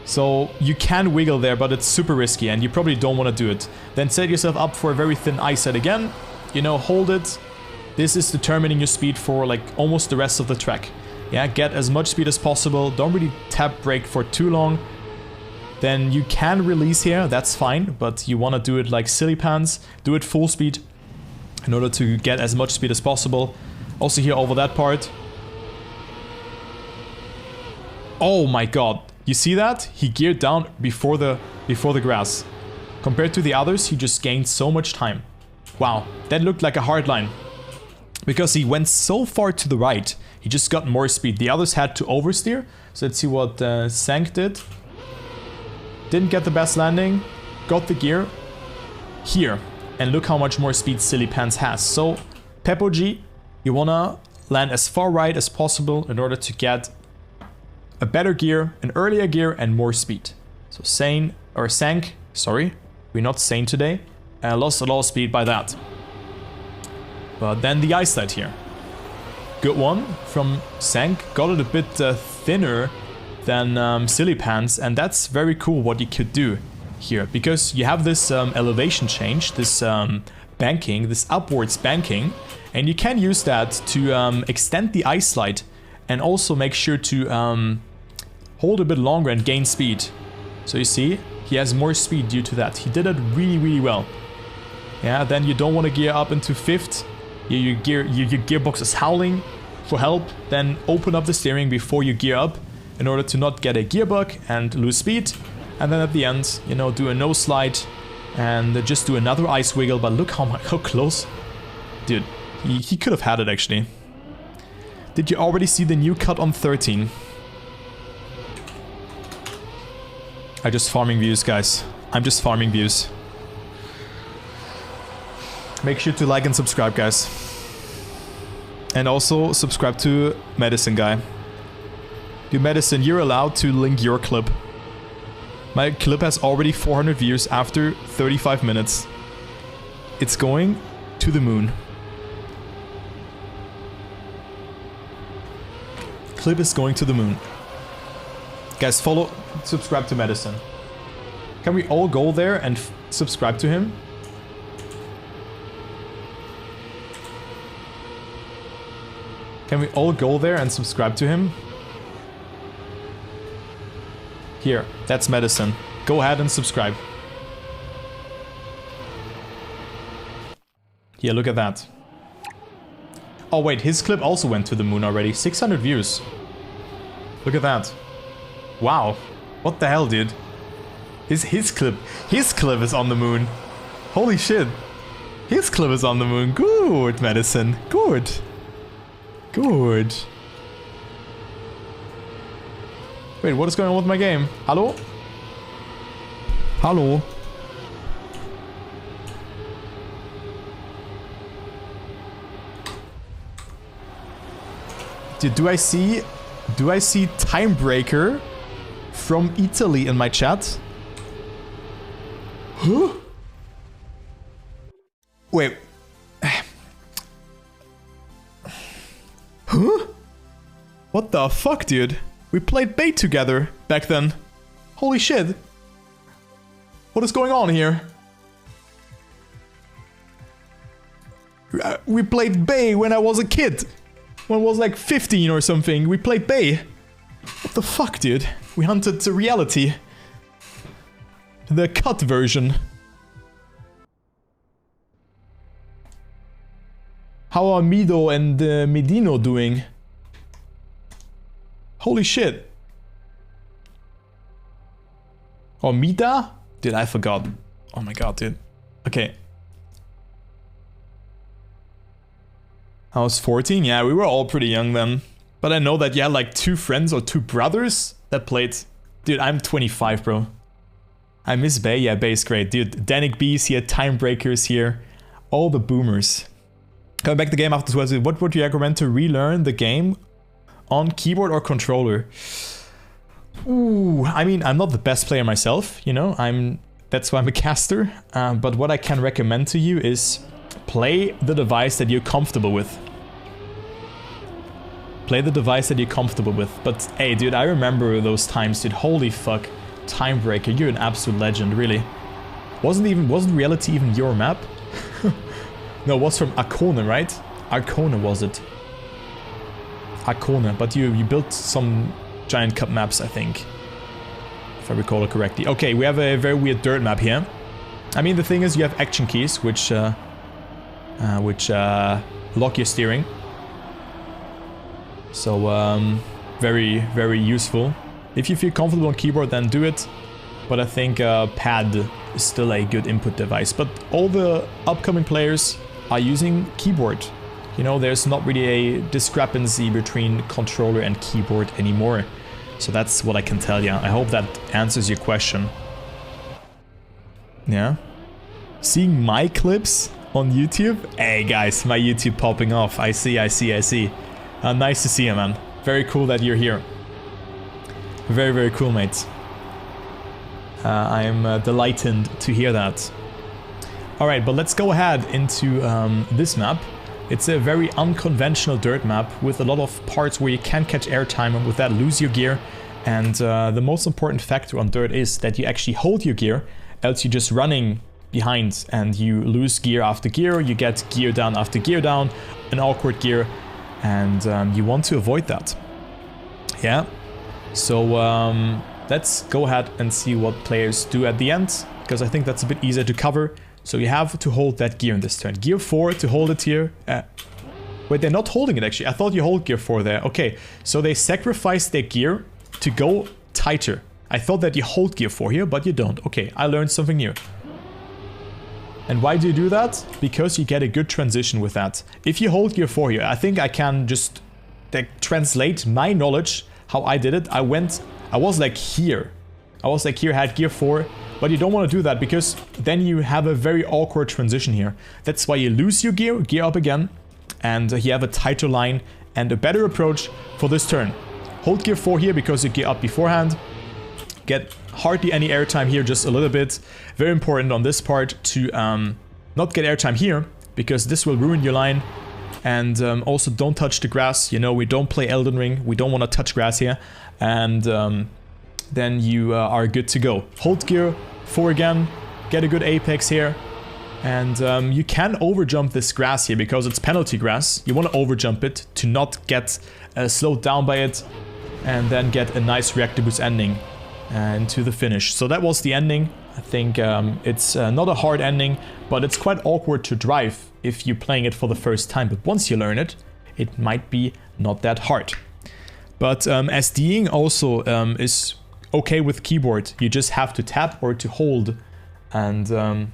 So, you can wiggle there, but it's super risky and you probably don't want to do it. Then set yourself up for a very thin ice set again. You know, hold it. This is determining your speed for like almost the rest of the track. Yeah, get as much speed as possible. Don't really tap brake for too long. Then you can release here, that's fine, but you want to do it like silly pants. Do it full speed in order to get as much speed as possible. Also here over that part. Oh my god, you see that? He geared down before the grass. Compared to the others, he just gained so much time. Wow, that looked like a hard line. Because he went so far to the right, he just got more speed. The others had to oversteer. So let's see what Sank did. Didn't get the best landing. Got the gear. Here. And look how much more speed Silly Pants has. So, Peppo G, you wanna land as far right as possible in order to get a better gear, an earlier gear, and more speed. So Sank, sorry, we're not sane today. Lost a lot of speed by that. But then the ice slide here. Good one from Sank. Got it a bit thinner than Silly Pants, and that's very cool what you could do here. Because you have this elevation change, this banking, this upwards banking, and you can use that to extend the ice slide and also make sure to hold a bit longer and gain speed. So you see, he has more speed due to that. He did it really, really well. Yeah, then you don't want to gear up into 5th. Your gearbox is howling for help. Then open up the steering before you gear up in order to not get a gear bug and lose speed. And then at the end, you know, do a no slide and just do another ice wiggle. But look how close. Dude, he could have had it actually. Did you already see the new cut on 13? I'm just farming views, guys. I'm just farming views. Make sure to like and subscribe, guys. And also subscribe to Medicine Guy. Dude, Medicine, you're allowed to link your clip. My clip has already 400 views after 35 minutes. It's going to the moon. Clip is going to the moon. Guys, follow, subscribe to Medicine. Can we all go there and subscribe to him? Can we all go there and subscribe to him? Here, that's Medicine. Go ahead and subscribe. Yeah, look at that. Oh wait, his clip also went to the moon already. 600 views. Look at that. Wow. What the hell, dude? His clip is on the moon. Holy shit. His clip is on the moon. Good, Medicine. Good. Good. Wait, what is going on with my game? Hello? Hello? Dude, do I see Timebreaker from Italy in my chat? Huh? Wait. Huh? What the fuck, dude? We played bait together back then. Holy shit. What is going on here? We played Bay when I was a kid. When I was like 15 or something. We played Bay. What the fuck, dude? We hunted the reality. The cut version. How are Mido and Medino doing? Holy shit. Oh, Mida? Dude, I forgot. Oh my god, dude. Okay. I was 14? Yeah, we were all pretty young then. But I know that you had like 2 friends or 2 brothers that played. Dude, I'm 25, bro. I miss Bay. Yeah, Bay is great. Dude, Danik B's here, Timebreakers here. All the boomers. Coming back to the game after 12, what would you recommend to relearn the game on keyboard or controller? Ooh, I mean, I'm not the best player myself, you know, that's why I'm a caster, but what I can recommend to you is play the device that you're comfortable with. Play the device that you're comfortable with. But hey, dude, I remember those times, dude. Holy fuck. Timebreaker, you're an absolute legend, really. Wasn't reality even your map? No, it was from Arcona, right? Arcona was it. Arcona, but you built some giant cup maps, I think. If I recall it correctly. Okay, we have a very weird dirt map here. I mean, the thing is, you have action keys, which lock your steering. So, very, very useful. If you feel comfortable on keyboard, then do it. But I think pad is still a good input device. But all the upcoming players are using keyboard. You know, there's not really a discrepancy between controller and keyboard anymore. So that's what I can tell you. I hope that answers your question. Yeah. Seeing my clips on YouTube? Hey guys, my YouTube popping off. I see. Nice to see you, man. Very cool that you're here. Very, very cool, mates. I am delighted to hear that. Alright, but let's go ahead into this map. It's a very unconventional dirt map with a lot of parts where you can catch airtime and with that lose your gear. And the most important factor on dirt is that you actually hold your gear, else you're just running behind and you lose gear after gear, you get gear down after gear down, an awkward gear, and you want to avoid that. Yeah, so let's go ahead and see what players do at the end, because I think that's a bit easier to cover. So you have to hold that gear in this turn. Gear 4 to hold it here. Wait, they're not holding it actually. I thought you hold gear 4 there. Okay, so they sacrificed their gear to go tighter. I thought that you hold gear 4 here, but you don't. Okay, I learned something new. And why do you do that? Because you get a good transition with that. If you hold gear 4 here, I think I can just translate my knowledge, how I did it. I was like here. I was like here, had gear 4, but you don't want to do that because then you have a very awkward transition here. That's why you lose your gear up again, and you have a tighter line and a better approach for this turn. Hold gear 4 here because you gear up beforehand. Get hardly any airtime here, just a little bit. Very important on this part to not get airtime here, because this will ruin your line. And also don't touch the grass. You know, we don't play Elden Ring. We don't want to touch grass here. And then you are good to go. Hold gear 4 again. Get a good apex here. And you can overjump this grass here because it's penalty grass. You want to overjump it to not get slowed down by it. And then get a nice reactor boost ending into the finish. So that was the ending. I think it's not a hard ending, but it's quite awkward to drive if you're playing it for the first time. But once you learn it, it might be not that hard. But SDing also is okay with keyboard. You just have to tap or to hold. And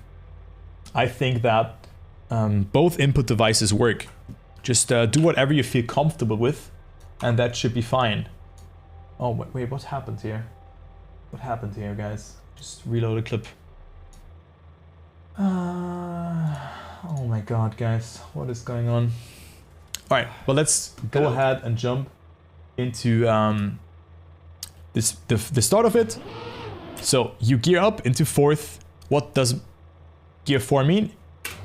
I think that both input devices work. Just do whatever you feel comfortable with, and that should be fine. Oh, wait, what happened here? What happened here, guys? Just reload a clip. Oh my god, guys. What is going on? Alright, well, let's go ahead and jump into the start of it. So, you gear up into 4th. What does gear 4 mean?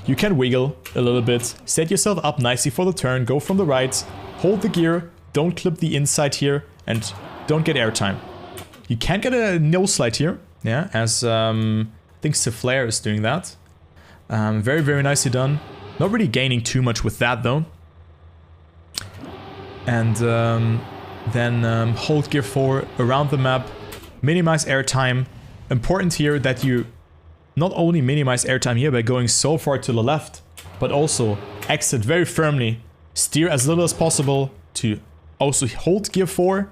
You can wiggle a little bit, set yourself up nicely for the turn, go from the right, hold the gear, don't clip the inside here, and don't get airtime. You can get a no slide here, yeah, as I think Souffleur is doing that. Very, very nicely done. Not really gaining too much with that though. And then hold gear 4 around the map, minimize airtime. Important here that you not only minimize airtime here by going so far to the left, but also exit very firmly, steer as little as possible to also hold gear 4.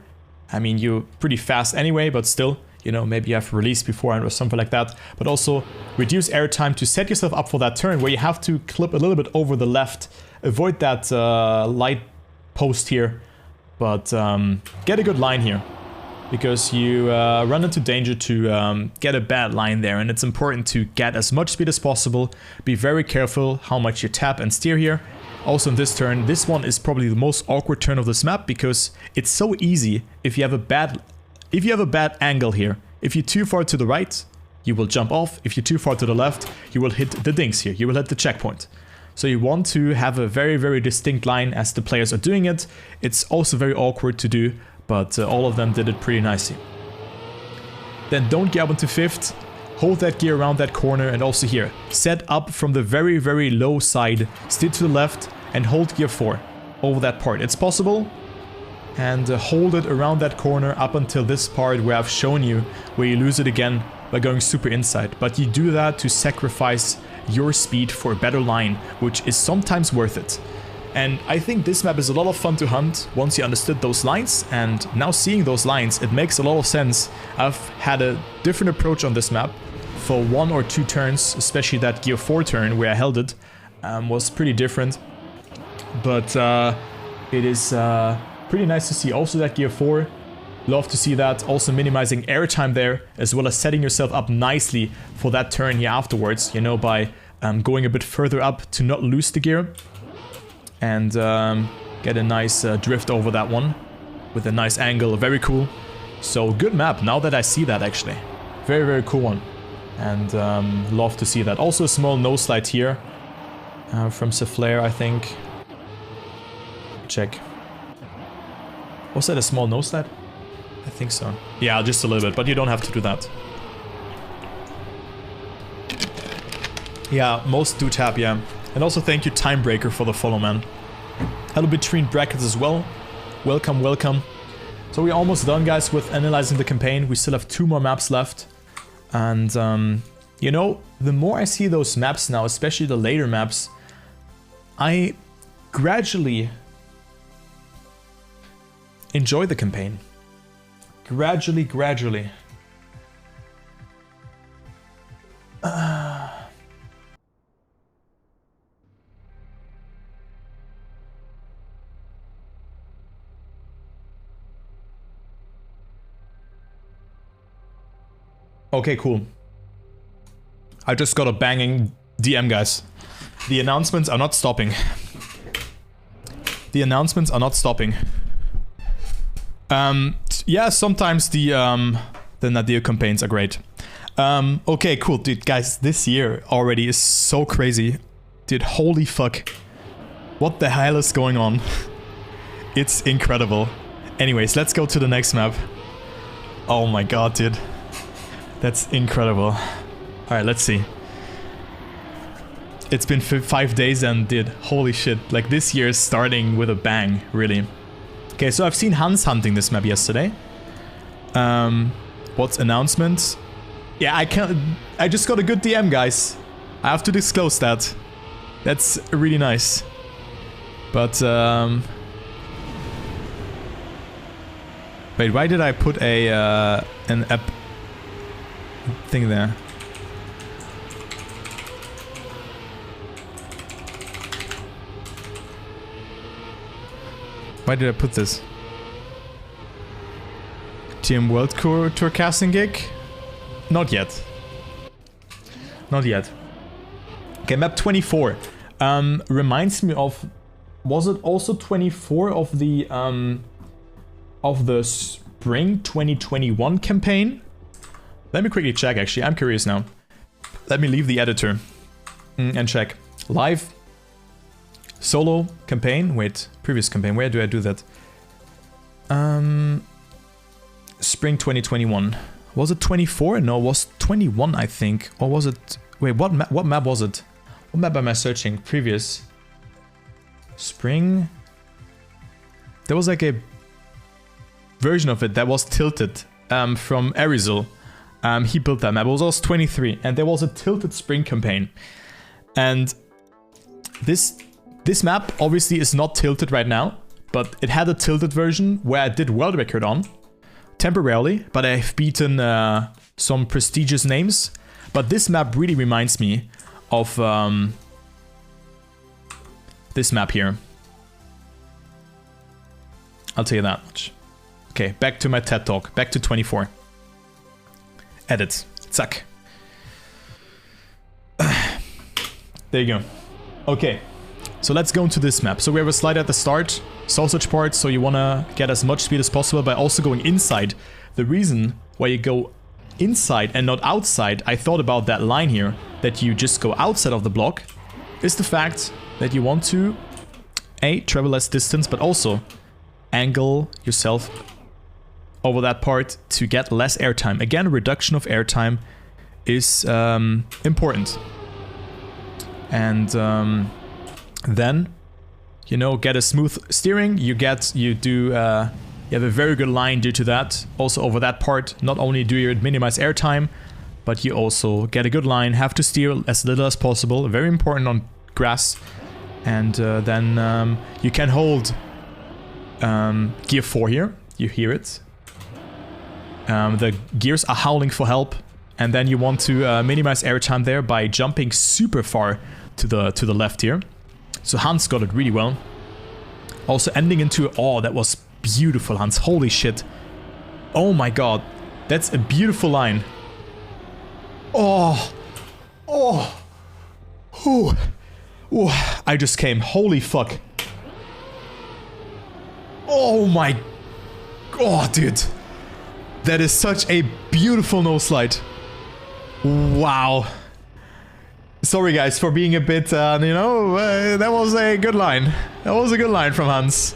I mean, you're pretty fast anyway, but still, you know, maybe you have release beforehand or something like that. But also reduce airtime to set yourself up for that turn where you have to clip a little bit over the left. Avoid that light post here, but get a good line here. Because you run into danger to get a bad line there, and it's important to get as much speed as possible. Be very careful how much you tap and steer here. Also in this turn, this one is probably the most awkward turn of this map because it's so easy if you have a bad angle here. If you're too far to the right, you will jump off. If you're too far to the left, you will hit the dings here. You will hit the checkpoint. So you want to have a very, very distinct line as the players are doing it. It's also very awkward to do, but all of them did it pretty nicely. Then don't get up into 5th. Hold that gear around that corner, and also here. Set up from the very, very low side. Steer to the left and hold gear 4 over that part. It's possible. And hold it around that corner up until this part where I've shown you, where you lose it again by going super inside. But you do that to sacrifice your speed for a better line, which is sometimes worth it. And I think this map is a lot of fun to hunt once you understood those lines, and now seeing those lines, it makes a lot of sense. I've had a different approach on this map for 1 or 2 turns, especially that gear 4 turn where I held it was pretty different. But it is pretty nice to see also that gear 4. Love to see that. Also minimizing airtime there, as well as setting yourself up nicely for that turn here afterwards, you know, by going a bit further up to not lose the gear. And get a nice drift over that one with a nice angle. Very cool. So good map now that I see that actually. Very, very cool one. And love to see that. Also a small no slide here from Souffleur, I think. Check. Was that a small no slide? I think so. Yeah, just a little bit, but you don't have to do that. Yeah, most do tap, yeah. And also thank you Timebreaker for the follow, man. Hello between brackets as well. Welcome, welcome. So we're almost done, guys, with analyzing the campaign. We still have 2 more maps left. And, you know, the more I see those maps now, especially the later maps, I gradually enjoy the campaign. Gradually. Okay, cool. I just got a banging DM, guys. The announcements are not stopping. The announcements are not stopping. Yeah, sometimes the Nadir campaigns are great. Okay, cool, dude, guys, this year already is so crazy. Dude, holy fuck. What the hell is going on? It's incredible. Anyways, let's go to the next map. Oh my god, dude. That's incredible. Alright, let's see. It's been 5 days and dude, holy shit. Like this year is starting with a bang, really. Okay, so I've seen Hans hunting this map yesterday. What's announcements? Yeah, I just got a good DM, guys. I have to disclose that. That's really nice. But, wait, why did I put an app thing there? Why did I put this? TM World Tour casting gig? Not yet. Not yet. Okay, map 24. Reminds me of... Was it also 24 of the Spring 2021 campaign? Let me quickly check, actually. I'm curious now. Let me leave the editor and check. Live. Solo campaign. Wait, previous campaign. Where do I do that? Spring 2021. Was it 24? No, it was 21, I think. Or was it... Wait, what map was it? What map am I searching? Previous. Spring? There was like a version of it that was tilted from Arizal. He built that map. It was also 23. And there was a tilted spring campaign. And this map obviously is not tilted right now. But it had a tilted version where I did world record on. Temporarily. But I've beaten some prestigious names. But this map really reminds me of this map here. I'll tell you that much. Okay, back to my TED Talk. Back to 24. Edit. Zack. There you go. Okay. So let's go into this map. So we have a slide at the start. Sausage part. So you want to get as much speed as possible by also going inside. The reason why you go inside and not outside, I thought about that line here, that you just go outside of the block, is the fact that you want to travel less distance, but also angle yourself over that part to get less airtime. Again, reduction of airtime is important. And then, you know, get a smooth steering. You have a very good line due to that. Also over that part, not only do you minimize airtime, but you also get a good line. Have to steer as little as possible. Very important on grass. And then you can hold gear 4 here. You hear it. The gears are howling for help. And then you want to minimize airtime there by jumping super far to the left here. So Hans got it really well. Also ending into... Oh, that was beautiful, Hans. Holy shit. Oh my god. That's a beautiful line. Oh. Oh. Ooh. Ooh. I just came. Holy fuck. Oh my... Oh, dude. That is such a beautiful nose slide. Wow. Sorry guys for being a bit, that was a good line. That was a good line from Hans.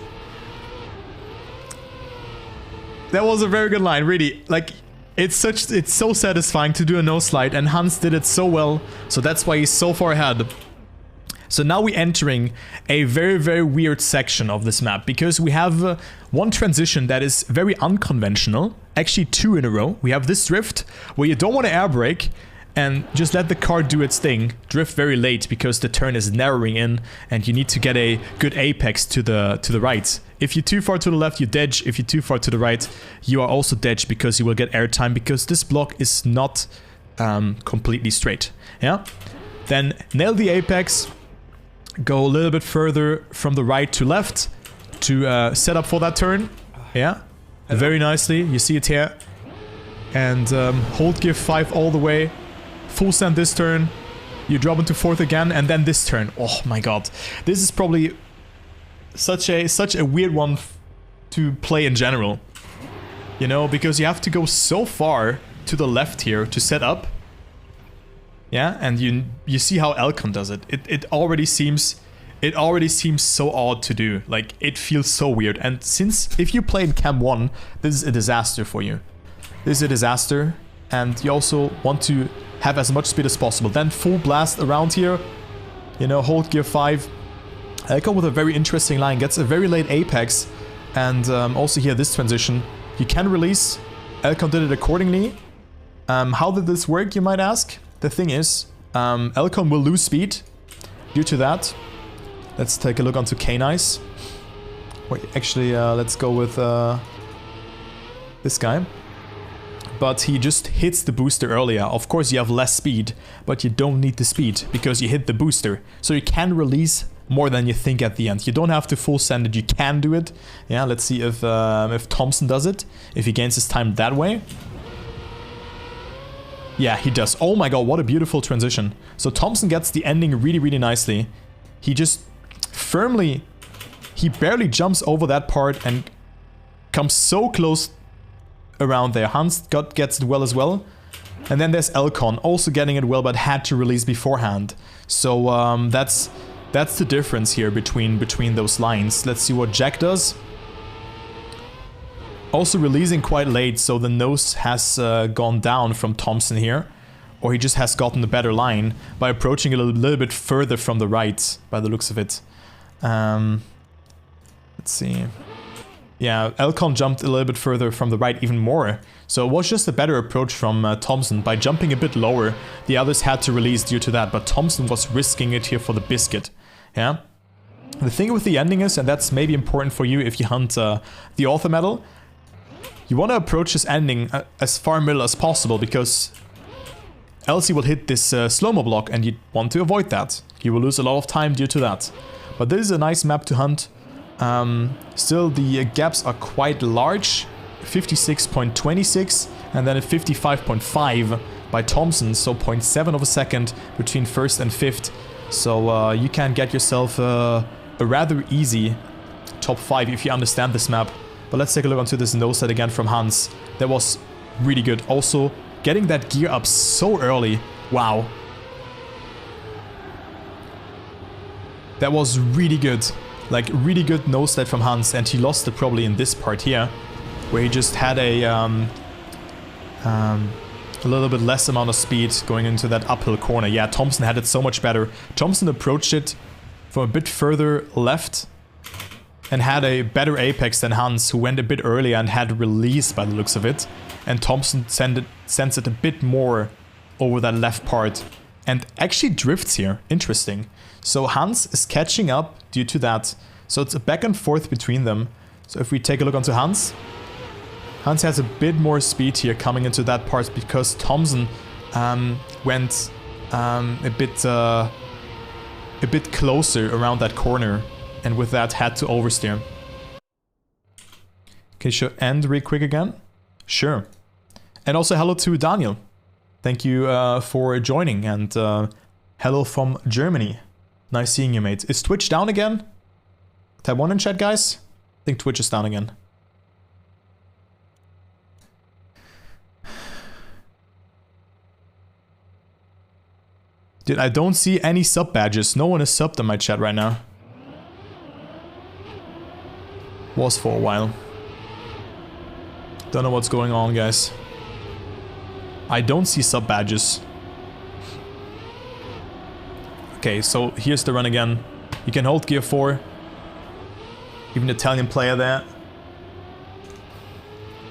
That was a very good line, really. Like, it's so satisfying to do a nose slide, and Hans did it so well, so that's why he's so far ahead. So now we're entering a very, very weird section of this map, because we have one transition that is very unconventional. Actually, 2 in a row. We have this drift, where you don't want to air brake, and just let the car do its thing. Drift very late because the turn is narrowing in and you need to get a good apex to the right. If you're too far to the left, you dodge. If you're too far to the right, you are also dodge because you will get airtime because this block is not completely straight. Yeah. Then nail the apex. Go a little bit further from the right to left to set up for that turn. Yeah. Very nicely. You see it here. and hold gear 5 all the way. Full send this turn. You drop into 4th again, and then this turn. Oh my god. This is probably such a weird one to play in general. You know, because you have to go so far to the left here to set up. Yeah, and you see how Elcon does it. It already seems so odd to do. Like, it feels so weird. And since if you play in Cam 1, this is a disaster for you. This is a disaster, and you also want to have as much speed as possible. Then full blast around here, you know, hold gear 5. Elcon with a very interesting line, gets a very late apex, and also here this transition. You can release, Elcon did it accordingly. How did this work, you might ask? The thing is, Elcon will lose speed due to that. Let's take a look onto K-Nice. Wait, actually, let's go with this guy. But he just hits the booster earlier. Of course, you have less speed, but you don't need the speed because you hit the booster. So you can release more than you think at the end. You don't have to full send it, you can do it. Yeah, let's see if Thompson does it, if he gains his time that way. Yeah, he does. Oh my god, what a beautiful transition. So Thompson gets the ending really, really nicely. He just firmly, he barely jumps over that part and comes so close around there. Hans gets it well as well. And then there's Elcon also getting it well, but had to release beforehand. So that's the difference here between those lines. Let's see what Jack does. Also releasing quite late, so the nose has gone down from Thompson here. Or he just has gotten a better line by approaching it a little bit further from the right, by the looks of it. Let's see. Yeah, Elcon jumped a little bit further from the right, even more. So it was just a better approach from Thompson. By jumping a bit lower, the others had to release due to that, but Thompson was risking it here for the biscuit. Yeah. The thing with the ending is, and that's maybe important for you if you hunt the author medal, you want to approach this ending as far middle as possible, because else you will hit this slow-mo block, and you want to avoid that. You will lose a lot of time due to that. But this is a nice map to hunt. Still, the gaps are quite large. 56.26 and then at 55.5 by Thompson, so 0.7 of a second between 1st and 5th. So you can get yourself a rather easy top 5 if you understand this map. But let's take a look onto this nose set again from Hans. That was really good. Also, getting that gear up so early. Wow. That was really good. Like, really good nose set from Hans, and he lost it probably in this part here, where he just had a little bit less amount of speed going into that uphill corner. Yeah, Thompson had it so much better. Thompson approached it from a bit further left and had a better apex than Hans, who went a bit earlier and had release by the looks of it. And Thompson sends it a bit more over that left part and actually drifts here. Interesting. So Hans is catching up due to that. So it's a back and forth between them. So if we take a look onto Hans, Hans has a bit more speed here coming into that part because Thompson went a bit closer around that corner, and with that had to oversteer. Okay, should end real quick again? Sure. And also hello to Daniel. Thank you for joining, and hello from Germany. Nice seeing you, mate. Is Twitch down again? Type 1 in chat, guys. I think Twitch is down again. Dude, I don't see any sub badges. No one is subbed in my chat right now. Was for a while. Don't know what's going on, guys. I don't see sub badges. Okay, so here's the run again. You can hold gear 4. Even Italian player there.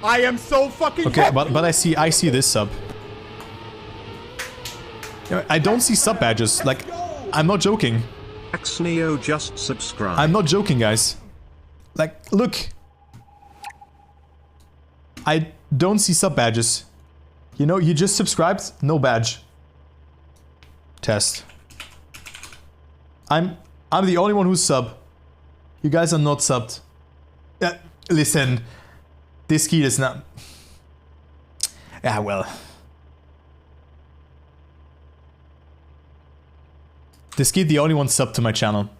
I am so fucking okay, happy. but I see this sub. I don't see sub badges. Like, I'm not joking. Axneo just subscribed. I'm not joking, guys. Like, look. I don't see sub badges. You know, you just subscribed, no badge. Test. I'm the only one who's sub. You guys are not subbed. Listen, this key is not... Yeah, well. This kid, the only one sub to my channel.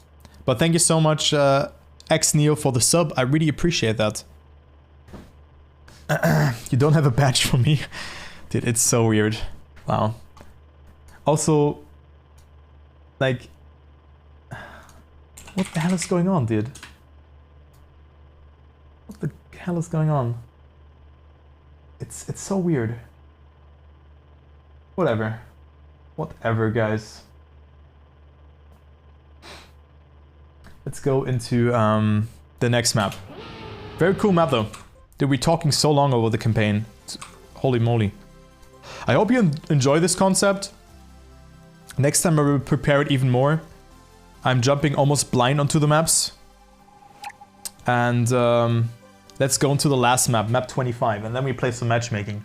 But thank you so much, XNeo, for the sub. I really appreciate that. You don't have a badge for me? Dude, it's so weird. Wow. Also, like... What the hell is going on, dude? What the hell is going on? It's so weird. Whatever. Whatever, guys. Let's go into the next map. Very cool map though. Dude, we're talking so long over the campaign. Holy moly. I hope you enjoy this concept. Next time I will prepare it even more. I'm jumping almost blind onto the maps. And let's go into the last map, map 25. And then we play some matchmaking.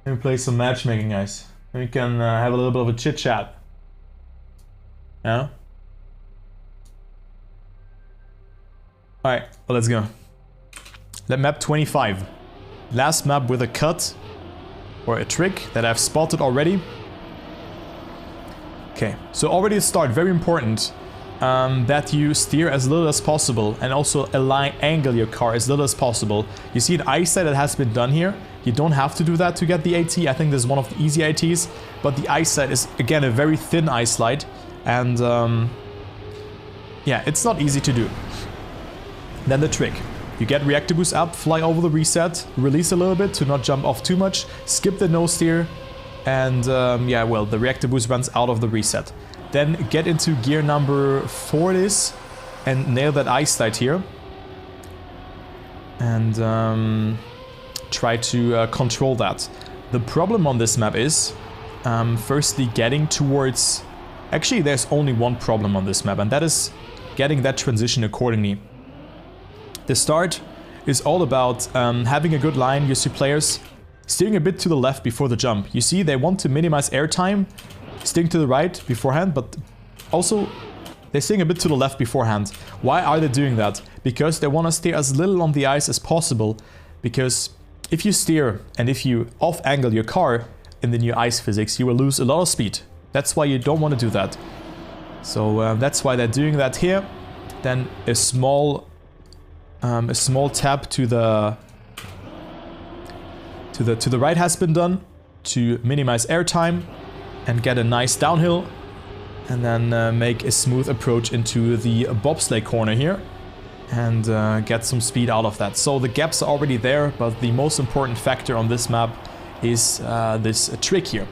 Then we play some matchmaking, guys. And we can have a little bit of a chit chat. Yeah? Alright, well, let's go. Map 25. Last map with a cut. Or a trick that I've spotted already. Okay, so already a start, very important. That you steer as little as possible. And also angle your car as little as possible. You see an eyesight that has been done here. You don't have to do that to get the AT. I think this is one of the easy ATs. But the eyesight is, again, a very thin eyesight. And, yeah, it's not easy to do. Then the trick. You get reactor boost up, fly over the reset, release a little bit to not jump off too much, skip the no steer, and yeah, well, the reactor boost runs out of the reset. Then get into gear number 4 it is, and nail that eyesight here. And try to control that. The problem on this map is, firstly, getting towards... Actually, there's only one problem on this map, and that is getting that transition accordingly. The start is all about having a good line, you see players steering a bit to the left before the jump. You see, they want to minimize airtime, steering to the right beforehand, but also they're steering a bit to the left beforehand. Why are they doing that? Because they want to steer as little on the ice as possible, because if you steer and if you off-angle your car in the new ice physics, you will lose a lot of speed. That's why you don't want to do that. So that's why they're doing that here. Then a small tap to the right has been done to minimize airtime and get a nice downhill, and then make a smooth approach into the bobsleigh corner here and get some speed out of that. So the gaps are already there, but the most important factor on this map is this trick here.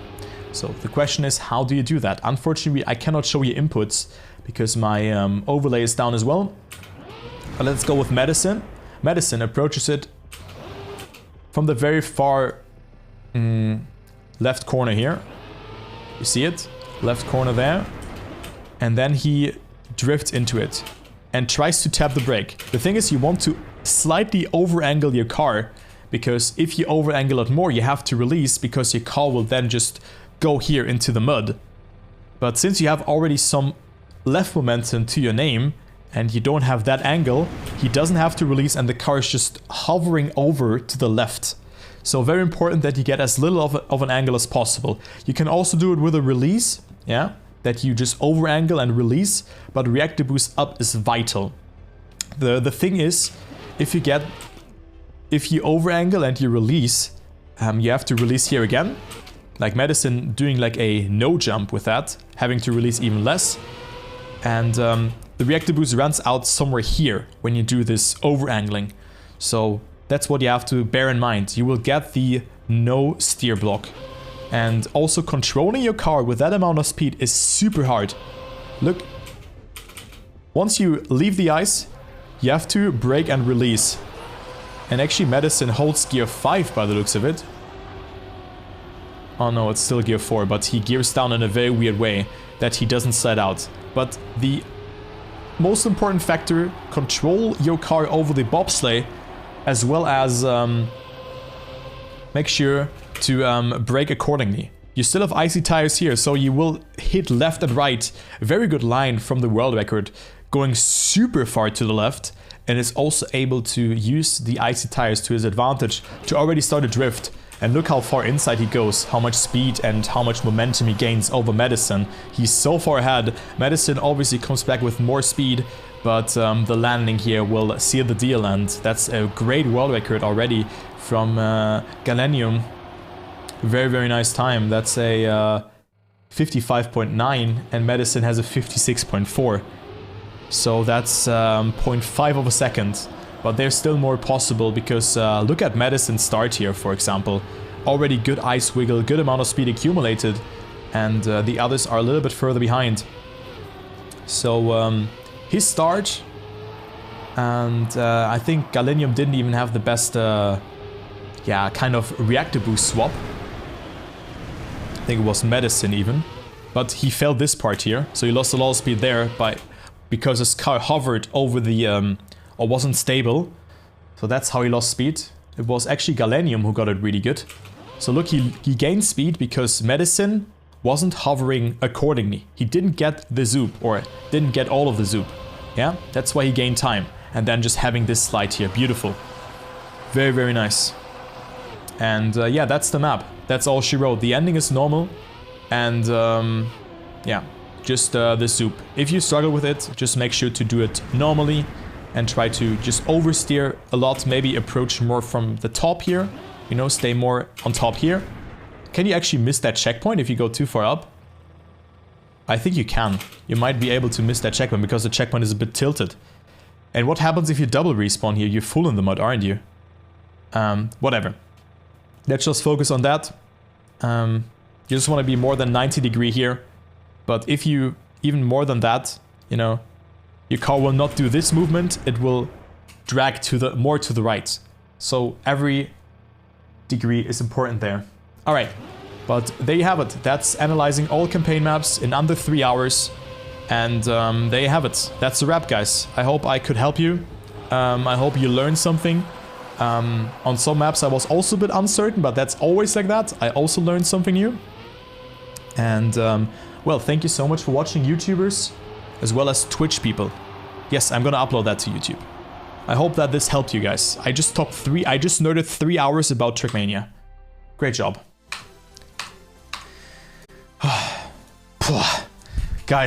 So the question is, how do you do that? Unfortunately, I cannot show you inputs because my overlay is down as well. But let's go with Medicine. Medicine approaches it from the very far left corner here. You see it? Left corner there. And then he drifts into it and tries to tap the brake. The thing is, you want to slightly over-angle your car, because if you over-angle it more, you have to release, because your car will then just go here into the mud. But since you have already some left momentum to your name, and you don't have that angle, he doesn't have to release, and the car is just hovering over to the left. So very important that you get as little of an angle as possible. You can also do it with a release, yeah, that you just over angle and release, but reactor boost up is vital. The thing is, if you over angle and you release, you have to release here again, like Medicine doing like a no jump with that, having to release even less, and the reactor boost runs out somewhere here when you do this over-angling. So that's what you have to bear in mind. You will get the no steer block. And also controlling your car with that amount of speed is super hard. Look, once you leave the ice, you have to brake and release. And actually Medicine holds gear 5 by the looks of it. Oh no, it's still gear 4, but he gears down in a very weird way that he doesn't slide out. But the most important factor, control your car over the bobsleigh, as well as make sure to brake accordingly. You still have icy tires here, so you will hit left and right. A very good line from the world record, going super far to the left, and is also able to use the icy tires to his advantage to already start a drift. And look how far inside he goes, how much speed and how much momentum he gains over Madison. He's so far ahead. Madison obviously comes back with more speed, but the landing here will seal the deal, and that's a great world record already from Galenium. Very, very nice time. That's a 55.9 and Madison has a 56.4. So that's 0.5 of a second. But there's still more possible because look at Madison's start here, for example. Already good ice wiggle, good amount of speed accumulated. And the others are a little bit further behind. So his start, and I think Galenium didn't even have the best, kind of reactor boost swap. I think it was Madison even. But he failed this part here, so he lost a lot of speed there because his car hovered over the, or wasn't stable. So that's how he lost speed. It was actually Galenium who got it really good. So look, he gained speed because Madison wasn't hovering accordingly. He didn't get the zoop, or didn't get all of the zoop. Yeah, that's why he gained time. And then just having this slide here, beautiful. Very, very nice. And yeah, that's the map. That's all she wrote. The ending is normal. And yeah, just the zoop. If you struggle with it, just make sure to do it normally and try to just oversteer a lot. Maybe approach more from the top here. You know, stay more on top here. Can you actually miss that checkpoint if you go too far up? I think you can. You might be able to miss that checkpoint because the checkpoint is a bit tilted. And what happens if you double respawn here? You're full in the mud, aren't you? Whatever. Let's just focus on that. You just want to be more than 90 degree here. But if you even more than that, you know, your car will not do this movement. It will drag to the more to the right. So every degree is important there. All right, but there you have it. That's analyzing all campaign maps in under 3 hours. And there you have it. That's the wrap, guys. I hope I could help you. I hope you learned something. On some maps I was also a bit uncertain, but that's always like that. I also learned something new. And well, thank you so much for watching, YouTubers, as well as Twitch people. Yes, I'm gonna upload that to YouTube. I hope that this helped you guys. I just nerded 3 hours about Trackmania. Great job. Guys.